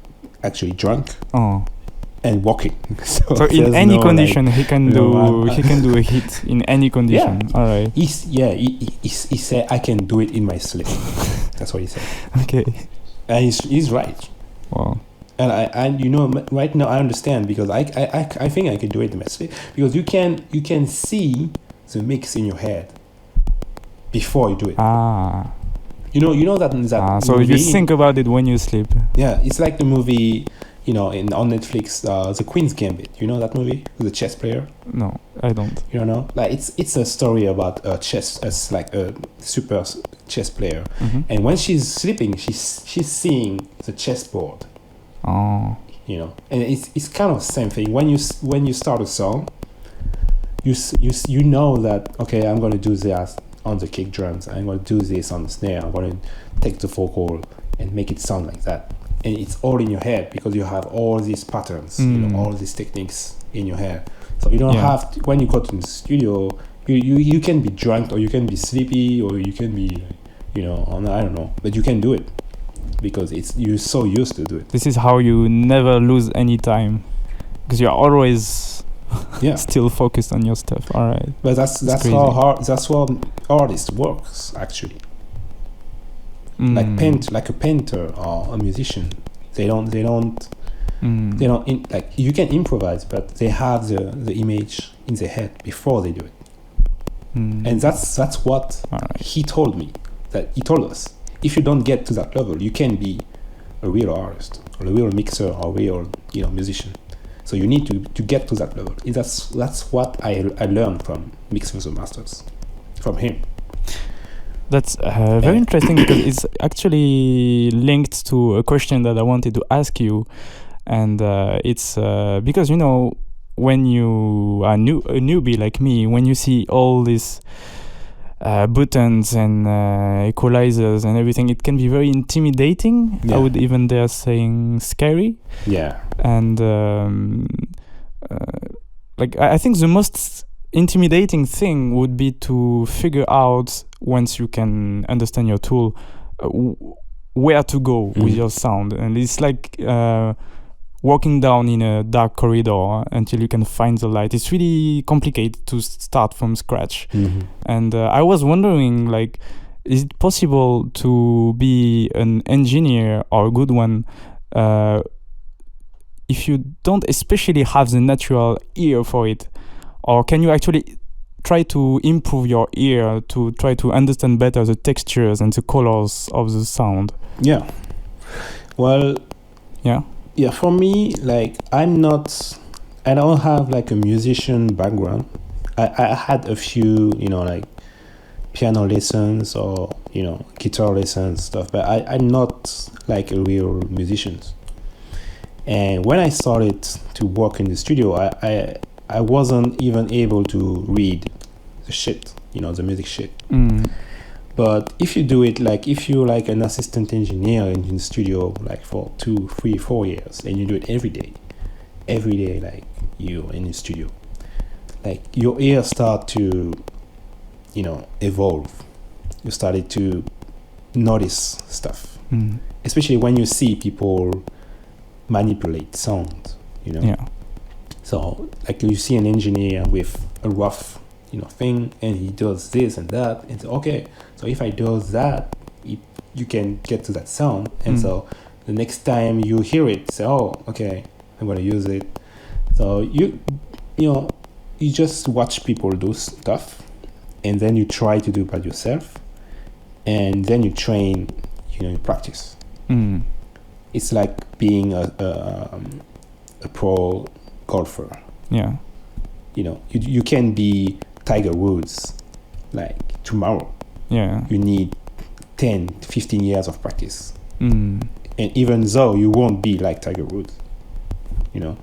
actually drunk and walking.
So in any condition, he can do a hit in any condition.
Yeah.
All right.
He said, "I can do it in my sleep." That's what he said.
Okay.
And he's right.
Wow.
And you know, right now I understand because I think I can do it in my sleep because you can see the mix in your head before you do it. You know that
so
movie,
you think about it when you sleep.
Yeah, it's like the movie, you know, on Netflix, The Queen's Gambit. You know that movie with the chess player?
No, I don't.
You don't know? Like it's a story about a super chess player, and when she's sleeping, she's seeing the chessboard. You know, and it's kind of the same thing. When you start a song, you know that, okay, I'm gonna do this on the kick drums, I'm going to do this on the snare, I'm going to take the vocal and make it sound like that. And it's all in your head because you have all these patterns, you know, all these techniques in your head. So you don't have to, when you go to the studio, you can be drunk or you can be sleepy or you can be, you know, I don't know, but you can do it because you're so used to do it.
This is how you never lose any time because you're always still focused on your stuff. All right.
But that's how artist works actually. Like a painter or a musician, they don't like, you can improvise, but they have the image in their head before they do it. And that's what he told me. That he told us, if you don't get to that level, you can be a real artist or a real mixer or a real, you know, musician. So you need to get to that level. That's what I learned from Mixing the Masters, from him.
That's very interesting because it's actually linked to a question that I wanted to ask you, and it's because, you know, when you are a newbie like me, when you see all these buttons and equalizers and everything, it can be very intimidating. I would even dare saying scary. Yeah. And like I think the most intimidating thing would be to figure out, once you can understand your tool, where to go with your sound. And it's like walking down in a dark corridor until you can find the light. It's really complicated to start from scratch. And I was wondering, like, is it possible to be an engineer or a good one if you don't especially have the natural ear for it? Or can you actually try to improve your ear to try to understand better the textures and the colors of the sound?
Yeah. Well, yeah, for me, like, I don't have like a musician background. I had a few, you know, like piano lessons or, you know, guitar lessons, stuff, but I'm not like a real musician. And when I started to work in the studio, I wasn't even able to read the shit, you know, the music shit. But if you do it like if you're like an assistant engineer in the studio like for 2, 3, 4 years, and you do it every day, like you're in the studio, like your ears start to, you know, evolve. You started to notice stuff, especially when you see people manipulate sound, you know.
Yeah.
So like you see an engineer with a rough, you know, thing, and he does this and that, and so, okay, so if I do that, you can get to that sound, and so the next time you hear it, say, oh, okay, I'm gonna use it. So you know, you just watch people do stuff, and then you try to do it by yourself, and then you train, you know, you practice. It's like being a pro golfer.
Yeah.
You know, you can be Tiger Woods like tomorrow.
Yeah.
You need 10, 15 years of practice. And even though you won't be like Tiger Woods, you know,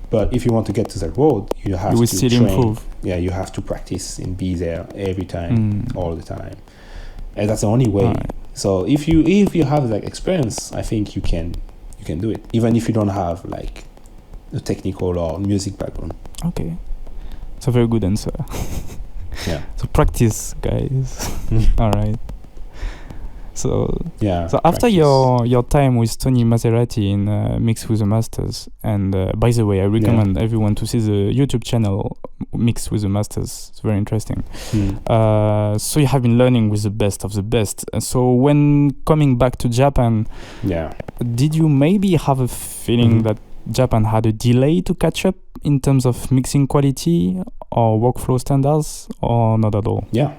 but if you want to get to that road, you have to
still
train.
improve.
Yeah, you have to practice and be there every time, all the time, and that's the only way.
Right.
So if you have like experience, I think you can do it, even if you don't have like a technical or music background.
Okay. It's a very good answer.
Yeah.
So practice, guys. All right. So
Yeah.
So after
practice.
your time with Tony Maserati in Mix with the Masters, and by the way, I recommend everyone to see the YouTube channel Mix with the Masters. It's very interesting. So you have been learning with the best of the best. So when coming back to Japan, did you maybe have a feeling that Japan had a delay to catch up in terms of mixing quality or workflow standards, or not at all?
Yeah.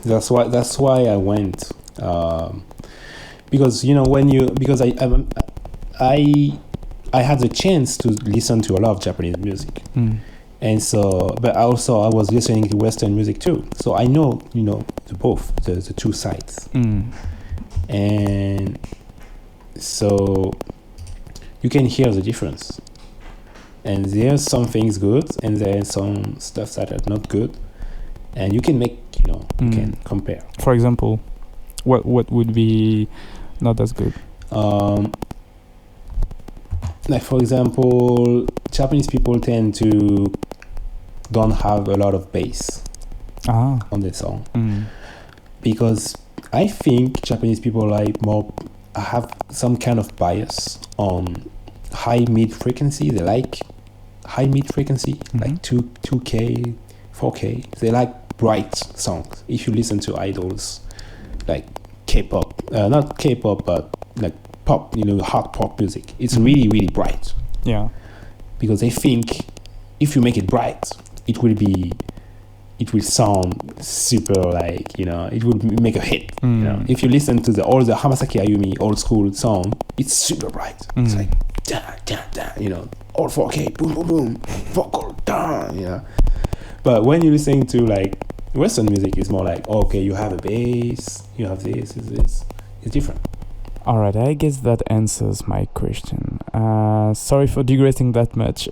That's why I went, because you know because I had the chance to listen to a lot of Japanese music, and so but I was listening to Western music too, so I know the two sides, and so you can hear the difference, and there's some things good and there's some stuff that are not good, and you can make you can compare.
For example, what would be not as good?
Like for example, Japanese people tend to don't have a lot of bass on their song, because I think Japanese people have some kind of bias on high mid frequency. They like high mid frequency, like 2K, 4K. They like bright songs. If you listen to idols like K-pop, not K-pop, but like pop, hard pop music, it's really, really bright.
Yeah.
Because they think if you make it bright, it will sound super, like, it will make a hit. If you listen to all the Hamasaki Ayumi old school song, it's super bright. It's like da da da, all 4K, boom boom boom, vocal da, But when you're listening to like Western music, it's more like, okay, you have a bass, you have this. It's different.
All right, I guess that answers my question. Sorry for digressing that much.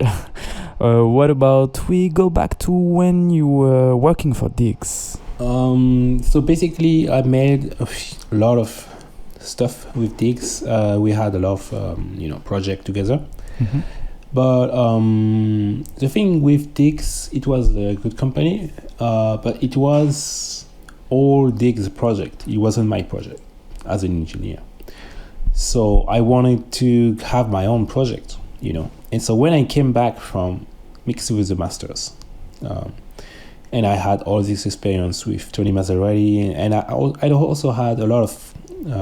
What about we go back to when you were working for Diggs?
So basically, I made a lot of stuff with Diggs. We had a lot of project together. But the thing with Diggs, it was a good company, but it was all Diggs' project. It wasn't my project as an engineer. So I wanted to have my own project, And so when I came back from Mix with the Masters, and I had all this experience with Tony Maserati, and I also had a lot of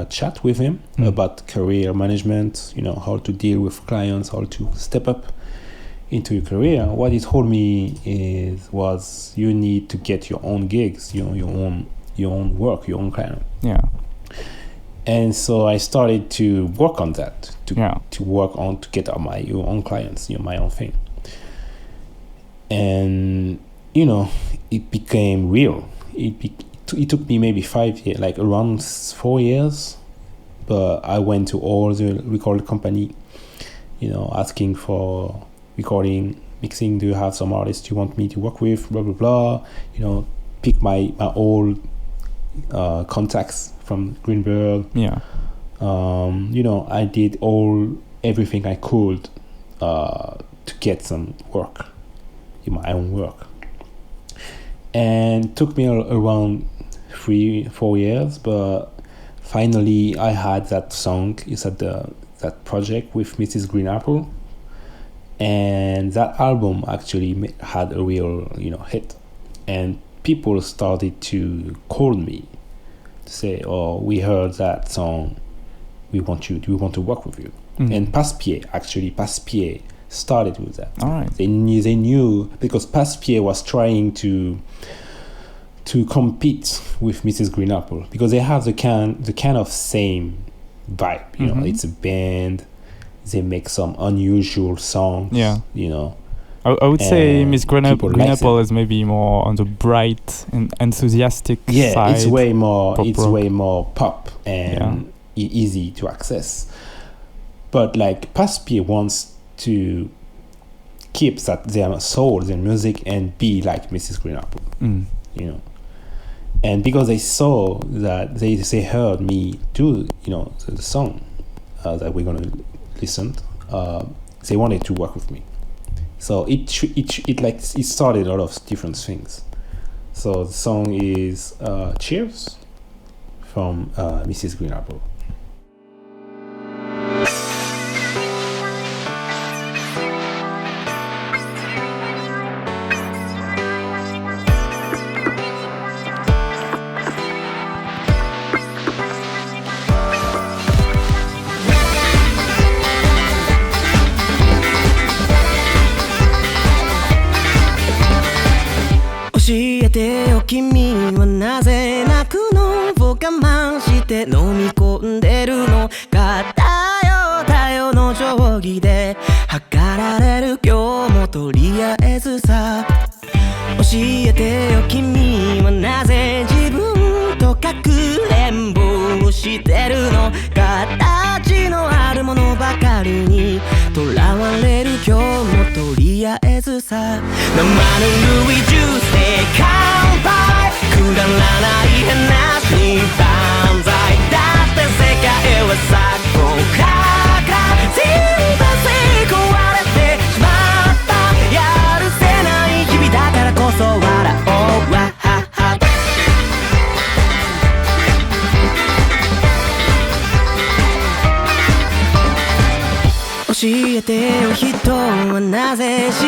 chat with him about career management, how to deal with clients, how to step up into your career. What he told me was you need to get your own gigs, your own work, your own client.
Yeah.
And so I started to work on that, to get your own clients, my own thing. And it became real. It took me maybe 5 years, like around 4 years. But I went to all the record company, asking for recording, mixing. Do you have some artists you want me to work with? Blah blah blah. Pick my old, contacts from Greenberg.
Yeah.
I did everything I could to get some work, my own work, and it took me around 3-4 years, but finally I had that song. Is that project with Mrs. Green Apple, and that album actually had a real hit, and people started to call me to say, "Oh, we heard that song. We want to work with you." And Passepied started with that.
All right.
They knew because Passepied was trying to compete with Mrs. Green Apple because they have the kind of same vibe. It's a band. They make some unusual songs.
Yeah. I would say Miss Green Apple is maybe more on the bright and enthusiastic side.
Yeah, it's way more.
Pop
It's
rock.
way more pop and easy to access. But like Passepied wants to keep their soul, their music, and be like Mrs. Green Apple. And because they saw that they heard me do the song that we're gonna listen, they wanted to work with me. So it started a lot of different things. So the song is Cheers from Mrs. Green Apple.
教えてよ君はなぜ泣くのを我慢して飲み込んでるのかたよの定規で測られる今日もとりあえずさ教えてよ君はなぜ自分とかくれんぼをしてるの形のあるものばかりにとらわれる今日もとりあえずさ生のルイジュースで乾杯くだらない話に万歳だって世界は昨今クラクラ心配壊れてしまったやるせない日々だからこそ笑おうわはは教えてよ人はなぜ幸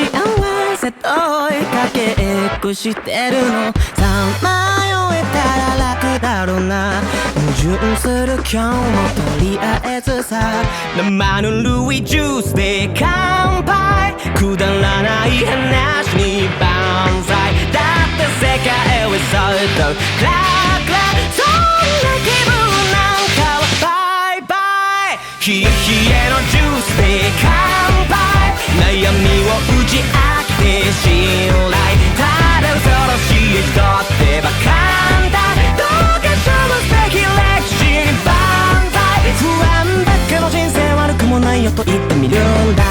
せと追いかけっこしてるのさまよえたら楽だろうな矛盾する今日もとりあえずさ生のルイジュースで乾杯くだらない話に万歳だって世界はそうとクラクラそんな気分なんかはバイバイ冷え冷えのジュースで乾杯悩みを打ち明けて信頼ただ恐ろしい人ってば簡単どうかしょの素敵歴史に万歳不安だけど人生悪くもないよと言ってみるんだ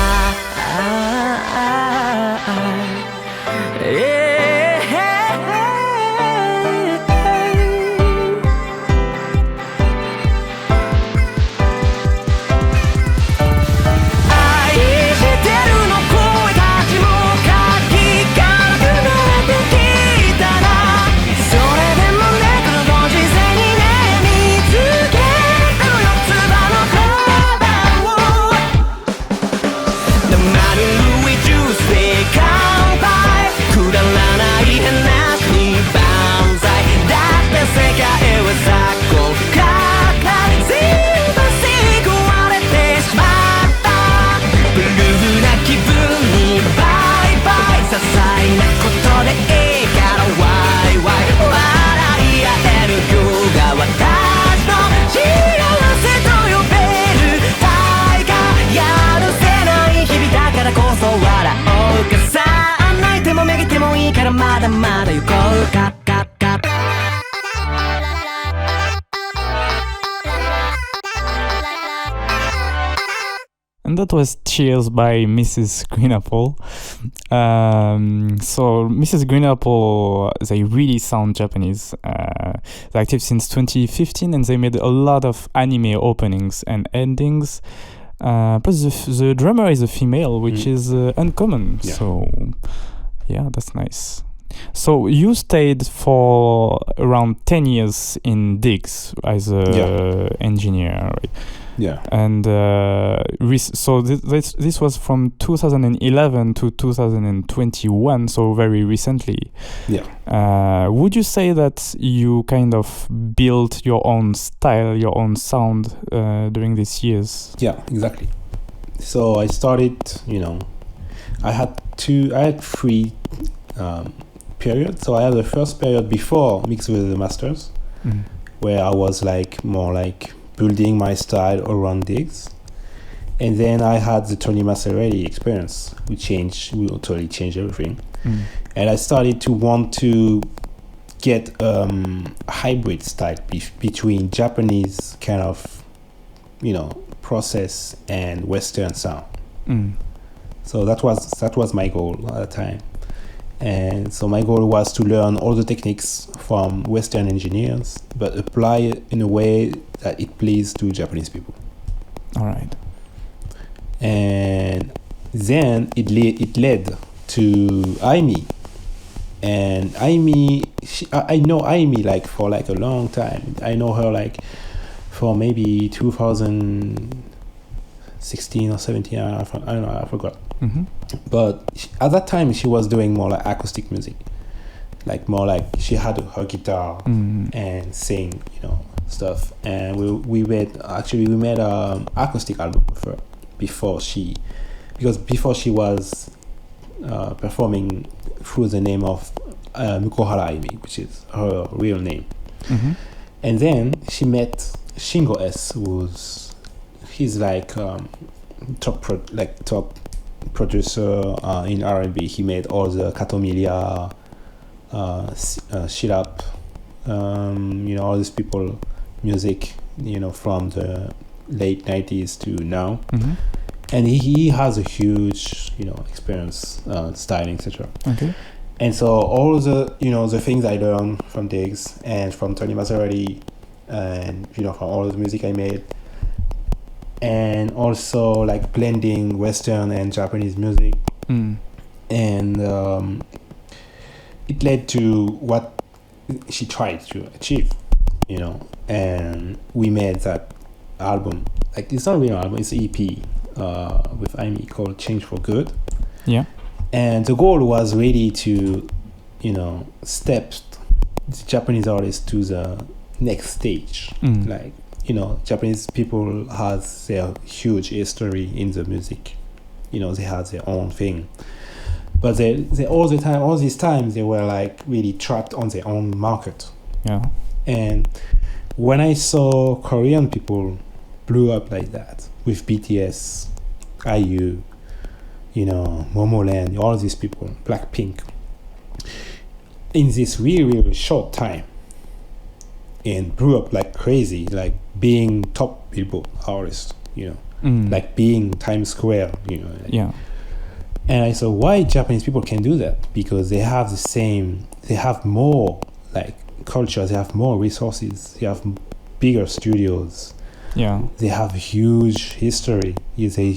まだまだ行こうか
And that was Cheers by Mrs. Green Apple. So Mrs. Green Apple, they really sound Japanese. They're active since 2015 and they made a lot of anime openings and endings. Plus the drummer is a female, which is uncommon.
Yeah.
So yeah, that's nice. So you stayed for around 10 years in Diggs as a engineer, right?
Yeah.
And so this was from 2011 to 2021, so very recently.
Yeah.
Would you say that you kind of built your own style, your own sound during these years?
Yeah, exactly. So I started, I had three periods. So I had the first period before Mixed with the Masters, where I was more building my style around Diggs. And then I had the Tony Maserati experience, which totally changed everything. And I started to want to get a hybrid style between Japanese kind of, process and Western sound. So that was my goal at the time. And so my goal was to learn all the techniques from Western engineers, but apply it in a way that it pleased to Japanese people.
All right.
And then it led to Aimi. And Aimi, I know Aimi for a long time. I know her for maybe 2016 or 17. I don't know. I forgot. But at that time she was doing more acoustic music, she had her guitar and sing, stuff. And we made an acoustic album with her before she was performing through the name of Mukohara Aimi, which is her real name. And then she met Shingo S, he's top producer in R&B. He made all the Katomilia, Shit Up, all these people music, from the late 90s to now. And he has a huge, experience, styling, etc.
Okay.
And so all the, the things I learned from Diggs and from Tony Maserati and, from all the music I made, and also blending Western and Japanese music. And it led to what she tried to achieve, and we made that album. It's not really an album, it's an EP with Aimi called Change for Good.
Yeah. And
the goal was really to, step the Japanese artists to the next stage. Japanese people has their huge history in the music. They had their own thing. But they all these times, they were really trapped on their own market.
Yeah. And
when I saw Korean people blew up like that with BTS, IU, Momoland, all these people, Blackpink, in this really, really short time, and blew up like crazy, being top Billboard artist, being Times Square,
Yeah.
And I saw why Japanese people can do that, because they have more culture, they have more resources, they have bigger studios.
Yeah.
They have huge history. They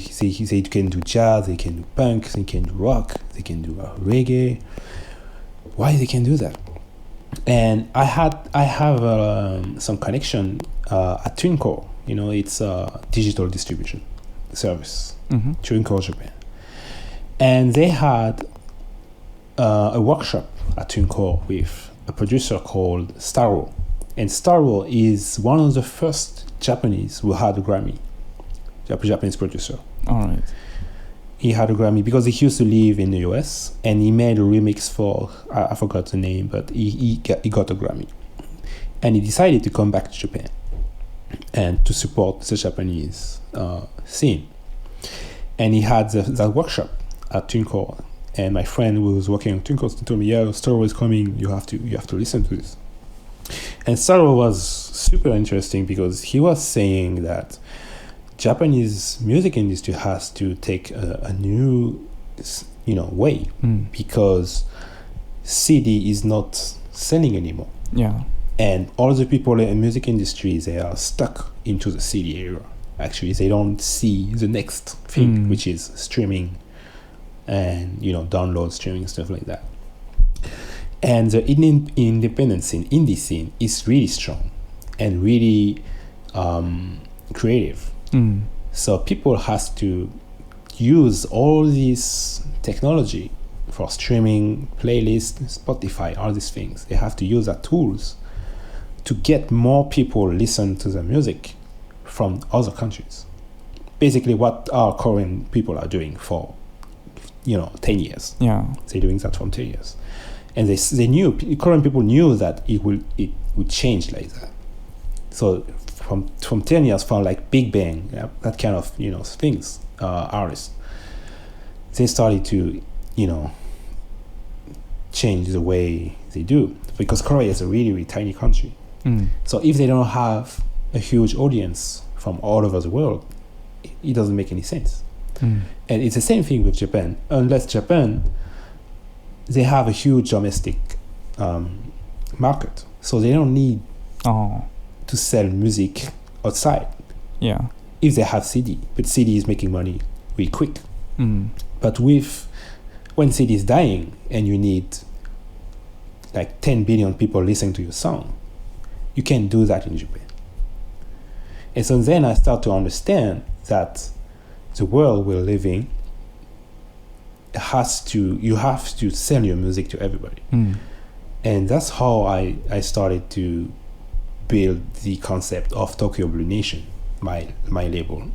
can do jazz, they can do punk, they can do rock, they can do reggae. Why they can do that? And I have some connection at TuneCore. It's a digital distribution service. TuneCore Japan, and they had a workshop at TuneCore with a producer called Starro. And Starro is one of the first Japanese who had a Grammy. Japanese producer.
All right.
He had a Grammy because he used to live in the US, and he made a remix for, I forgot the name, but he got a Grammy. And he decided to come back to Japan and to support the Japanese scene. And he had that workshop at TuneCore. And my friend who was working on TuneCore told me, yeah, Starro is coming, you have to listen to this. And Starro was super interesting because he was saying that Japanese music industry has to take a new, way because CD is not selling anymore.
Yeah.
And all the people in the music industry, they are stuck into the CD era. Actually, they don't see the next thing, which is streaming and, download streaming, stuff like that. And the independent scene, indie scene, is really strong and really creative. So people has to use all this technology for streaming, playlist, Spotify, all these things. They have to use that tools to get more people listen to the music from other countries. Basically what our current people are doing for 10 years.
Yeah.
They're doing that from 10 years. And they knew, current people knew that it would change like that. So from 10 years, from like Big Bang, that kind of things, artists, they started to change the way they do, because Korea is a really, really tiny country. So if they don't have a huge audience from all over the world, it doesn't make any sense. And it's the same thing with Japan. Unless Japan, they have a huge domestic market, so they don't need to sell music outside.
Yeah.
If they have CD, but CD is making money really quick. But when CD is dying and you need like 10 billion people listening to your song, you can't do that in Japan. And so then I start to understand that the world we're living you have to sell your music to everybody. And that's how I started to build the concept of Tokyo Blue Nation, my label,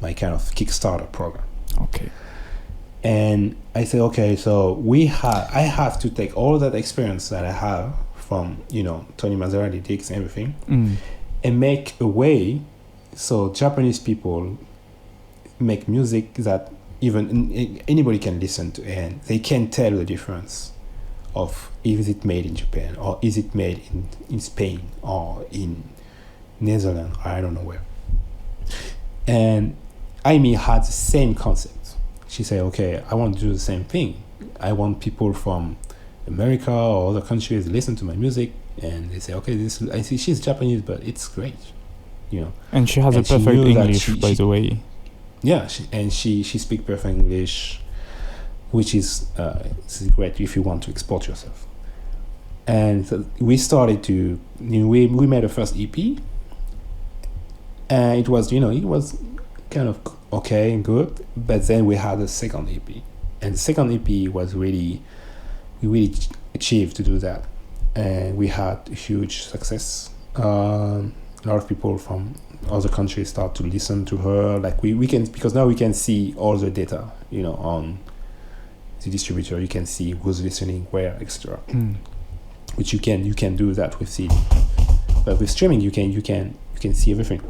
my kind of Kickstarter program.
Okay.
And I said, okay, so I have to take all that experience that I have from Tony Maserati gigs and everything, and make a way so Japanese people make music that even anybody can listen to, and they can tell the difference of is it made in Japan or is it made in Spain or in Netherlands, or I don't know where. And Aimi had the same concept. She said, okay, I want to do the same thing. I want people from America or other countries to listen to my music, and they say, okay, I see she's Japanese, but it's great,
And she has a perfect English, by the way.
Yeah, she speaks perfect English, which is great if you want to export yourself. And so we started to, we made a first EP, and it was kind of okay and good, but then we had a second EP, and the second EP was we really achieved to do that, and we had a huge success. A lot of people from other countries start to listen to her, like we can, because now we can see all the data on the distributor. You can see who's listening where, etc. Which you can do that with CD, but with streaming you can see everything.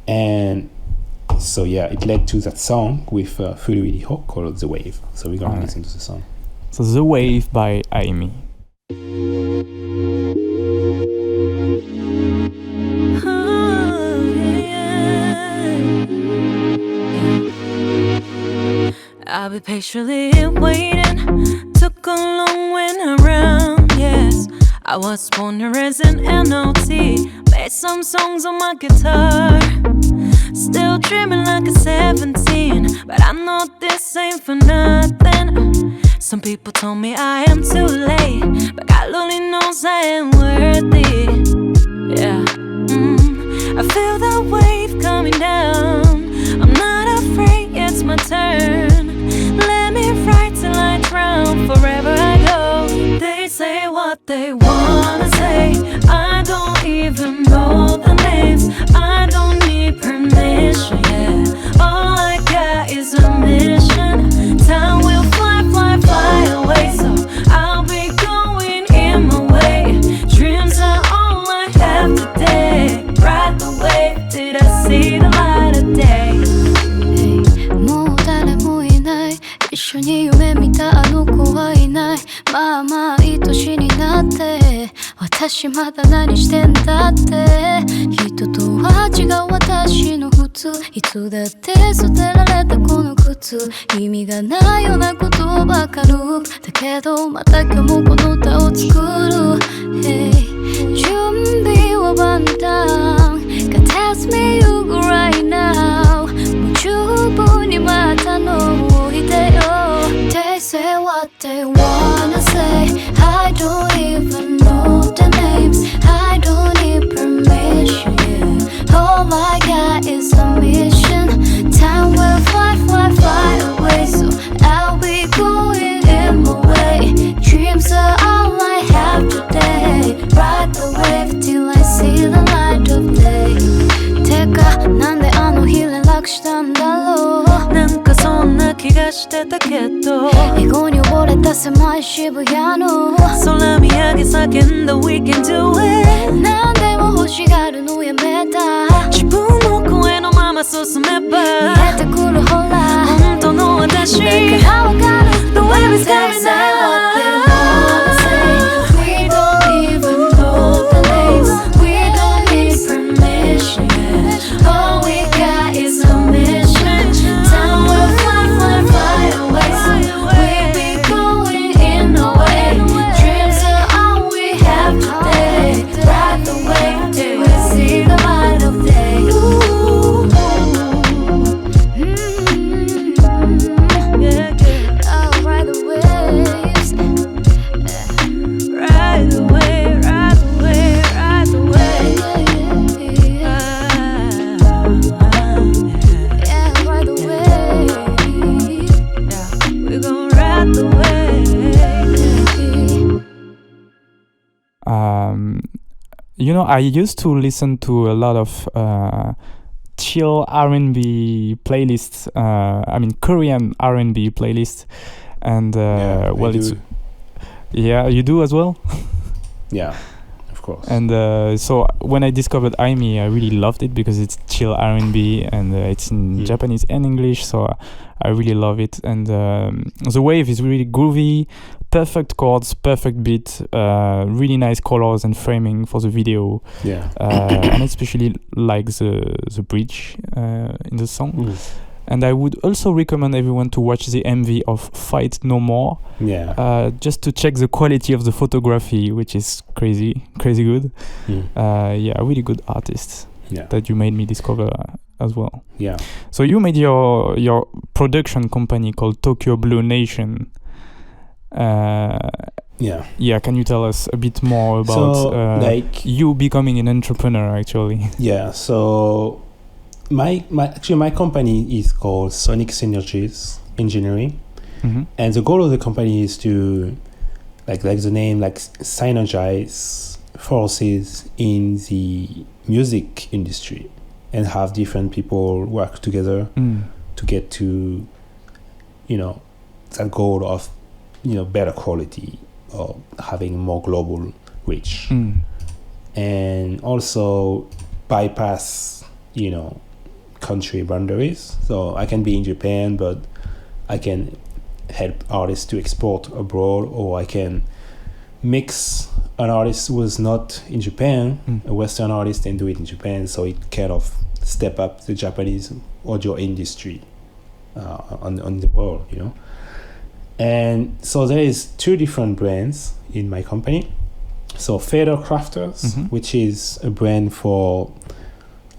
And so yeah, it led to that song with Furui Riho called The Wave. So we're gonna listen to the song.
So The Wave by Aimi.
I'll be patiently waiting. Took a long win around, yes. I was born here as an NOT. Made some songs on my guitar. Still dreaming like a 17, but I know this ain't for nothing. Some people told me I am too late, but God only knows I am worthy. Yeah, I feel the wave coming down. I'm not afraid, it's my turn. Let me ride till I drown, forever I go. They say what they wanna say, I don't even know the names. I don't need permission, yeah. All I got is a mission. Time will fly, fly, fly away, so I'll be going in my way. Dreams are all I have today. Ride the wave, did I see the light of day? もう誰もいない。一緒に夢見たあの子はいない。まあまあいい年になって、私まだ何してんだって。人とは違う私の二ついつだって捨てられたこの靴意味がないようなことばかりだけどまた今日もこの歌を作る、hey、準備は万端 God tells me you go right now もう十分にまたのおいでよ They say what they wanna say I don't even know the names I don't need permission yeah. All I got is a mission Time will fly away So I'll be going in my way Dreams are all I have today Ride the wave till I see the light of day てかなんであの日連絡したんだろうなんかそんな気がしてたけどエゴに溺れた狭い渋谷の空見上げ叫んだ We can do it 何でも欲しがるのやめた自分の声のまま進めば見えてくるほら本当の私だからわかる The wave is coming now We don't even know the names We don't need permission All we got is a mission Time will fly away So we be going in a way Dreams are all we have today Ride the wave till we see the light of day Oh, ride the waves Ride the wave, ride the wave, ride the wave Yeah, ride the wave Yeah, we gon' ride the wave
You know, I used to listen to a lot of chill R&B playlists. I mean, Korean R&B playlists, and well, it's yeah, you do as well.
Yeah, of course.
And so when I discovered Aimi, I really loved it because it's chill R&B and it's in Japanese and English, so I really love it. And the wave is really groovy, perfect chords, perfect beat, really nice colors and framing for the video.
Yeah.
And especially like the bridge in the song. And I would also recommend everyone to watch the MV of Fight No More.
Yeah.
Just to check the quality of the photography, which is crazy good. Yeah, a really good artist that you made me discover as well.
Yeah.
So you made your production company called Tokyo Blue Nation. Yeah, can you tell us a bit more about
like
you becoming an entrepreneur actually?
Yeah, so my company is called Sonic Synergies Engineering, and the goal of the company is to like the name, like synergize forces in the music industry and have different people work together to get to, you know, that goal of, you know, better quality or having more global reach, and also bypass, you know, country boundaries. So I can be in Japan, but I can help artists to export abroad, or I can mix an artist who is not in Japan, a Western artist, and do it in Japan. So it kind of step up the Japanese audio industry on the world, you know. And so there is two different brands in my company. So Fader Crafters, which is a brand for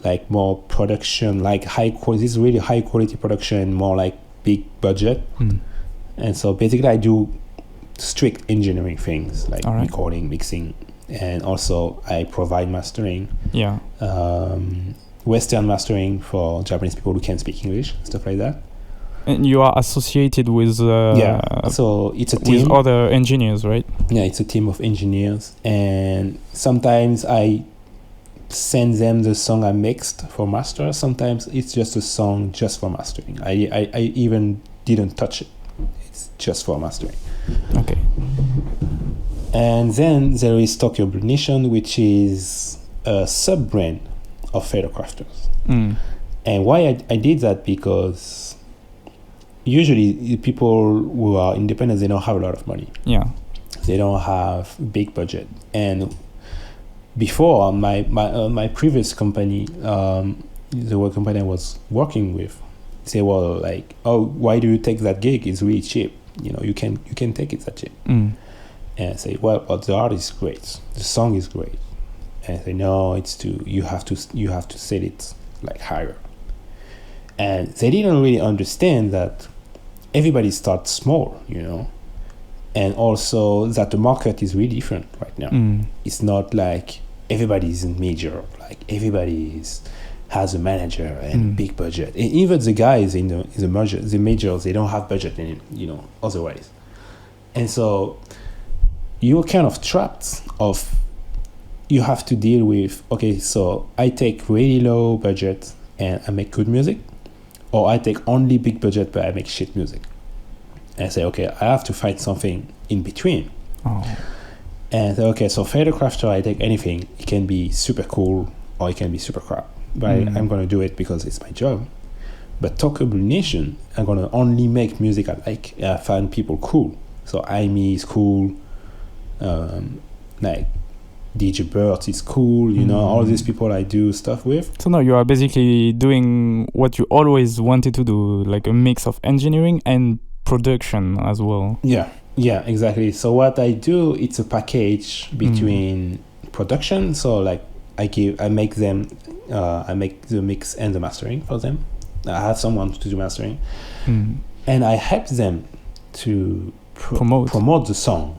like more production, like high quality. This is really high quality production, more like big budget. And so basically I do strict engineering things like recording, mixing, and also I provide mastering. Yeah. Western mastering for Japanese people who can't speak English, stuff like that.
And you are associated with
so it's a team
with other engineers, right?
Yeah, it's a team of engineers, and sometimes I send them the song I mixed for master. Sometimes it's just a song just for mastering. I even didn't touch it. It's just for mastering.
Okay.
And then there is Tokyo Blue Nation, which is a sub-brand of Fader Crafters. And why I did that, because usually people who are independent, they don't have a lot of money. Yeah. They don't have big budget. And before my previous company, the work company I was working with say, well, like, oh, why do you take that gig? It's really cheap. You can take it that cheap. And I say, well, but the art is great. The song is great. And I say, no, it's too. You have to set it like higher. And they didn't really understand that everybody starts small, and also that the market is really different right now. It's not like everybody is in major, like everybody has a manager and a big budget. And even the guys in the majors, they don't have budget, otherwise. And so you're kind of trapped of, you have to deal with, okay, so I take really low budget and I make good music, or I take only big budget but I make shit music. And I say, okay, I have to find something in between. And okay, so Fader Crafter, I take anything. It can be super cool or it can be super crap. But I'm going to do it because it's my job. But Talkable Nation, I'm going to only make music I like. I find people cool. So Aimi is cool. Like DJ Burt is cool. All these people I do stuff with.
So now you are basically doing what you always wanted to do, like a mix of engineering and production as well.
Yeah, exactly. So what I do, it's a package between production. So like I make the mix and the mastering for them. I have someone to do mastering, and I help them to promote the song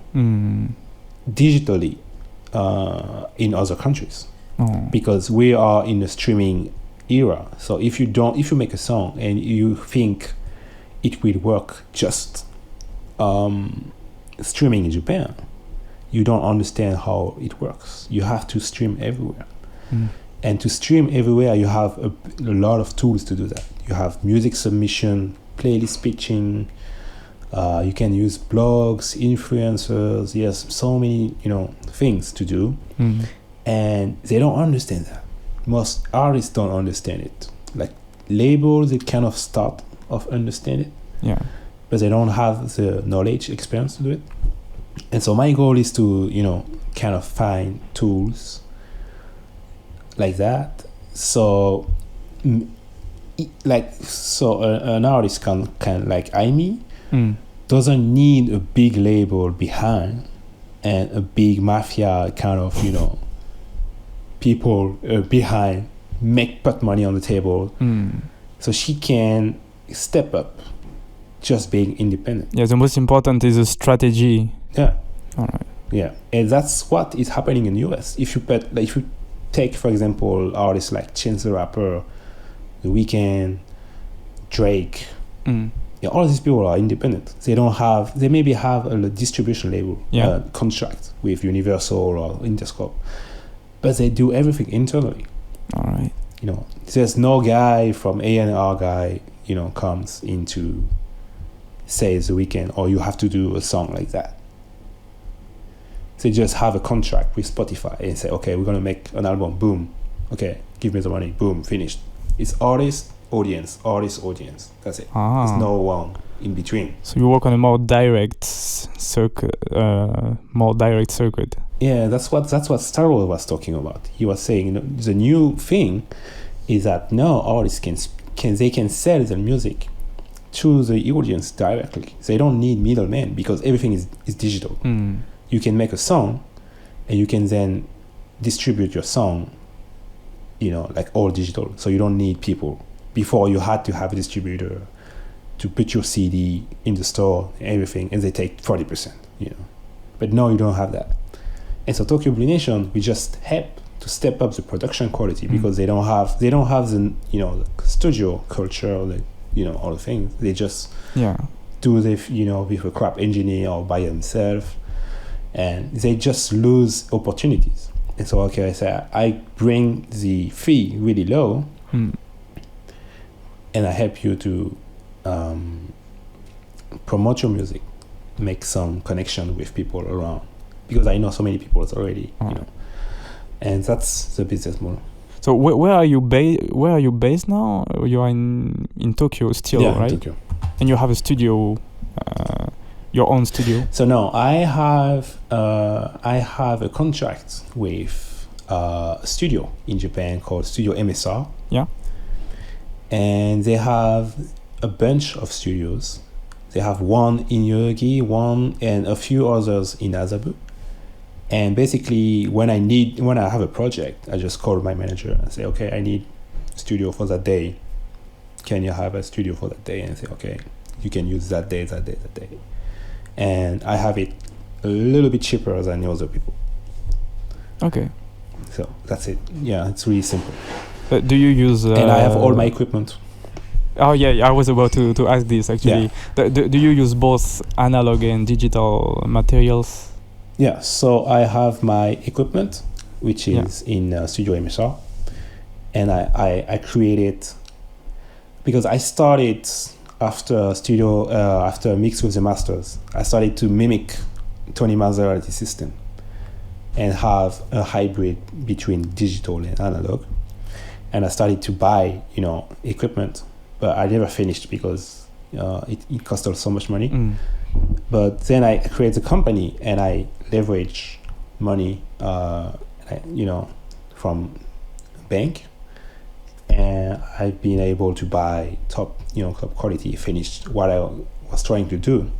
digitally in other countries, because we are in a streaming era. So if you make a song and you think it will work just streaming in Japan, you don't understand how it works. You have to stream everywhere. And to stream everywhere, you have a lot of tools to do that. You have music submission, playlist pitching, you can use blogs, influencers. Yes, so many things to do. And they don't understand that. Most artists don't understand it. Like labels, they kind of start of understand it.
Yeah.
But they don't have the knowledge, experience to do it. And so my goal is to, kind of find tools like that. So, an artist can like Aimi doesn't need a big label behind and a big mafia kind of, people behind put money on the table. So she can step up just being independent.
Yeah, the most important is a strategy.
Yeah.
All right.
Yeah, and that's what is happening in the US. If you take, for example, artists like Chance the Rapper, The Weeknd, Drake, all these people are independent. They maybe have a distribution label contract with Universal or Interscope, but they do everything internally.
All right.
There's no guy from A&R guy, comes into, say, The Weeknd, or you have to do a song like that. They just have a contract with Spotify and say, okay, we're going to make an album, boom. Okay, give me the money, boom, finished. It's artist, audience. That's it. There's no one in between.
So you work on a more direct circuit.
Yeah, that's what Star Wars was talking about. He was saying, the new thing is that now artists can sell their music to the audience directly. They don't need middlemen because everything is digital. You can make a song and you can then distribute your song, like all digital. So you don't need people. Before you had to have a distributor to put your CD in the store and everything, and they take 40%, But now you don't have that. And so Tokyo Blue Nation, we just help to step up the production quality because they don't have the, studio culture, all the things. They just do with a crap engineer or by themselves. And they just lose opportunities. And so, okay, I say I bring the fee really low, and I help you to promote your music, make some connection with people around, because I know so many people already, and that's the business model.
So where are you based now? You are in Tokyo still, right?
In Tokyo.
And you have a studio. Your own studio?
So no, I have a contract with a studio in Japan called Studio MSR.
Yeah.
and they have a bunch of studios. They have one in Yogi, one and a few others in Azabu. And basically, when I have a project, I just call my manager and say, okay, I need a studio for that day. Can you have a studio for that day? And say, okay, you can use that day. And I have it a little bit cheaper than the other people.
Okay.
So that's it. Yeah, it's really simple.
Do you use...
and I have all my equipment.
Oh yeah, I was about to ask this actually.
Yeah.
Do you use both analog and digital materials?
Yeah, so I have my equipment, which is in Studio MSR, and I created, because I started after Mix with the Masters, I started to mimic Tony Maserati's system and have a hybrid between digital and analog. And I started to buy, equipment, but I never finished because it cost us so much money. But then I created a company and I leverage money, from bank, and I've been able to buy top quality finished what I was trying to do.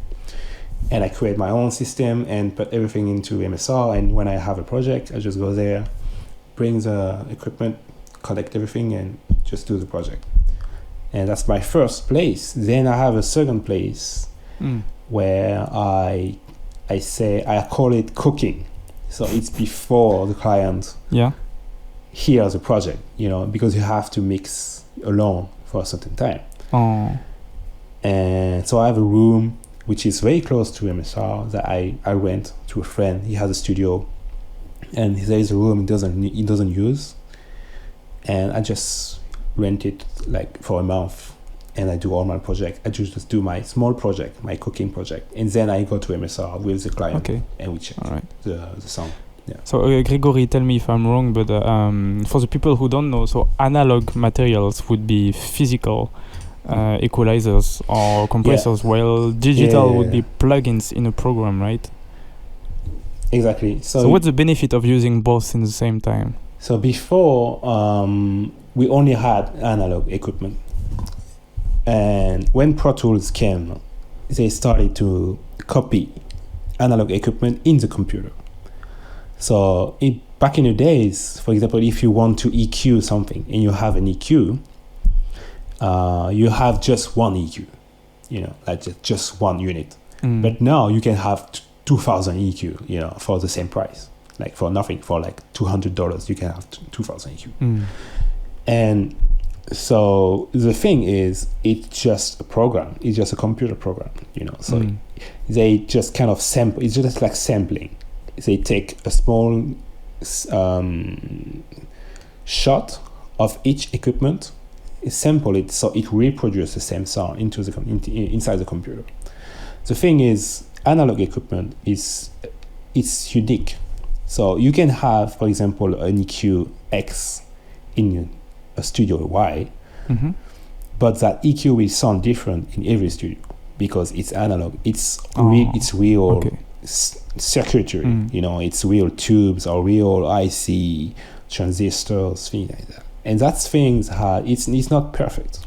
And I create my own system and put everything into MSR. And when I have a project, I just go there, bring the equipment, collect everything, and just do the project. And that's my first place. Then I have a second place where I call it cooking. So it's before the client hears the project, because you have to mix alone for a certain time.
Oh.
And so I have a room which is very close to MSR that I rent to a friend. He has a studio, and there is a room he doesn't use, and I just rent it like for a month, and I do all my project. I just do my small project, my cooking project, and then I go to MSR with the client, and we check the sound. Yeah. So
Gregory, tell me if I'm wrong, but for the people who don't know, so analog materials would be physical equalizers or compressors, while digital would be plugins in a program, right?
Exactly.
So what's the benefit of using both in the same time?
So before, we only had analog equipment. And when Pro Tools came, they started to copy analog equipment in the computer. So back in the days, for example, if you want to EQ something and you have an EQ, you have just one EQ, like just one unit. But now you can have 2,000 EQ, for the same price. Like for nothing, for like $200, you can have 2,000 EQ. And so the thing is, it's just a program. It's just a computer program, So they just kind of sample. It's just like sampling. They take a small shot of each equipment, sample it so it reproduces the same sound inside the computer. The thing is, analog equipment it's unique. So you can have, for example, an EQ X in a studio Y, but that EQ will sound different in every studio because it's analog. It's real circuitry. It's real tubes or real IC transistors, things like that. And that's things it's not perfect.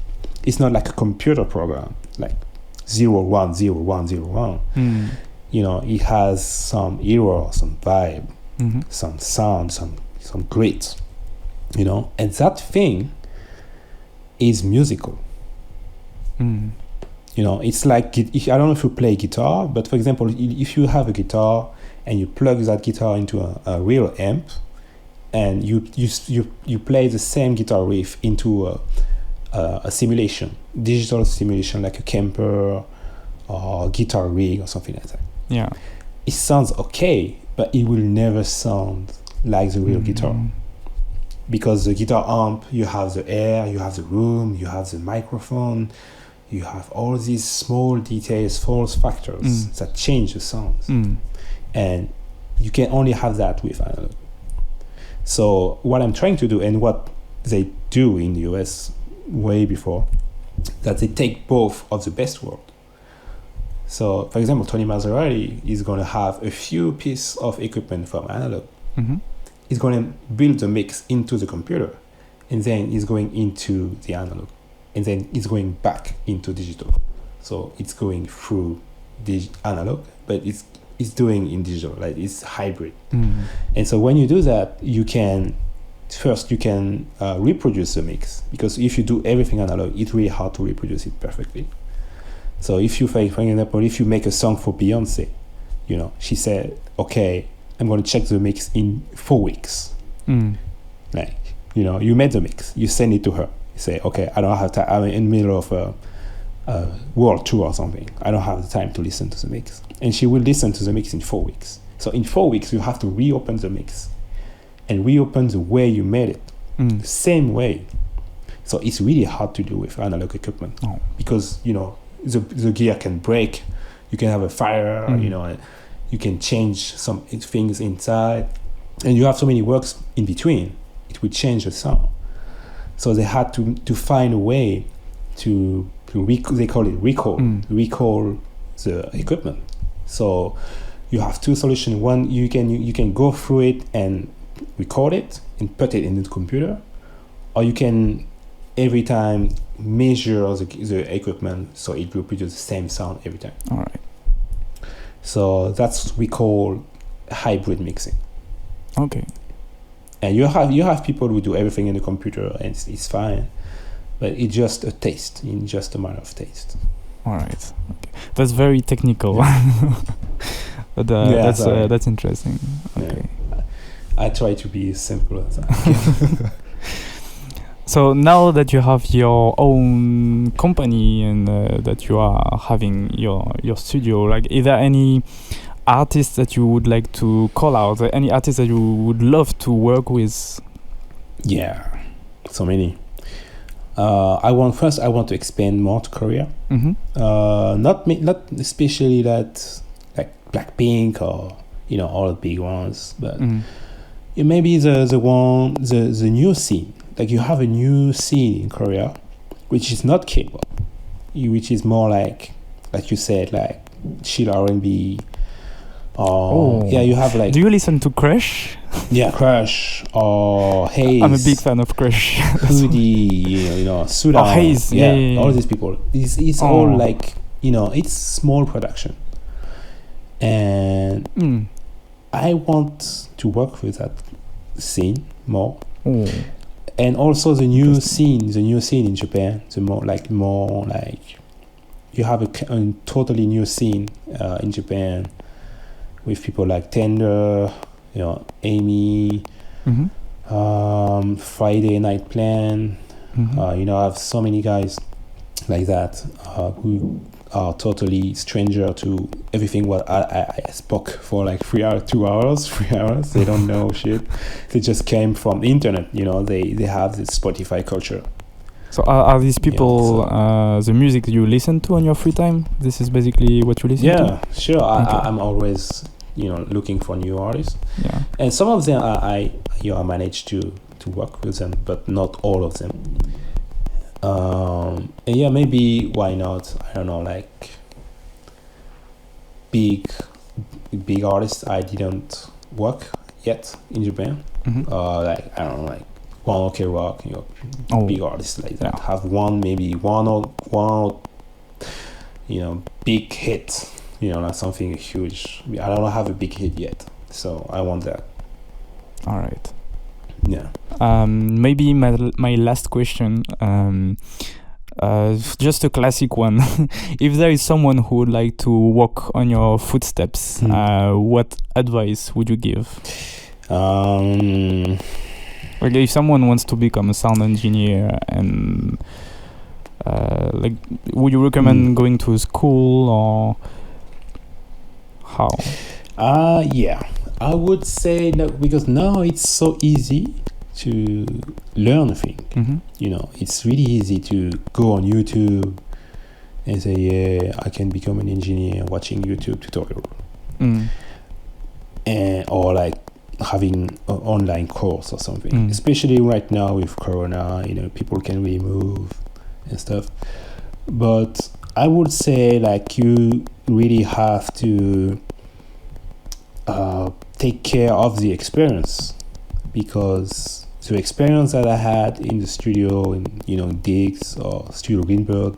It's not like a computer program like 010101. It has some error, some vibe, some sound, some grit, and that thing is musical. It's like, I don't know if you play guitar, but for example, if you have a guitar and you plug that guitar into a real amp, and you play the same guitar riff into a simulation, digital simulation, like a Kemper or guitar rig or something like that.
Yeah,
it sounds okay, but it will never sound like the real guitar, because the guitar amp, you have the air, you have the room, you have the microphone, you have all these small details, false factors that change the sounds, and you can only have that with analog. So what I'm trying to do, and what they do in the US way before, that they take both of the best world. So, for example, Tony Maserati is going to have a few pieces of equipment from analog. He's going to build the mix into the computer, and then he's going into the analog. and then it's going back into digital. So it's going through analog, but it's doing in digital, like it's hybrid. And so when you do that, you can reproduce the mix, because if you do everything analog, it's really hard to reproduce it perfectly. So if you, for example, if you make a song for Beyonce, you know, she said, okay, I'm going to check the mix in 4 weeks. Like, you know, you made the mix, you send it to her, you say, okay, I don't have time, I'm in the middle of a world tour or something, I don't have the time to listen to the mix. And she will listen to the mix in 4 weeks. So in 4 weeks, you have to reopen the mix and reopen the way you made it, the same way. So it's really hard to do with analog equipment, because, you know, the gear can break, you can have a fire, you know, you can change some things inside, and you have so many works in between, it will change the sound. So they had to find a way to they call it recall the equipment. So you have two solutions. One, you can go through it and record it and put it in the computer, or you can every time measure the equipment so it will produce the same sound every time.
All right.
So that's what we call hybrid mixing.
Okay.
And you have people who do everything in the computer, and it's fine, but it's just a taste, in just a matter of taste.
All right. Okay. That's very technical. But that's interesting. Okay.
Yeah. I try to be as simple as I can.
So now that you have your own company and that you are having your studio, like, is there any artists that you would like to call out? Any artists that you would love to work with?
Yeah, so many. I want to expand more to Korea. Not especially that like Blackpink or, you know, all the big ones, but maybe the new scene. Like, you have a new scene in Korea, which is not K-pop, which is more like you said, like chill R&B. Yeah, you have like.
Do you listen to Crush?
Yeah, Crush or Haze.
I'm a big fan of Crush.
Hoodie, you know, Suda.
Haze. Yeah.
All these people. It's all like, you know, it's small production, and I want to work with that scene more. And also the new scene in Japan, more like you have a totally new scene in Japan with people like Tender, you know, Aimi, Friday Night Plan. You know, I have so many guys like that who are totally stranger to everything what I spoke for like 3 hours. They don't know shit. They just came from the internet, you know. They have this Spotify culture.
So are these people the music you listen to on your free time? This is basically what you listen to?
Yeah, sure. I'm always, you know, looking for new artists. Yeah. And some of them I managed to work with them, but not all of them. And yeah, maybe why not? I don't know, like big artists I didn't work yet in Japan. Like, I don't know, like One OK Rock, you know, big artists like that have one or you know, big hit, you know, like something huge. I don't have a big hit yet, so I want that.
All right.
Yeah.
Maybe my last question, just a classic one. If there is someone who would like to walk on your footsteps, what advice would you give? Like, if someone wants to become a sound engineer, and like, would you recommend going to school, or how?
Yeah. I would say no, because now it's so easy to learn a thing. You know, it's really easy to go on YouTube and say, yeah, I can become an engineer watching YouTube tutorial. And, or like having an online course or something. Especially right now with Corona, you know, people can really move and stuff. But I would say, like, you really have to take care of the experience, because the experience that I had in the studio, in Diggs or Studio Greenbird,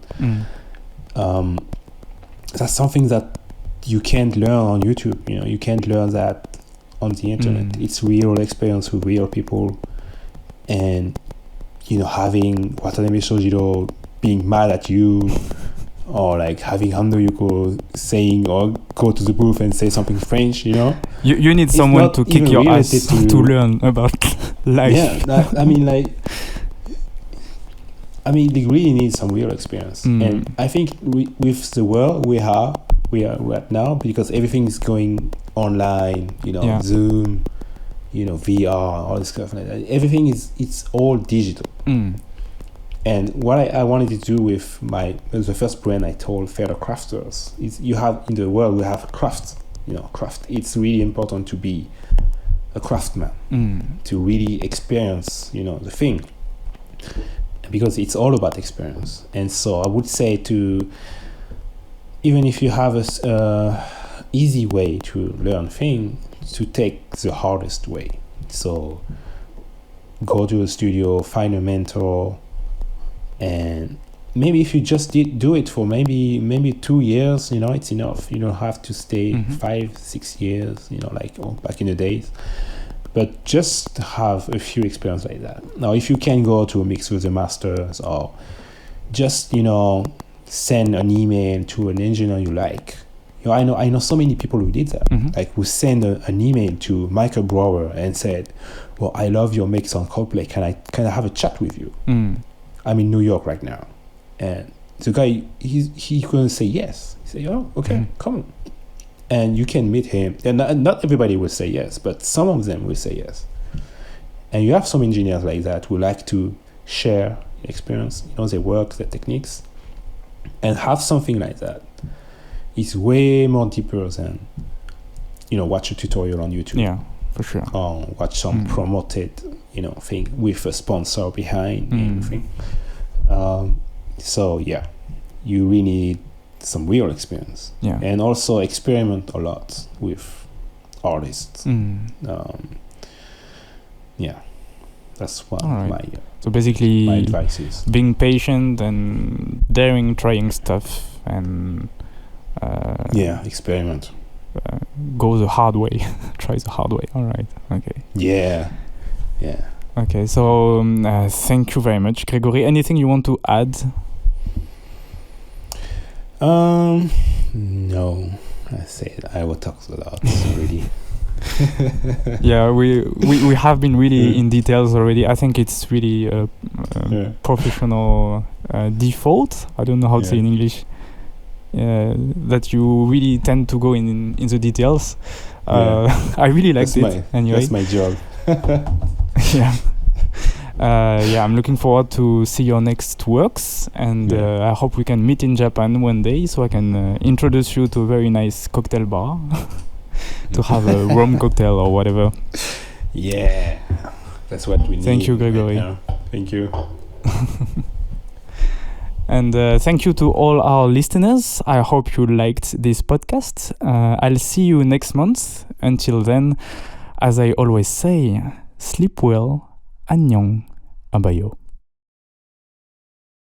that's something that you can't learn on YouTube. You can't learn that on the internet. It's real experience with real people, and having Watanabe Shojiro being mad at you, or like having Ando Yuko saying or go to the booth and say something French.
You need someone to kick your ass to learn about life.
Yeah, they really need some real experience. And I think with the world we are right now, because everything is going online, Zoom, VR, all this stuff like that. Everything it's all digital. And what I wanted to do with the first brand I told fellow crafters is, you have in the world we have craft. It's really important to be a craftsman, to really experience the thing, because it's all about experience. And so I would say, even if you have a easy way to learn things, to take the hardest way. So go to a studio, find a mentor, and maybe if you just do it for maybe 2 years, it's enough. You don't have to stay 5-6 years, like back in the days. But just have a few experience like that. Now, if you can go to a mix with the masters, or just send an email to an engineer you like. I know so many people who did that. Like, who send an email to Michael Brower and said, "Well, I love your mix on Coldplay. Can I have a chat with you? I'm in New York right now." And the guy, he couldn't say yes. He said, "Oh, okay, come on." And you can meet him. And not everybody will say yes, but some of them will say yes. And you have some engineers like that who like to share experience, their work, their techniques, and have something like that. It's way more deeper than, watch a tutorial on YouTube.
Yeah, for sure.
Or watch some promoted, thing with a sponsor behind anything. So yeah, you really need some real experience. Yeah. And also experiment a lot with artists. Yeah, that's what my
so basically
my advice is.
Being patient and trying stuff, and
experiment.
Go the hard way. Try the hard way. All right. Okay.
Yeah.
Okay. So thank you very much, Gregory. Anything you want to add?
No. I said I will talk a lot already.
Yeah, we have been really in details already. I think it's really a professional default. I don't know how to say in English. That you really tend to go in the details. I really liked it. Anyway,
that's my job.
I'm looking forward to see your next works, and I hope we can meet in Japan one day, so I can introduce you to a very nice cocktail bar to have a rum cocktail or whatever.
Yeah, that's what we need.
Thank you, Gregory.
Right now. Thank you.
And thank you to all our listeners. I hope you liked this podcast. I'll see you next month. Until then, as I always say, sleep well. Annyeong. Abayo.